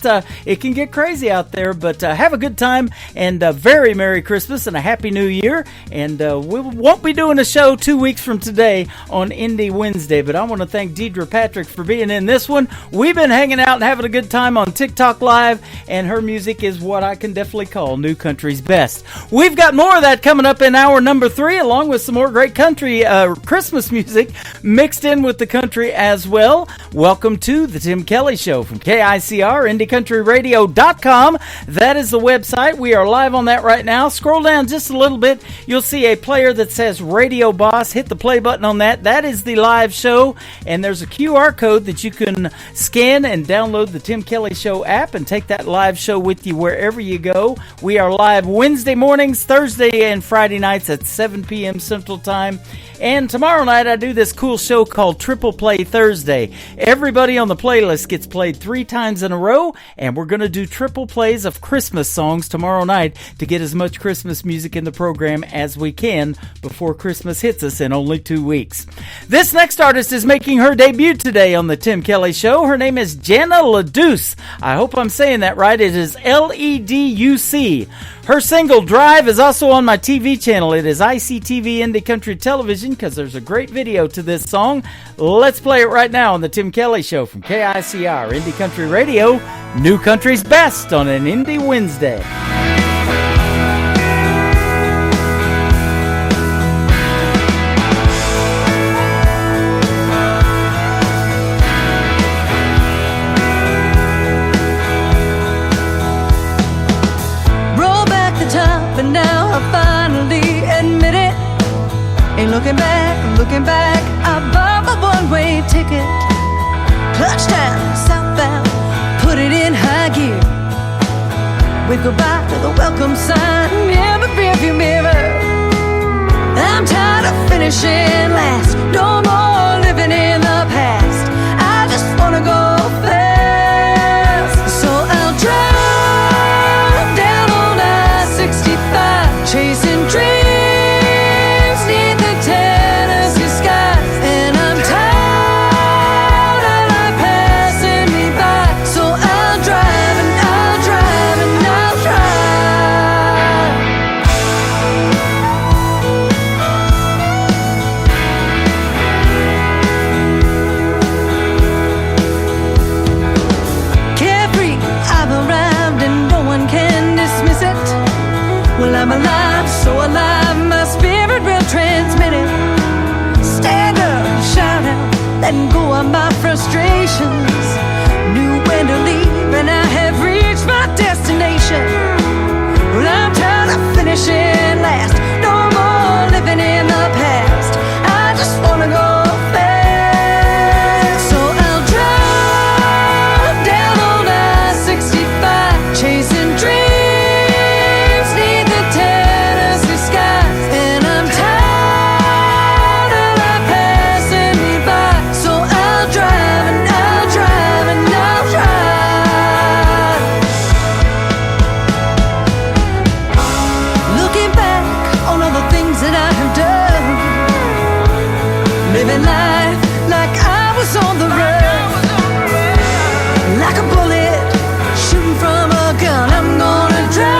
can get crazy out there, but have a good time and a very Merry Christmas and a Happy New Year. And we won't be doing a show 2 weeks from today on Indie Wednesday, but I want to thank Deidre Patrick for being in this one. We've been hanging out and having a good time on TikTok Live, and her music is what I can definitely call New Country's best. We've got more of that coming up in hour number 3. 3, along with some more great country Christmas music mixed in with the country as well. Welcome to the Tim Kelly Show from KICR, IndieCountryRadio.com. That is the website. We are live on that right now. Scroll down just a little bit. You'll see a player that says Radio Boss. Hit the play button on that. That is the live show, and there's a QR code that you can scan and download the Tim Kelly Show app and take that live show with you wherever you go. We are live Wednesday mornings, Thursday and Friday nights at 7 p.m. Central Time. And tomorrow night I do this cool show called Triple Play Thursday. Everybody on the playlist gets played 3 times in a row, and we're going to do triple plays of Christmas songs tomorrow night to get as much Christmas music in the program as we can before Christmas hits us in only 2 weeks. This next artist is making her debut today on the Tim Kelly Show. Her name is Jana Leduc. I hope I'm saying that right. It is Leduc. Her single Drive is also on my TV channel. It is ICTV Indie Country Television because there's a great video to this song. Let's play it right now on the Tim Kelly Show from KICR Indie Country Radio, New Country's Best on an Indie Wednesday. But now I finally admit it. Ain't looking back, I bought my one-way ticket. Clutch down, southbound, put it in high gear. Wave goodbye to the welcome sign in the rearview mirror. I'm tired of finishing last, no more living in the past. I just wanna go fast, so I'll drive chasing dreams neath the Tennessee skies, and I'm tired of life passing me by. So I'll drive and I'll drive and I'll drive. Carefree, I've arrived and no one can dismiss it. Well, I'm alive, so alive, my spirit will transmit it. Stand up, shout out, letting go of my frustrations. Knew when to leave and I have reached my destination. Well, I'm tired of finishing last, no more living in the past. I just wanna go fast, so I'll drive down on I-65, chasing dreams. Living life like I was on the run, like a bullet shooting from a gun. I'm gonna drive.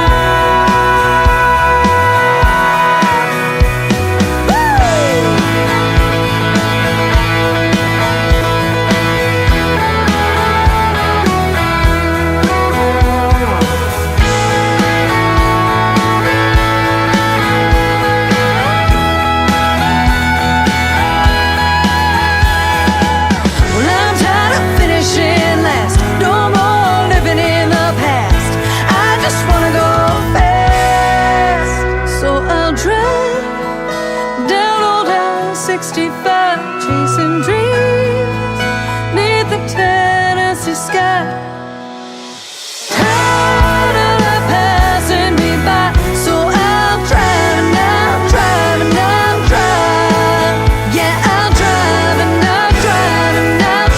Chasing dreams neath the Tennessee sky. Tired of life passing me by, so I'll drive and I'll drive and I'll drive. Yeah, I'll drive and I'll drive and I'll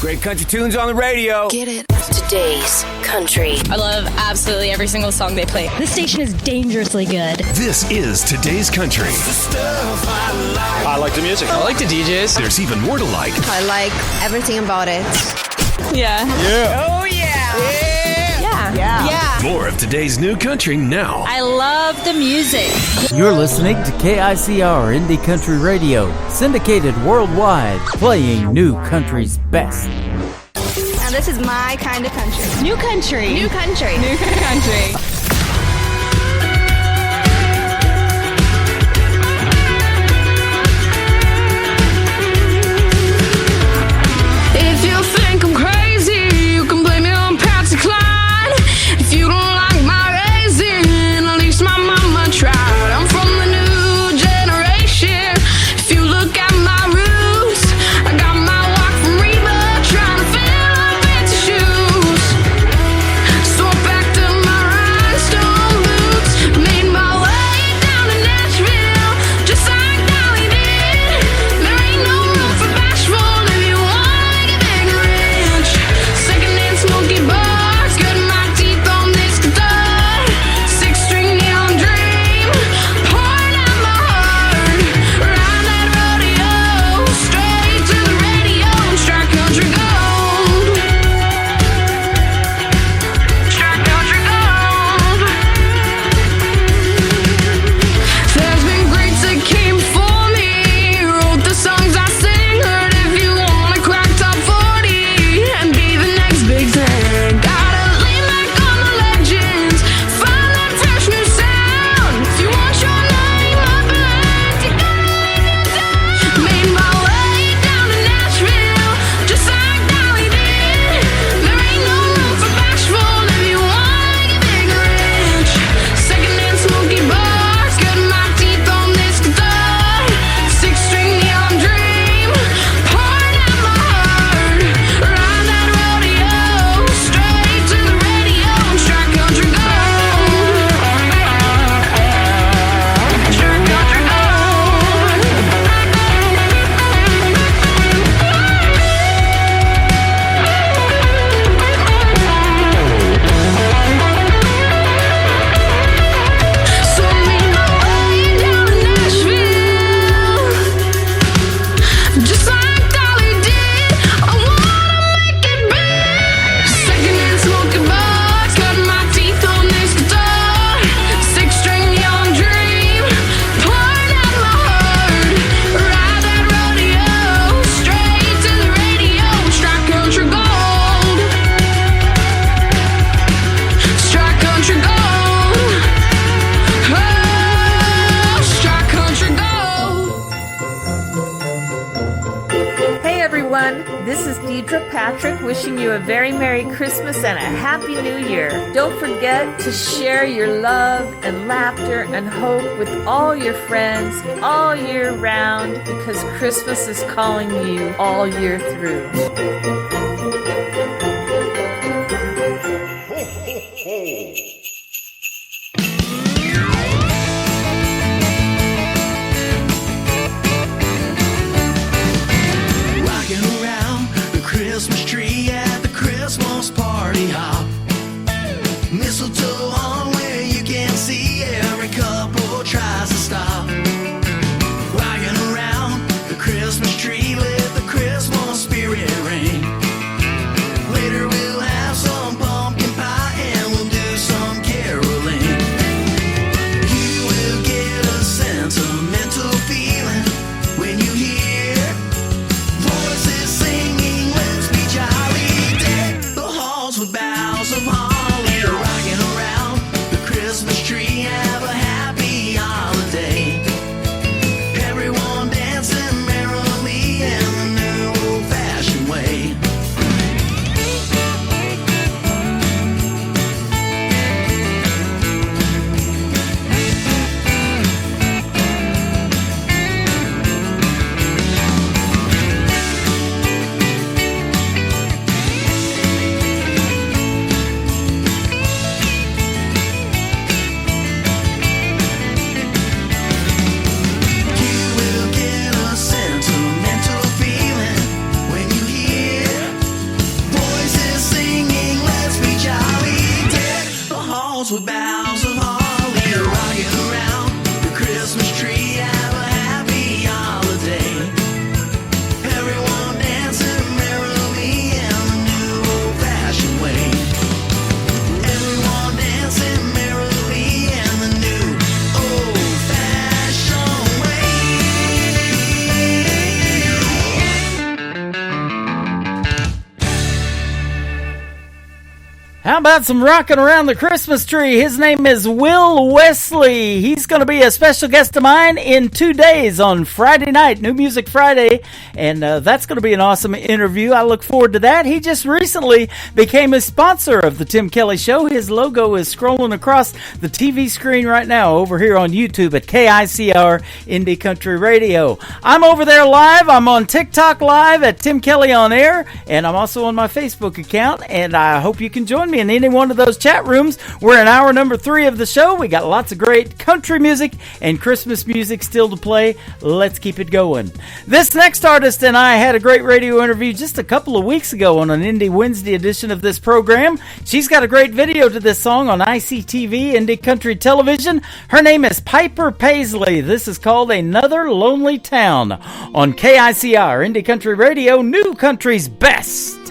Great country tunes on the radio. Get it. Today's country. I love absolutely every single song they play. This station is dangerously good. This is Today's Country. I like the music. I like the DJs. There's even more to like. I like everything about it. Yeah. Yeah. Oh, yeah. Yeah. Yeah. More of today's new country now. I love the music. You're listening to KICR Indie Country Radio, syndicated worldwide, playing new country's best. Now this is my kind of country. New country. New country. New country. If you think I'm crazy, you can blame me on Patsy Cline. If you don't like my raising, at least my mama tried. I'm from the new generation. If you look at my roots, I got my walk from Reba, trying to fill up into shoes. So I packed up my rhinestone boots, made my way down to Nashville, just like Dolly did. There ain't no room for bashful if you wanna get big and rich. Second-hand smoky bars, cut my teeth on this guitar. Six-string neon dream, pouring out my heart. Ride that rodeo, straight to the radio and strike country gold. Strike country gold. There's been greats that came before me, wrote the songs I sing. Heard if you wanna crack top 40 and be the next big thing, gotta lean back on the legends, find that fresh new sound. If you want your name up and you gotta leave your town. Made my way down to Nashville, just like Dolly did. There ain't no room for bashful if you wanna get big and rich. Second-hand smoky bars, cut my teeth on this guitar. Six-string neon dream, pouring out my heart. Ride that rodeo, straight to the radio and strike country gold. Strike country gold. So I made my way down to Nashville, just like Dolly did. I wanna make it big. Second-hand smoking bars, cut my teeth on this guitar. Six-string neon dream, pouring out my heart. Ride that rodeo, straight to the radio, strike country gold. Strike country gold. Oh, strike country gold. Hey everyone, this is Deidre Patrick wishing you a very Merry Christmas and a Happy New Year. Don't forget to share your love and laughter and hope with all your friends all year round, because Christmas is calling you all year through. Rocking around the Christmas tree at the Christmas party hop. Mistletoe on where you can see every couple tries to stop. Rocking around the Christmas tree, let the Christmas spirit ring. Later we'll have some pumpkin pie and we'll do some caroling. You will get a sentimental feeling when you hear voices singing, let's be jolly. Deck the halls with boughs of holly. Rocking around the Christmas tree, have a happy holiday. Everyone dancing merrily in the new old-fashioned way. How about some rocking around the Christmas tree? His name is Will Wesley. He's going to be a special guest of mine in 2 days on Friday night, New Music Friday, and that's going to be an awesome interview. I look forward to that. He just recently became a sponsor of the Tim Kelly Show. His logo is scrolling across the TV screen right now over here on YouTube at KICR Indie Country Radio. I'm over there live. I'm on TikTok live at Tim Kelly on Air, and I'm also on my Facebook account, and I hope you can join me in any one of those chat rooms. We're in hour number 3 of the show. We got lots of great country music and Christmas music still to play. Let's keep it going. This next artist and I had a great radio interview just a couple of weeks ago on an Indie Wednesday edition of this program. She's got a great video to this song on ICTV, Indie Country Television. Her name is Piper Paisley. This is called Another Lonely Town on KICR Indie Country Radio, New Country's Best.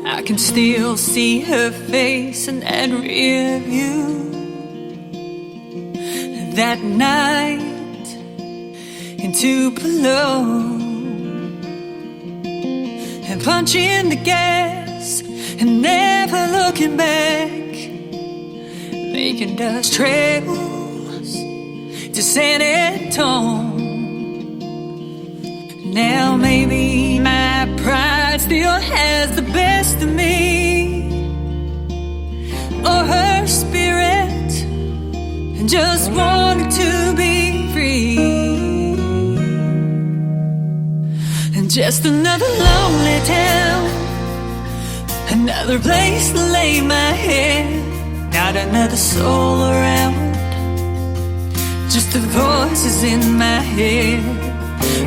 I can still see her face in that rear view. That night in Tupelo, and punching the gas and never looking back, making dust trails to San Antonio. Now maybe my pride still has the best of me, or her spirit just wanted to be free. And just another lonely town, another place to lay my head, not another soul around, just the voices in my head.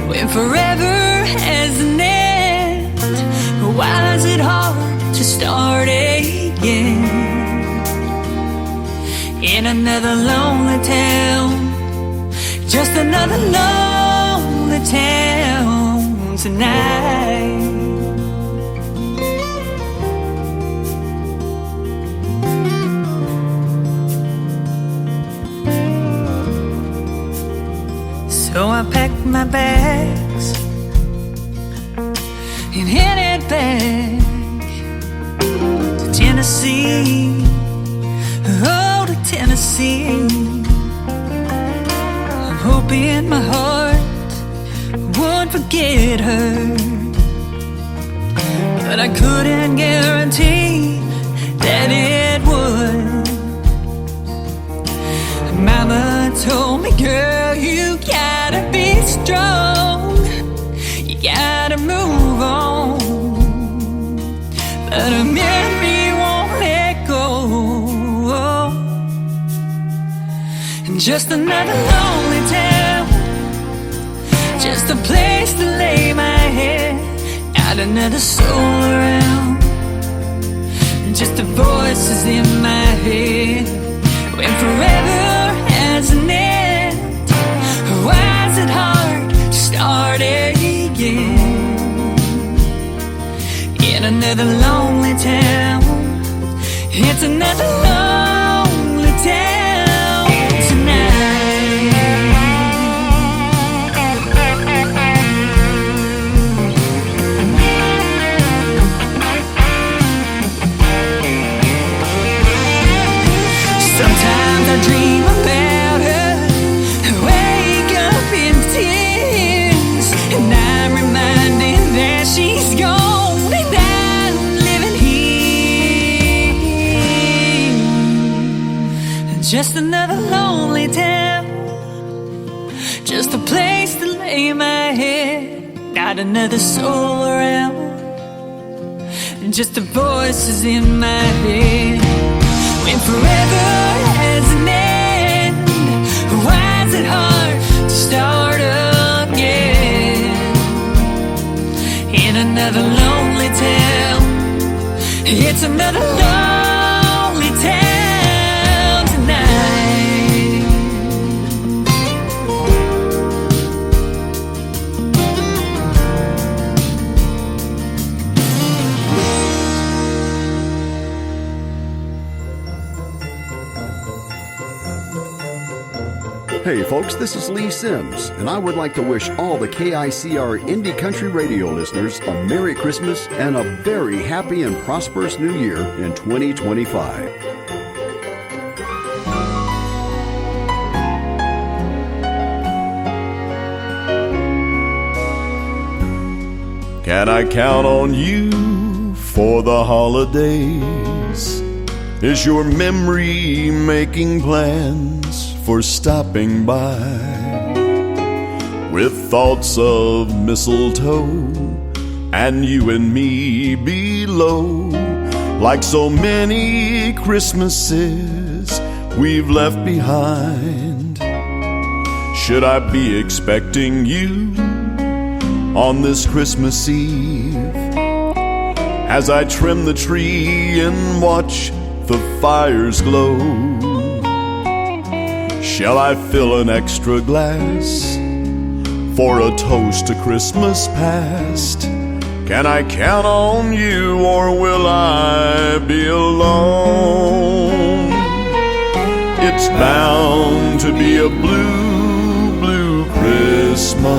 When forever has an end, why is it hard to start again? In another lonely town, just another lonely town tonight. So I packed my bags and headed back to Tennessee. Oh, to Tennessee. I'm hoping my heart won't forget her, but I couldn't guarantee that it would. Mama told me, girl, you gotta be strong, you gotta move on, but a memory won't let go. And just another lonely town, just a place to lay my head, not another soul around, just the voices in my head. When forever has an end, why is it hard to start again? In another lonely town, it's another lonely town tonight. Sometimes I dream about her, wake up in tears, and I'm reminded that she's gone and I'm living here. Just another lonely town, just a place to lay my head, not another soul around, just the voices in my head. When forever has an end, why is it hard to start again? In another lonely town, it's another lonely town tonight. Hey folks, this is Lee Sims, and I would like to wish all the KICR Indie Country Radio listeners a Merry Christmas and a very happy and prosperous New Year in 2025. Can I count on you for the holidays? Is your memory making plans for stopping by? With thoughts of mistletoe and you and me below, like so many Christmases we've left behind. Should I be expecting you on this Christmas Eve, as I trim the tree and watch the fires glow? Shall I fill an extra glass for a toast to Christmas past? Can I count on you, or will I be alone? It's bound to be a blue, blue Christmas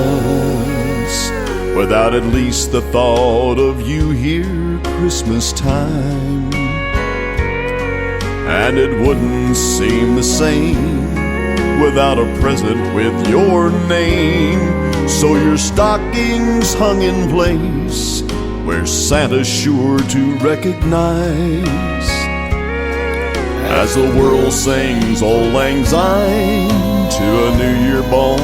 without at least the thought of you here Christmas time. And it wouldn't seem the same without a present with your name. So your stocking's hung in place where Santa's sure to recognize. As the world sings Auld Lang Syne to a new year born,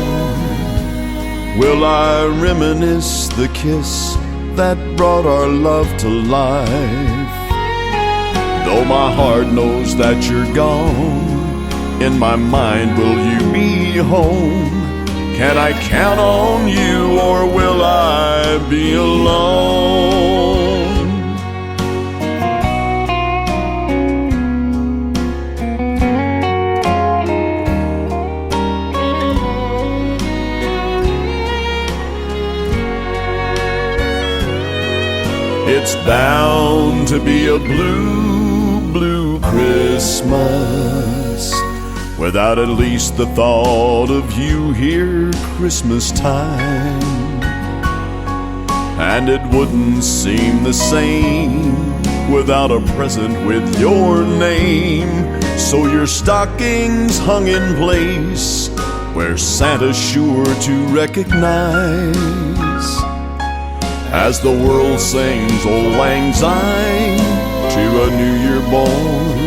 will I reminisce the kiss that brought our love to life? Though my heart knows that you're gone, in my mind will you be home? Can I count on you, or will I be alone? It's bound to be a blue, blue Christmas without at least the thought of you here Christmas time. And it wouldn't seem the same without a present with your name. So your stocking's hung in place where Santa's sure to recognize. As the world sings Auld Lang Syne to a new year born,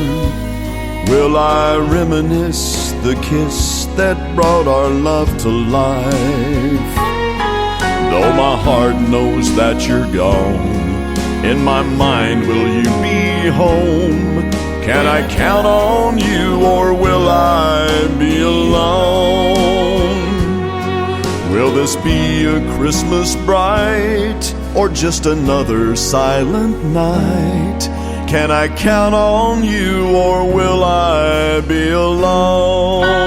will I reminisce the kiss that brought our love to life? Though my heart knows that you're gone, in my mind will you be home? Can I count on you, or will I be alone? Will this be a Christmas bright, or just another silent night? Can I count on you, or will I be alone?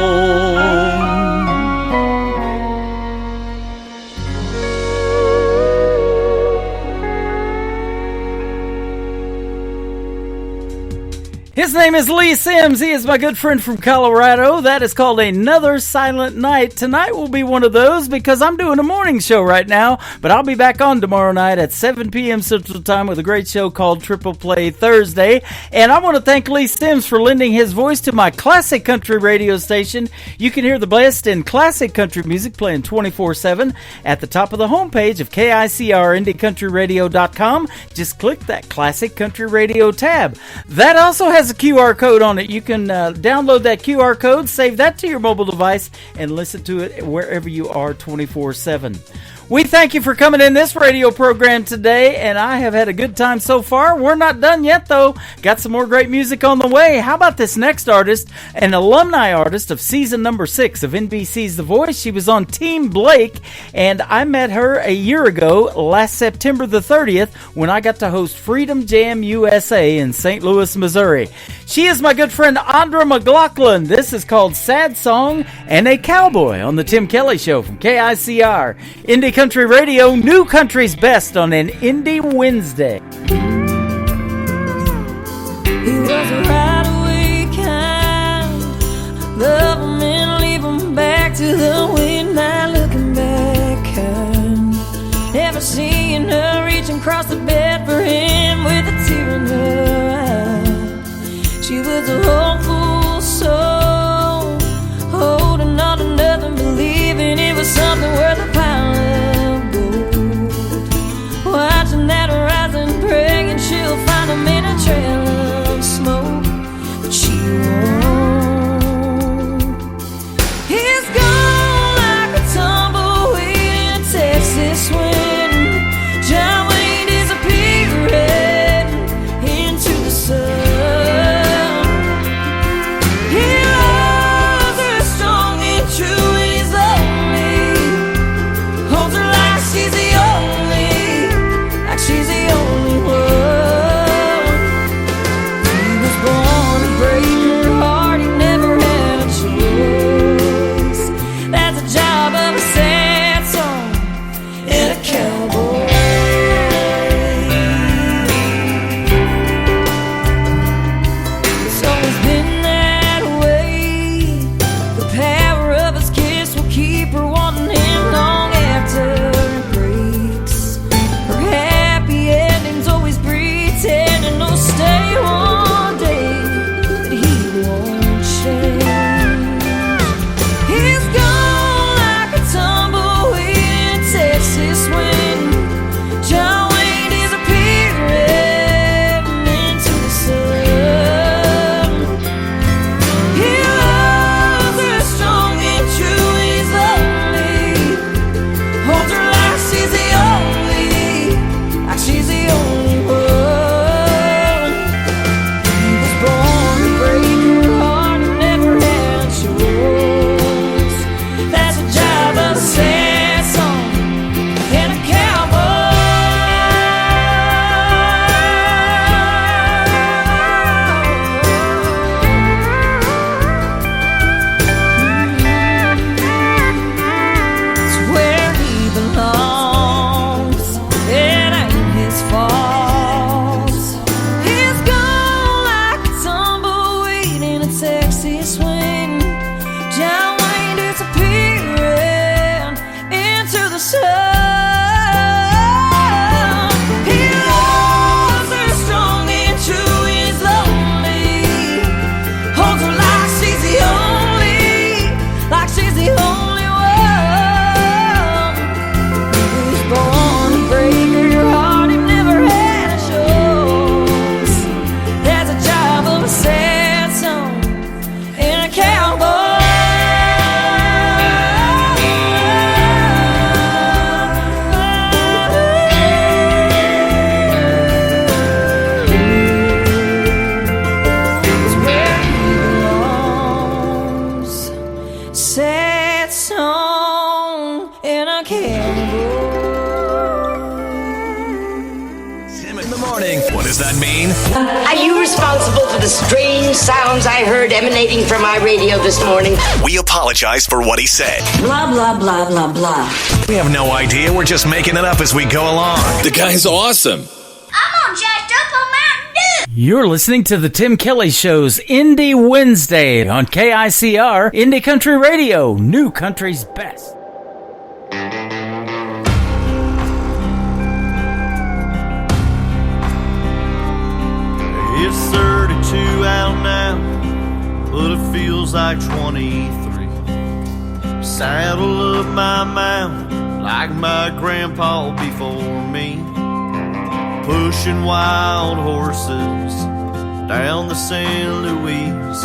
His name is Lee Sims. He is my good friend from Colorado. That is called Another Silent Night. Tonight will be one of those because I'm doing a morning show right now, but I'll be back on tomorrow night at 7 p.m. Central Time with a great show called Triple Play Thursday. And I want to thank Lee Sims for lending his voice to my classic country radio station. You can hear the best in classic country music playing 24/7 at the top of the homepage of KICRIndieCountryRadio.com. Just click that Classic Country Radio tab. That also has a QR code on it. You can download that QR code, save that to your mobile device, and listen to it wherever you are 24/7. We thank you for coming in this radio program today, and I have had a good time so far. We're not done yet, though. Got some more great music on the way. How about this next artist, an alumni artist of season number 6 of NBC's The Voice? She was on Team Blake, and I met her a year ago, last September the 30th, when I got to host Freedom Jam USA in St. Louis, Missouri. She is my good friend Andra McLaughlin. This is called Sad Song and a Cowboy on the Tim Kelly Show from KICR. Indie Country Radio, New Country's Best on an Indie Wednesday. He was a right away kind, love him and leave him back. to the wind, not looking back. Never seeing her reaching across the bed for him with a tear in her eye. She was a hopeful soul, holding on to nothing, believing it was something worth a pile of gold. Watching that horizon, praying she'll find him in a trail of smoke, but she won't. He's gone like a tumbleweed in Texas wind. John Wayne disappearing into the sun. He loves her strong and true, and he's lonely. Holds her like she's the only, like she's the only one. He was born to break her heart, he never had a choice. That's the job of a sad song and a cowboy. It's always been that way. The power of his kiss will keep her wanting him long after it breaks. Her happy endings always pretending he'll stay one day, that he won't change. He's gone like a tumbleweed in Texas wind. John Wayne disappearing into the sun. He loves her strong and true, and he's lonely. Holds her like she's the only, like she's the only one. He was born to break her heart, he never had a choice. That's the job of a sad song and a cowboy. It's where he belongs, it ain't his fault. He's gone like a tumbleweed in a Texas wind. John Wayne disappearing into the sun. He loves her strong and true, he's lonely. Holds her like she's the only, like she's the only one. He was born to break her heart, he never had a choice. That's a job of a sad song and a cowboy. It's where he belongs. Sad song and a cowboy. Tim in the morning. What does that mean? Are you responsible for the strange sounds I heard emanating from my radio this morning? We apologize for what he said. Blah, blah, blah, blah, blah. We have no idea. We're just making it up as we go along. The guy's awesome. I'm all jacked up on Mountain Dew. You're listening to the Tim Kelly Show's Indie Wednesday on KICR Indie Country Radio, New Country's Best. It's 32 out now, but it feels like 23. Saddle up my mount like my grandpa before me, pushing wild horses down the San Luis,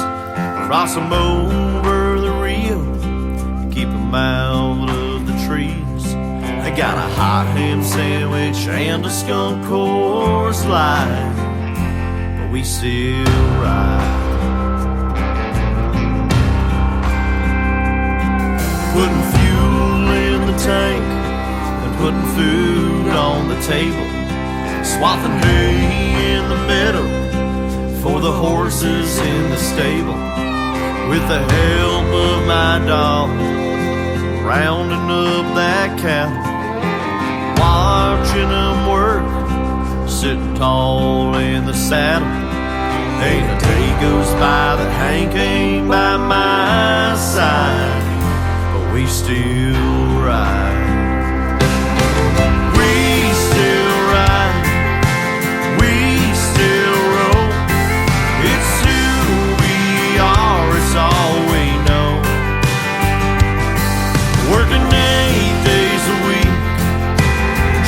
cross them over the Rio, keep them out of the trees. They got a hot ham sandwich and a skunk horse line, but we still ride. Putting fuel in the tank and putting food on the table, swathing hay in the meadow for the horses in the stable, with the help of my dog, rounding up that cattle, watching them work, sitting tall in the saddle. Ain't a day goes by that Hank ain't by my side, but we still ride. We still ride, we still roll. It's who we are, it's all we know. Working 8 days a week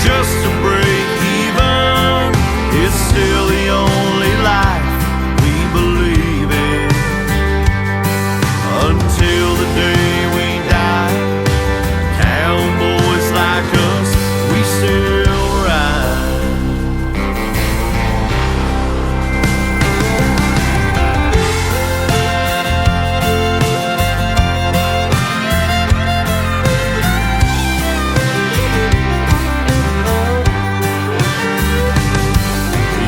just to break even. It's still the only life we believe in. Until the day we die, cowboys like us, we still ride.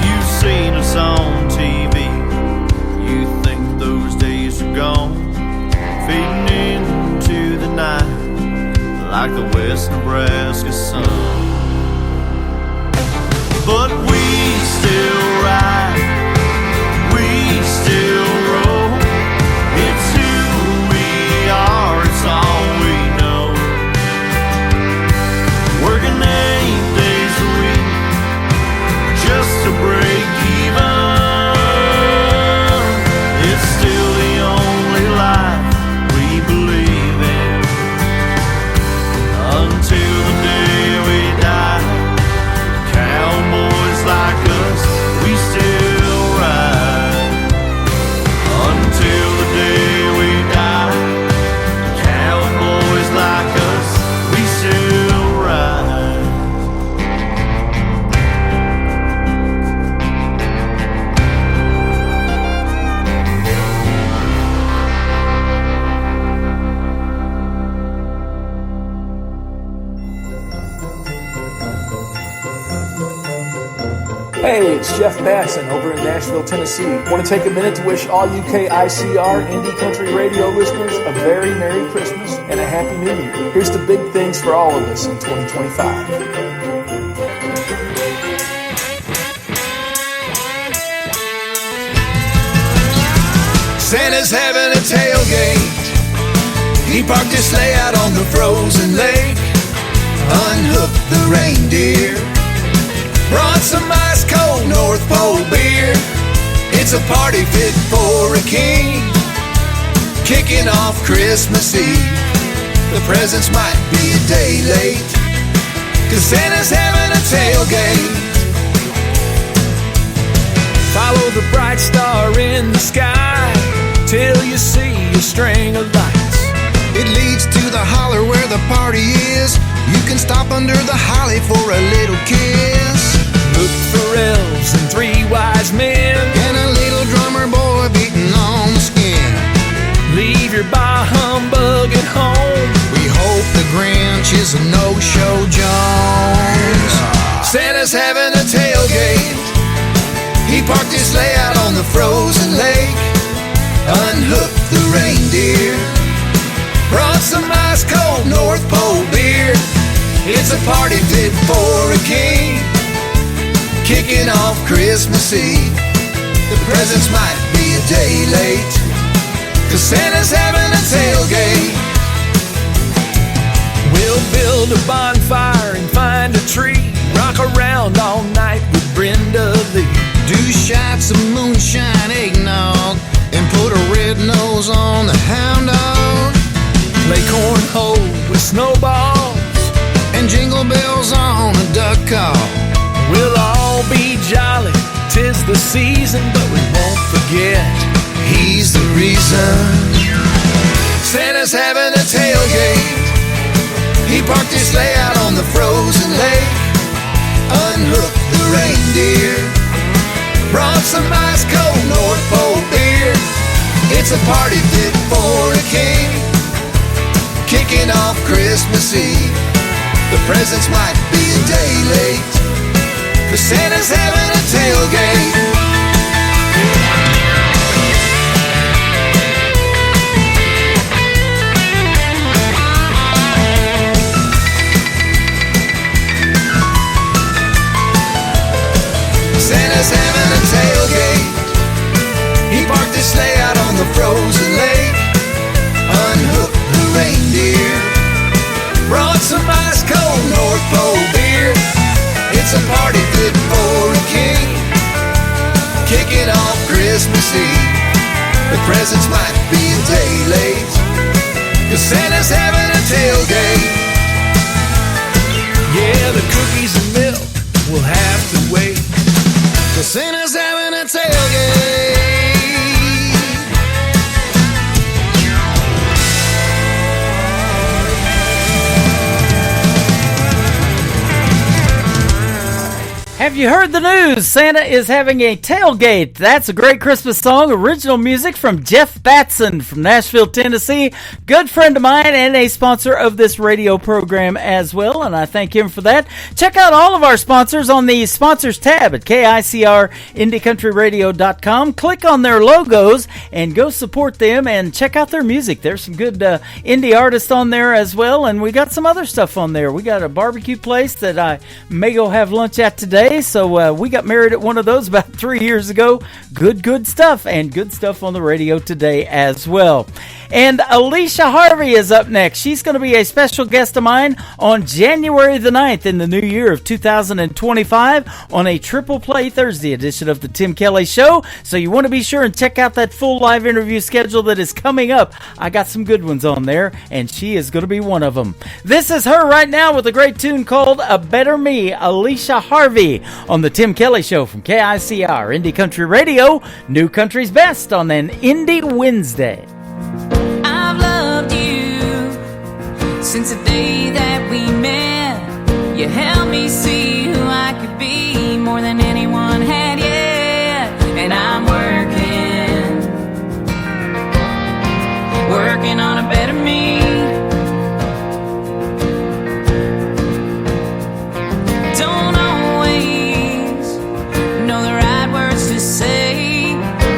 You've seen us on TV, you think those days are gone, fading into the night like the West Nebraska sun. But we still ride, we still roll. It's who we are, it's all we know. Working 8 days a week just to break even. It's still the only life we believe in. Until the day we die, cowboys like us, we still ride. Until the day we die, cowboys like us, we still ride. Hey, it's Jeff Basson over in Nashville, Tennessee. Want to take a minute to wish all you KICR Indie Country Radio listeners a very Merry Christmas and a Happy New Year. Here's the big things for all of us in 2025. Santa's having a tailgate. He parked his sleigh out on the frozen lake. Unhooked the reindeer. Brought some ice cold North Pole beer. It's a party fit for a king. Kicking off Christmas Eve. The presents might be a day late, 'cause Santa's having a tailgate. Follow the bright star in the sky till you see a string of lights. It leads to the holler where the party is. You can stop under the holly for a little kiss. Look for elves and 3 wise men and a little drummer boy beating on the skin. Leave your bah humbug at home. We hope the Grinch is a no-show Jones. Santa's having a tailgate. He parked his sleigh out on the frozen lake. Unhooked the reindeer. Brought some ice cold North Pole beer. It's a party fit for a king. Kicking off Christmas Eve. The presents might be a day late, 'cause Santa's having a tailgate. We'll build a bonfire and find a tree. Rock around all night with Brenda Lee. Do shots of moonshine eggnog and put a red nose on the hound dog. Play cornhole with snowballs and jingle bells on a duck call. We'll all be jolly, 'tis the season, but we won't forget he's the reason. Santa's having a tailgate. He parked his sleigh out on the frozen lake. Unhooked the reindeer. Brought some ice cold North Pole beer. It's a party fit for a king. Kicking off Christmas Eve. The presents might be a day late, 'cause Santa's having a tailgate. Santa's having a tailgate. He parked his sleigh out on the frozen lake. Unhooked the reindeer. Brought some ice cold North Pole beer. It's a party fit for a king. Kicking off Christmas Eve. The presents might be a day late, 'cause Santa's having a tailgate. Yeah, the cookies and milk will have to wait, 'cause Santa's having a tailgate. Have you heard the news? Santa is having a tailgate. That's a great Christmas song. Original music from Jeff Batson from Nashville, Tennessee. Good friend of mine and a sponsor of this radio program as well, and I thank him for that. Check out all of our sponsors on the Sponsors tab at KICRIndieCountryRadio.com. Click on their logos and go support them and check out their music. There's some good indie artists on there as well, and we got some other stuff on there. We got a barbecue place that I may go have lunch at today. So we got married at one of those about 3 years ago. Good stuff, and good stuff on the radio today as well. And Alicia Harvey is up next. She's going to be a special guest of mine on January the 9th in the new year of 2025 on a Triple Play Thursday edition of the Tim Kelly Show. So you want to be sure and check out that full live interview schedule that is coming up. I got some good ones on there, and she is going to be one of them. This is her right now with a great tune called A Better Me, Alicia Harvey, on the Tim Kelly Show from KICR Indie Country Radio, New Country's Best on an Indie Wednesday. I've loved you since the day that we met. You helped me see who I could be more than anyone had yet. And I'm working on a better me. Don't always know the right words to say,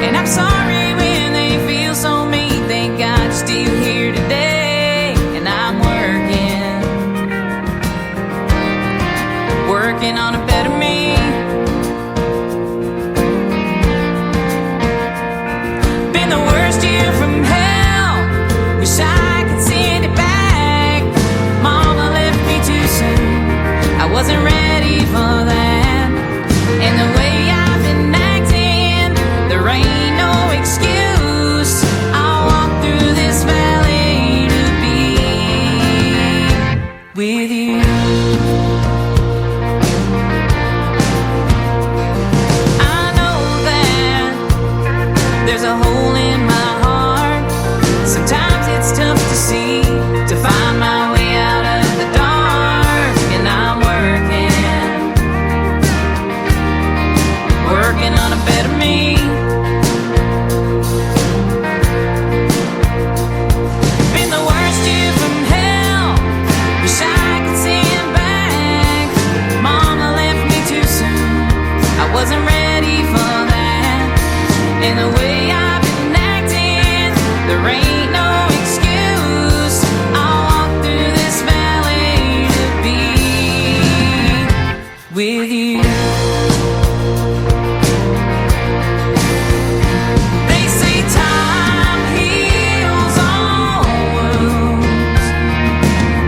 and I'm sorry when they feel so mean. Thank God you're still here today. And I'm working on a better me. Been the worst year from hell, wish I could send it back. Mama left me too soon, I wasn't ready for that. And the way I've been acting, there ain't no excuse. I'll walk through this valley to be with you. There's a hole in my heart. Sometimes it's tough to see, to find my way out of the dark. And I'm working on a better me. Been the worst year from hell, wish I could send back. Mama left me too soon, I wasn't ready for that. And the way I've been acting, there ain't no excuse. I'll walk through this valley to be with you. They say time heals all wounds.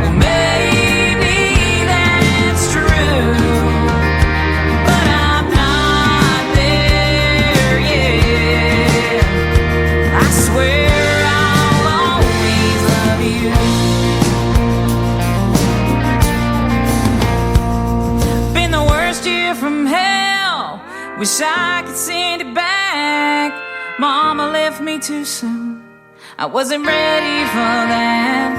Well, maybe that's true, but I'm not there yet. I swear I'll always love you. Been the worst year from hell, wish I could send it back. Mama left me too soon, I wasn't ready for that.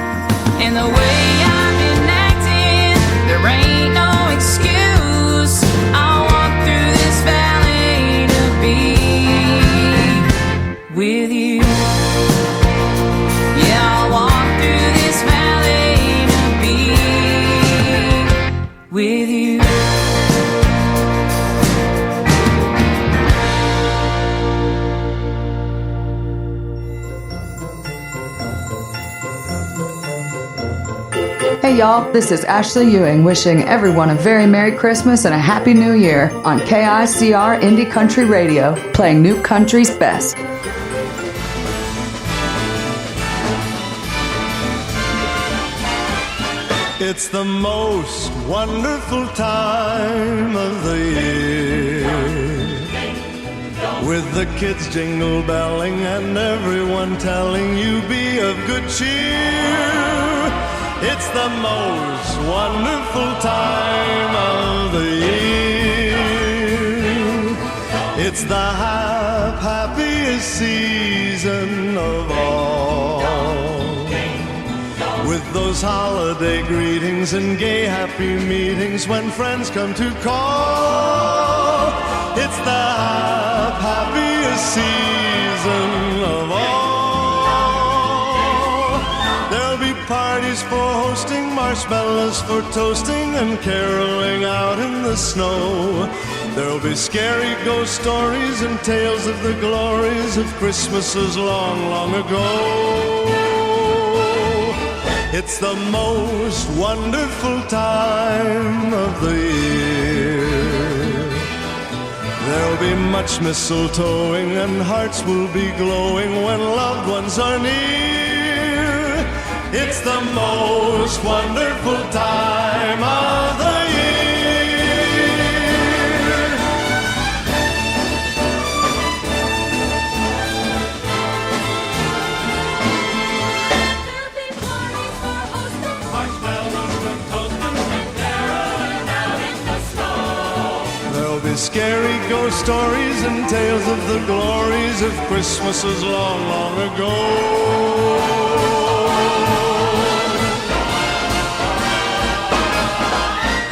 And the way I've been acting, there ain't no excuse. I'll walk through this valley to be with you. Yeah, I'll walk through this valley to be with you. Hey y'all, this is Ashley Ewing wishing everyone a very Merry Christmas and a Happy New Year on KICR Indie Country Radio, playing New Country's best. It's the most wonderful time of the year, with the kids jingle belling and everyone telling you be of good cheer. It's the most wonderful time of the year. It's the happiest season of all, with those holiday greetings and gay happy meetings when friends come to call. It's the happiest season of all. There'll be parties for hosting, marshmallows for toasting, and caroling out in the snow. There'll be scary ghost stories and tales of the glories of Christmases long, long ago. It's the most wonderful time of the year. There'll be much mistletoeing and hearts will be glowing when loved ones are near. It's the most wonderful time of the year. Scary ghost stories and tales of the glories of Christmases long, long ago.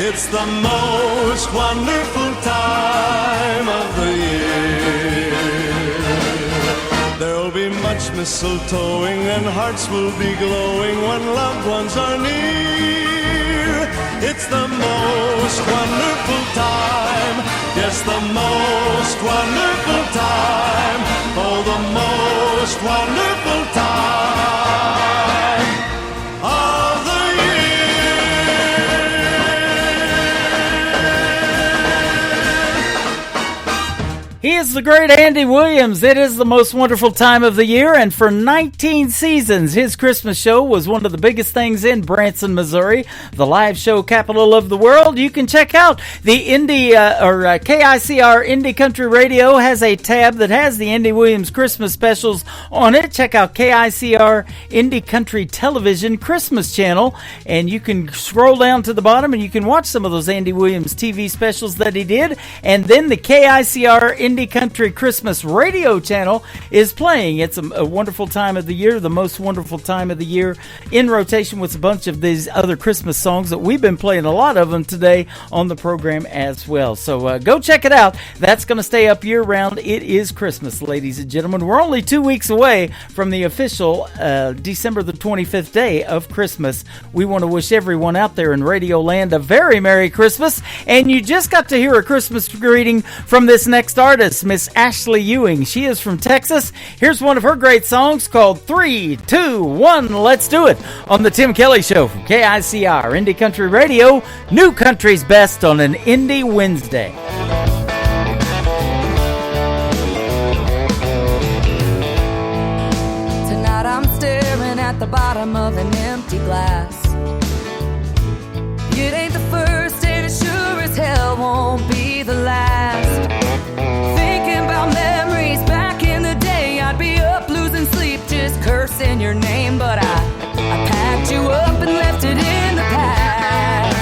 It's the most wonderful time of the year. There'll be much mistletoeing and hearts will be glowing when loved ones are near. It's the most wonderful time. Yes, the most wonderful time. Oh, the most wonderful time of the He is the great Andy Williams. It is the most wonderful time of the year, and for 19 seasons, his Christmas show was one of the biggest things in Branson, Missouri, the live show capital of the world. You can check out the KICR Indie Country Radio has a tab that has the Andy Williams Christmas specials on it. Check out KICR Indie Country Television Christmas channel, and you can scroll down to the bottom and you can watch some of those Andy Williams TV specials that he did. And then the KICR Indie Country Christmas radio channel is playing. It's a wonderful time of the year, the most wonderful time of the year, in rotation with a bunch of these other Christmas songs that we've been playing a lot of them today on the program as well. So go check it out. That's going to stay up year round. It is Christmas, ladies and gentlemen. We're only 2 weeks away from the official December the 25th day of Christmas. We want to wish everyone out there in Radio Land a very Merry Christmas. And you just got to hear a Christmas greeting from this next artist, Miss Ashley Ewing. She is from Texas. Here's one of her great songs called 3, 2, 1, Let's Do It on the Tim Kelly Show from KICR Indie Country Radio, New Country's Best on an Indie Wednesday. Tonight I'm staring at the bottom of an empty glass. It ain't the first and it sure as hell won't be the last. Thinking about memories back in the day, I'd be up losing sleep just cursing your name, but I packed you up and left it in the past.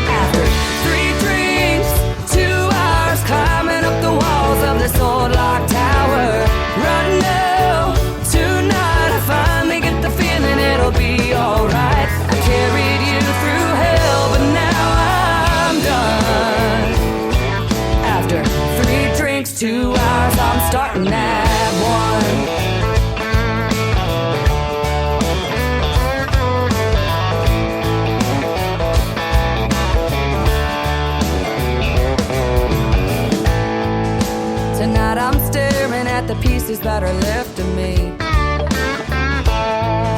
After 3 drinks, 2 hours climbing up the walls of this old locked tower, right now, tonight I finally get the feeling it'll be alright. I carried you through hell, but now I'm done. After 3 drinks, 2 hours, I'm starting at 1. Tonight I'm staring at the pieces that are left of me.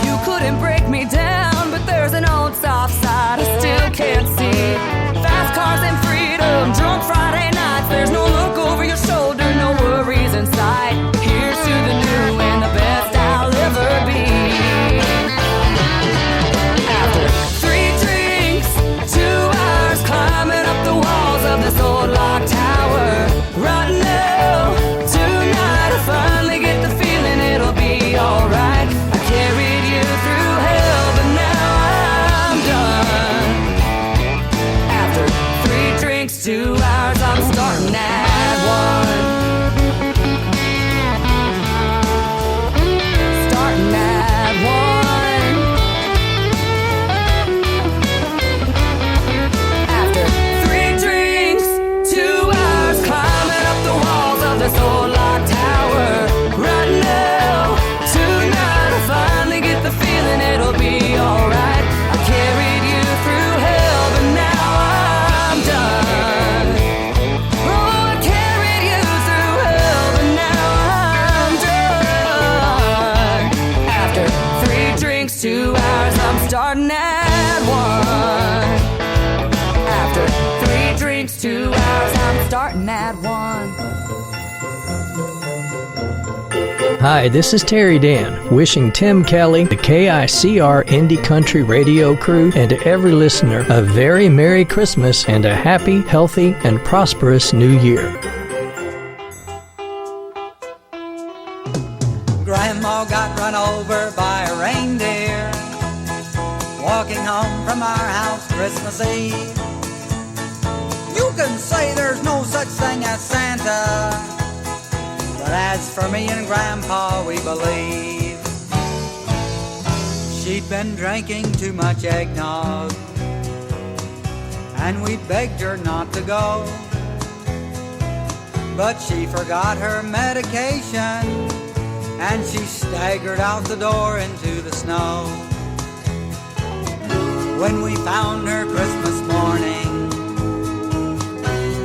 You couldn't break me down, but there's an old soft side I still can't see. Fast cars and freedom, drunk Friday nights. There's no look over your shoulder, no worries in sight. Here's to the new and the best I'll ever be. After starting at 1. After 3 drinks, 2 hours, I'm starting at 1. Hi, this is Terry Dan, wishing Tim Kelly, the KICR Indie Country Radio crew, and to every listener a very Merry Christmas and a happy, healthy, and prosperous New Year. Grandma got run over by a reindeer walking home from our house Christmas Eve. You can say there's no such thing as Santa, but as for me and Grandpa, we believe she'd been drinking too much eggnog, and we begged her not to go. But she forgot her medication, and she staggered out the door into the snow. When we found her Christmas morning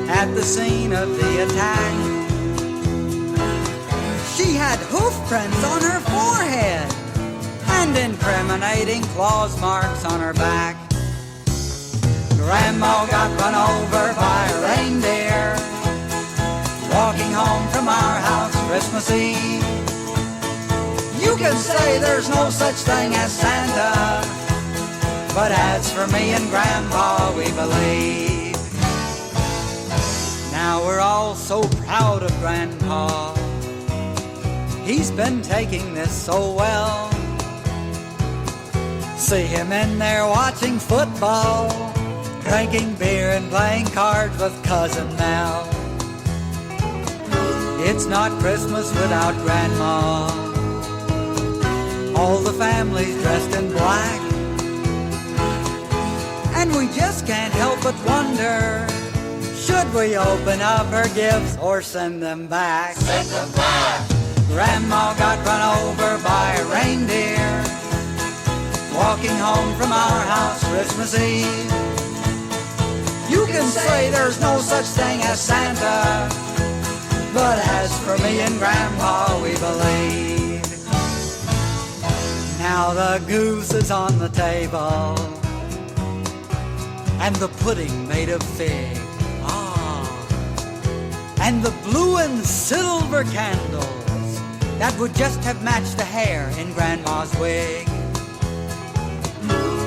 at the scene of the attack, she had hoof prints on her forehead and incriminating claws marks on her back. Grandma got run over by a reindeer walking home from our house Christmas Eve. You can say there's no such thing as Santa, but as for me and Grandpa, we believe. Now we're all so proud of Grandpa. He's been taking this so well. See him in there watching football, drinking beer and playing cards with Cousin Mel. It's not Christmas without Grandma. All the family's dressed in black, and we just can't help but wonder, should we open up her gifts or send them back? Send them back! Grandma got run over by a reindeer walking home from our house Christmas Eve. You can say there's no such thing as Santa, but as for me and Grandpa, we believe. Now the goose is on the table, and the pudding made of fig, and the blue and silver candles that would just have matched the hair in Grandma's wig.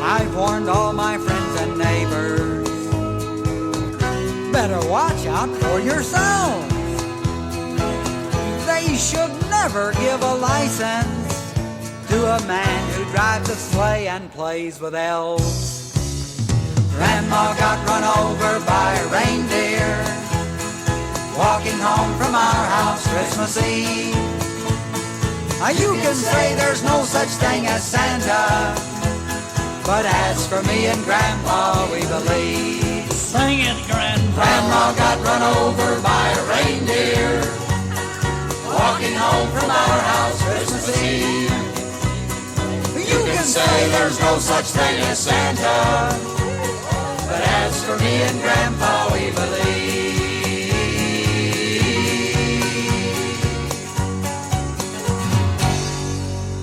I've warned all my friends and neighbors, better watch out for yourselves. They should never give a license to a man who drives a sleigh and plays with elves. Grandma got run over by a reindeer walking home from our house Christmas Eve. You can say there's no such thing as Santa, but as for me and Grandpa, we believe. Sing it, Grandpa. Grandma got run over by a reindeer walking home from our house Christmas Eve. You can say there's no such thing as Santa, but as for me and Grandpa, we believe.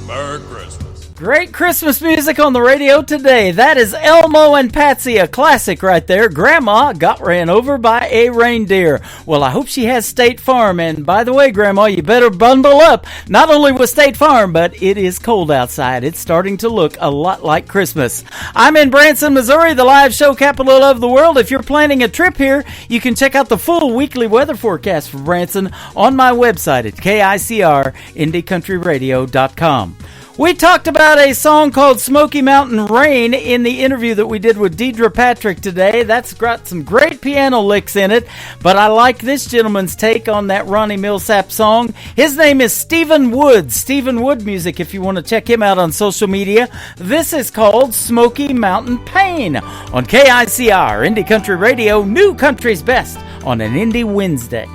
Merry Christmas. Great Christmas music on the radio today. That is Elmo and Patsy, a classic right there. Grandma got ran over by a reindeer. Well, I hope she has State Farm. And by the way, Grandma, you better bundle up. Not only with State Farm, but it is cold outside. It's starting to look a lot like Christmas. I'm in Branson, Missouri, the live show capital of the world. If you're planning a trip here, you can check out the full weekly weather forecast for Branson on my website at KICRIndieCountryRadio.com. We talked about a song called Smoky Mountain Rain in the interview that we did with Deidre Patrick today. That's got some great piano licks in it, but I like this gentleman's take on that Ronnie Millsap song. His name is Stephen Wood. Stephen Wood Music, if you want to check him out on social media. This is called Smoky Mountain Pain on KICR, Indie Country Radio, New Country's Best on an Indie Wednesday.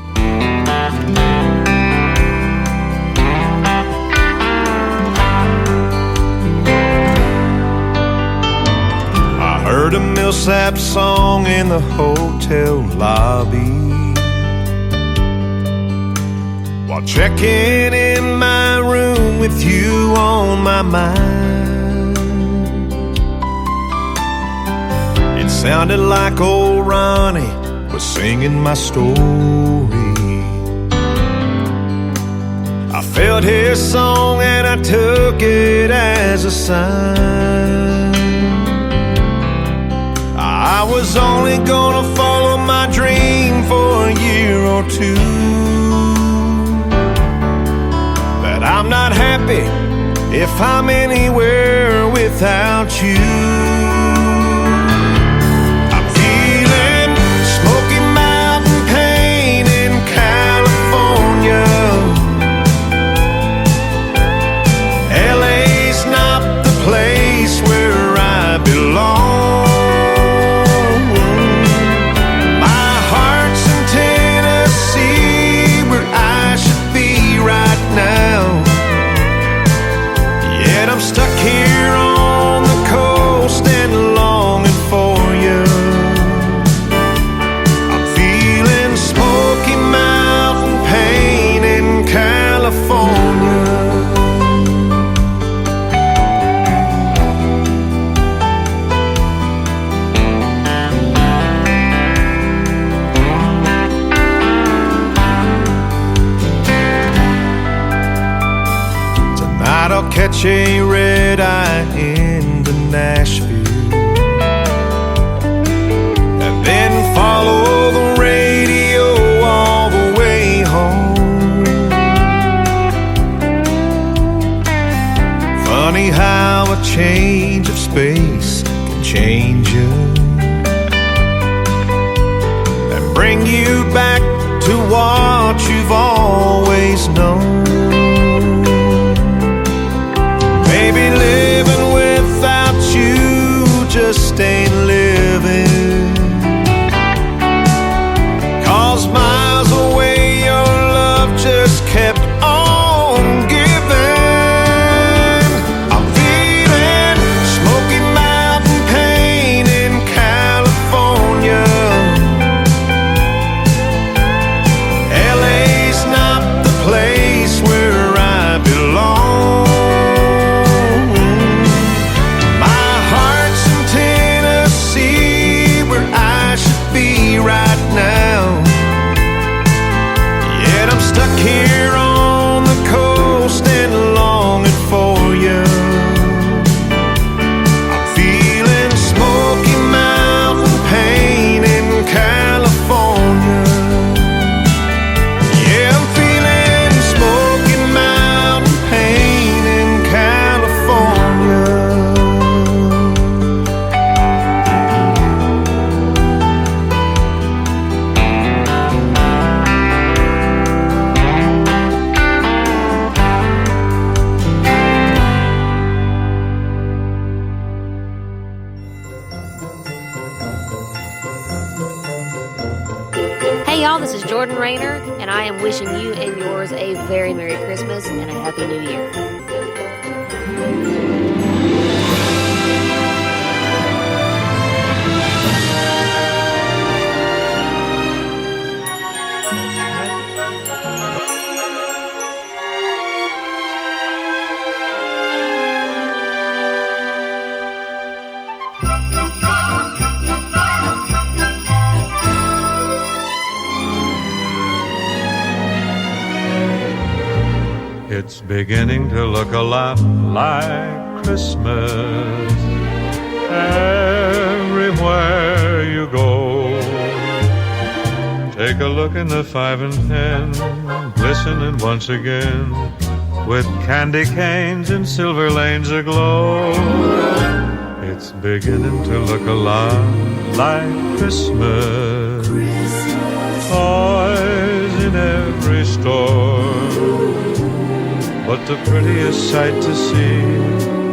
Heard a Millsap song in the hotel lobby while checking in my room with you on my mind. sounded like old Ronnie was singing my story. I felt his song and I took it as a sign. I was only gonna follow my dream for a year or two, but I'm not happy if I'm anywhere without you. I'm feeling Smoky Mountain pain in California. LA's not the place where I belong. My heart's in Tennessee, where I should be right now. Yet I'm stuck here on the coast and longing for you. I'm feeling Smoky Mountain pain in California. Tonight I'll catch a red eye into Nashville, and then follow the radio all the way home. Funny how a change of space can change you and bring you back to what you've always known. Maybe living without you just ain't living, 'cause miles away your love just kept on giving. I'm feeling Smoky Mountain pain in California. LA's not the place where I belong. My heart's in Tennessee, where I should be right now. Yet I'm stuck here on the coast and longing for you. I'm feeling Smoky Mountain pain in California. Yeah, I'm feeling Smoky Mountain pain in California. Hey y'all, this is Jordan Rayner, and I am wishing you and yours a very Merry Christmas and a Happy New Year. It's beginning to look a lot like Christmas everywhere you go. Take a look in the 5 and 10, glistening once again, with candy canes and silver lanes aglow. It's beginning to look a lot like Christmas. Toys in every store. But the prettiest sight to see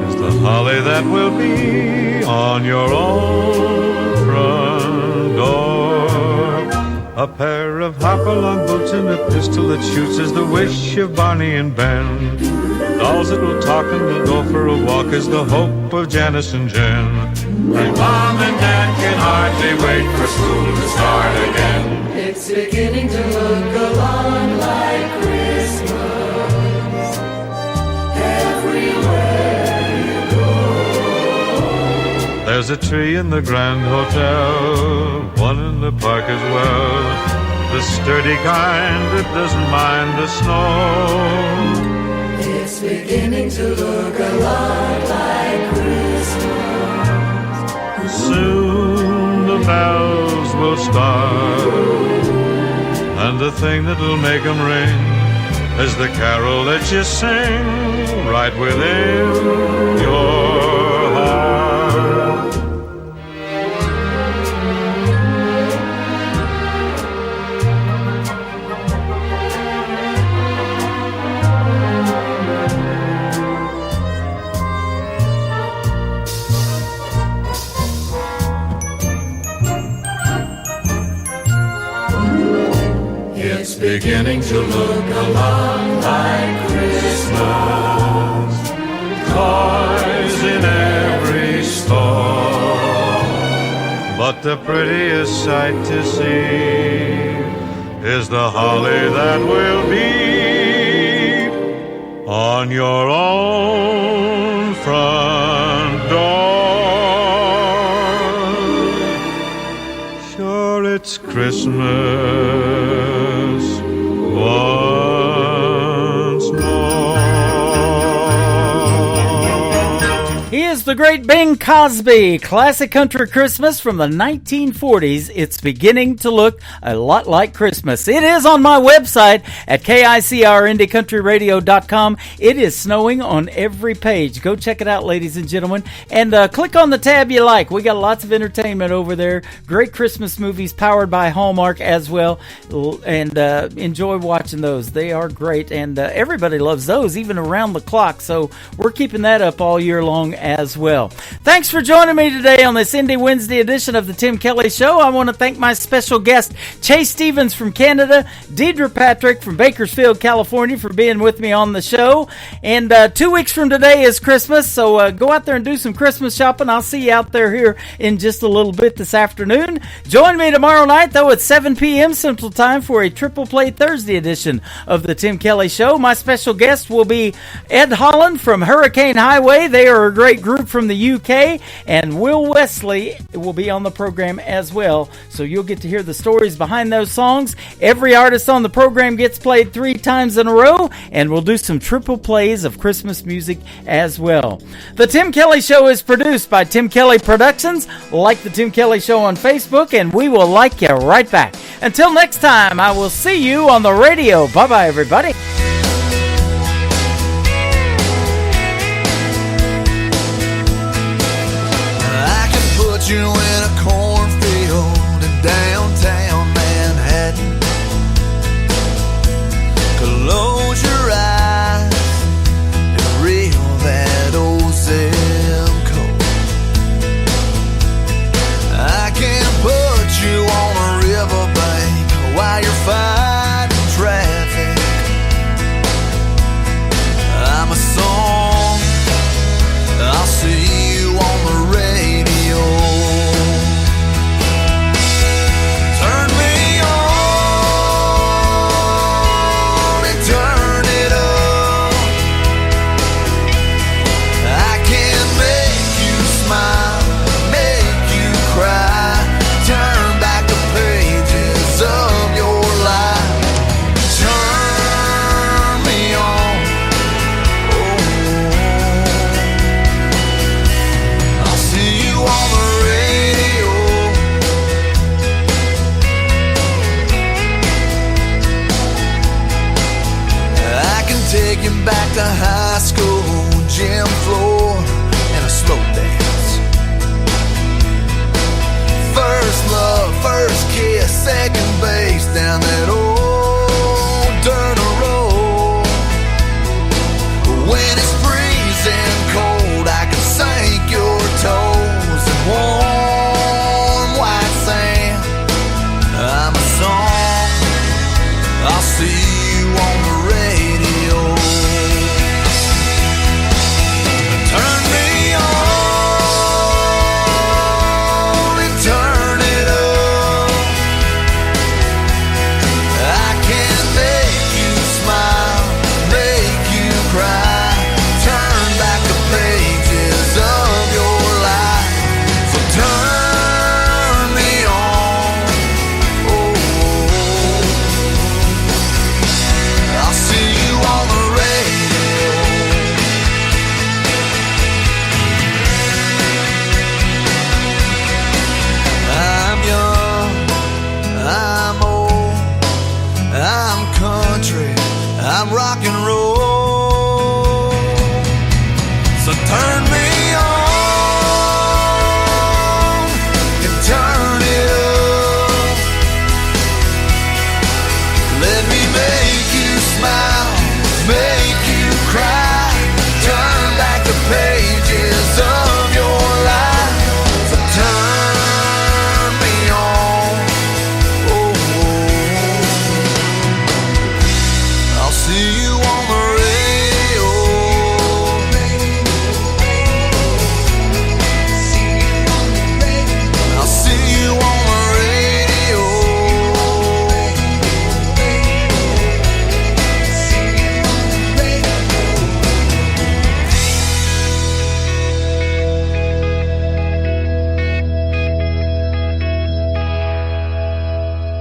is the holly that will be on your own front door. A pair of hop-along boots and a pistol that shoots is the wish of Barney and Ben. Dolls that will talk and will go for a walk is the hope of Janice and Jen. And Mom and Dad can hardly wait for school to start again. It's beginning to look a lot like Christmas everywhere you go. There's a tree in the Grand Hotel, one in the park as well, the sturdy kind that doesn't mind the snow. It's beginning to look a lot like Christmas. Soon the bells will start, and the thing that'll make them ring is the carol that you sing right within your heart. It's beginning to look a lot like Christmas. Toys in every store, but the prettiest sight to see is the holly that will be on your own front door. Sure, it's Christmas once more. He is the great Bing Crosby. Classic country Christmas from the 1940s. It's beginning to look a lot like Christmas. It is on my website at KICRIndieCountryRadio.com. It is snowing on every page. Go check it out, ladies and gentlemen. And click on the tab you like. We got lots of entertainment over there. Great Christmas movies powered by Hallmark as well. And enjoy watching those. They are great. And everybody loves those, even around the clock. So we're keeping that up all year long as well. Thanks for joining me today on this Indie Wednesday edition of the Tim Kelly Show. I want to thank my special guest, Chase Stevens from Canada, Deidre Patrick from Bakersfield, California, for being with me on the show. And 2 weeks from today is Christmas, so go out there and do some Christmas shopping. I'll see you out there here in just a little bit this afternoon. Join me tomorrow night, though, at 7 p.m. Central Time for a Triple Play Thursday edition of the Tim Kelly Show. My special guest will be Ed Holland from Hurricane Highway. They are a great group from the UK, and Will Wesley will be on the program as well, so you'll get to hear the stories behind those songs. Every artist on the program gets played 3 times in a row, and we'll do some triple plays of Christmas music as well. The Tim Kelly Show is produced by Tim Kelly Productions. Like the Tim Kelly Show on Facebook, and we will like you right back. Until next time, I will see you on the radio. Bye-bye, everybody. You in a cornfield in downtown Manhattan. Close your eyes and reel that old zip code. I can put you on a riverbank while you're fighting traffic. I'm a song, I'll see you on the radio. Back to high school, gym floor, and a slow dance. First love, first kiss, second base down that old dirt road. When it's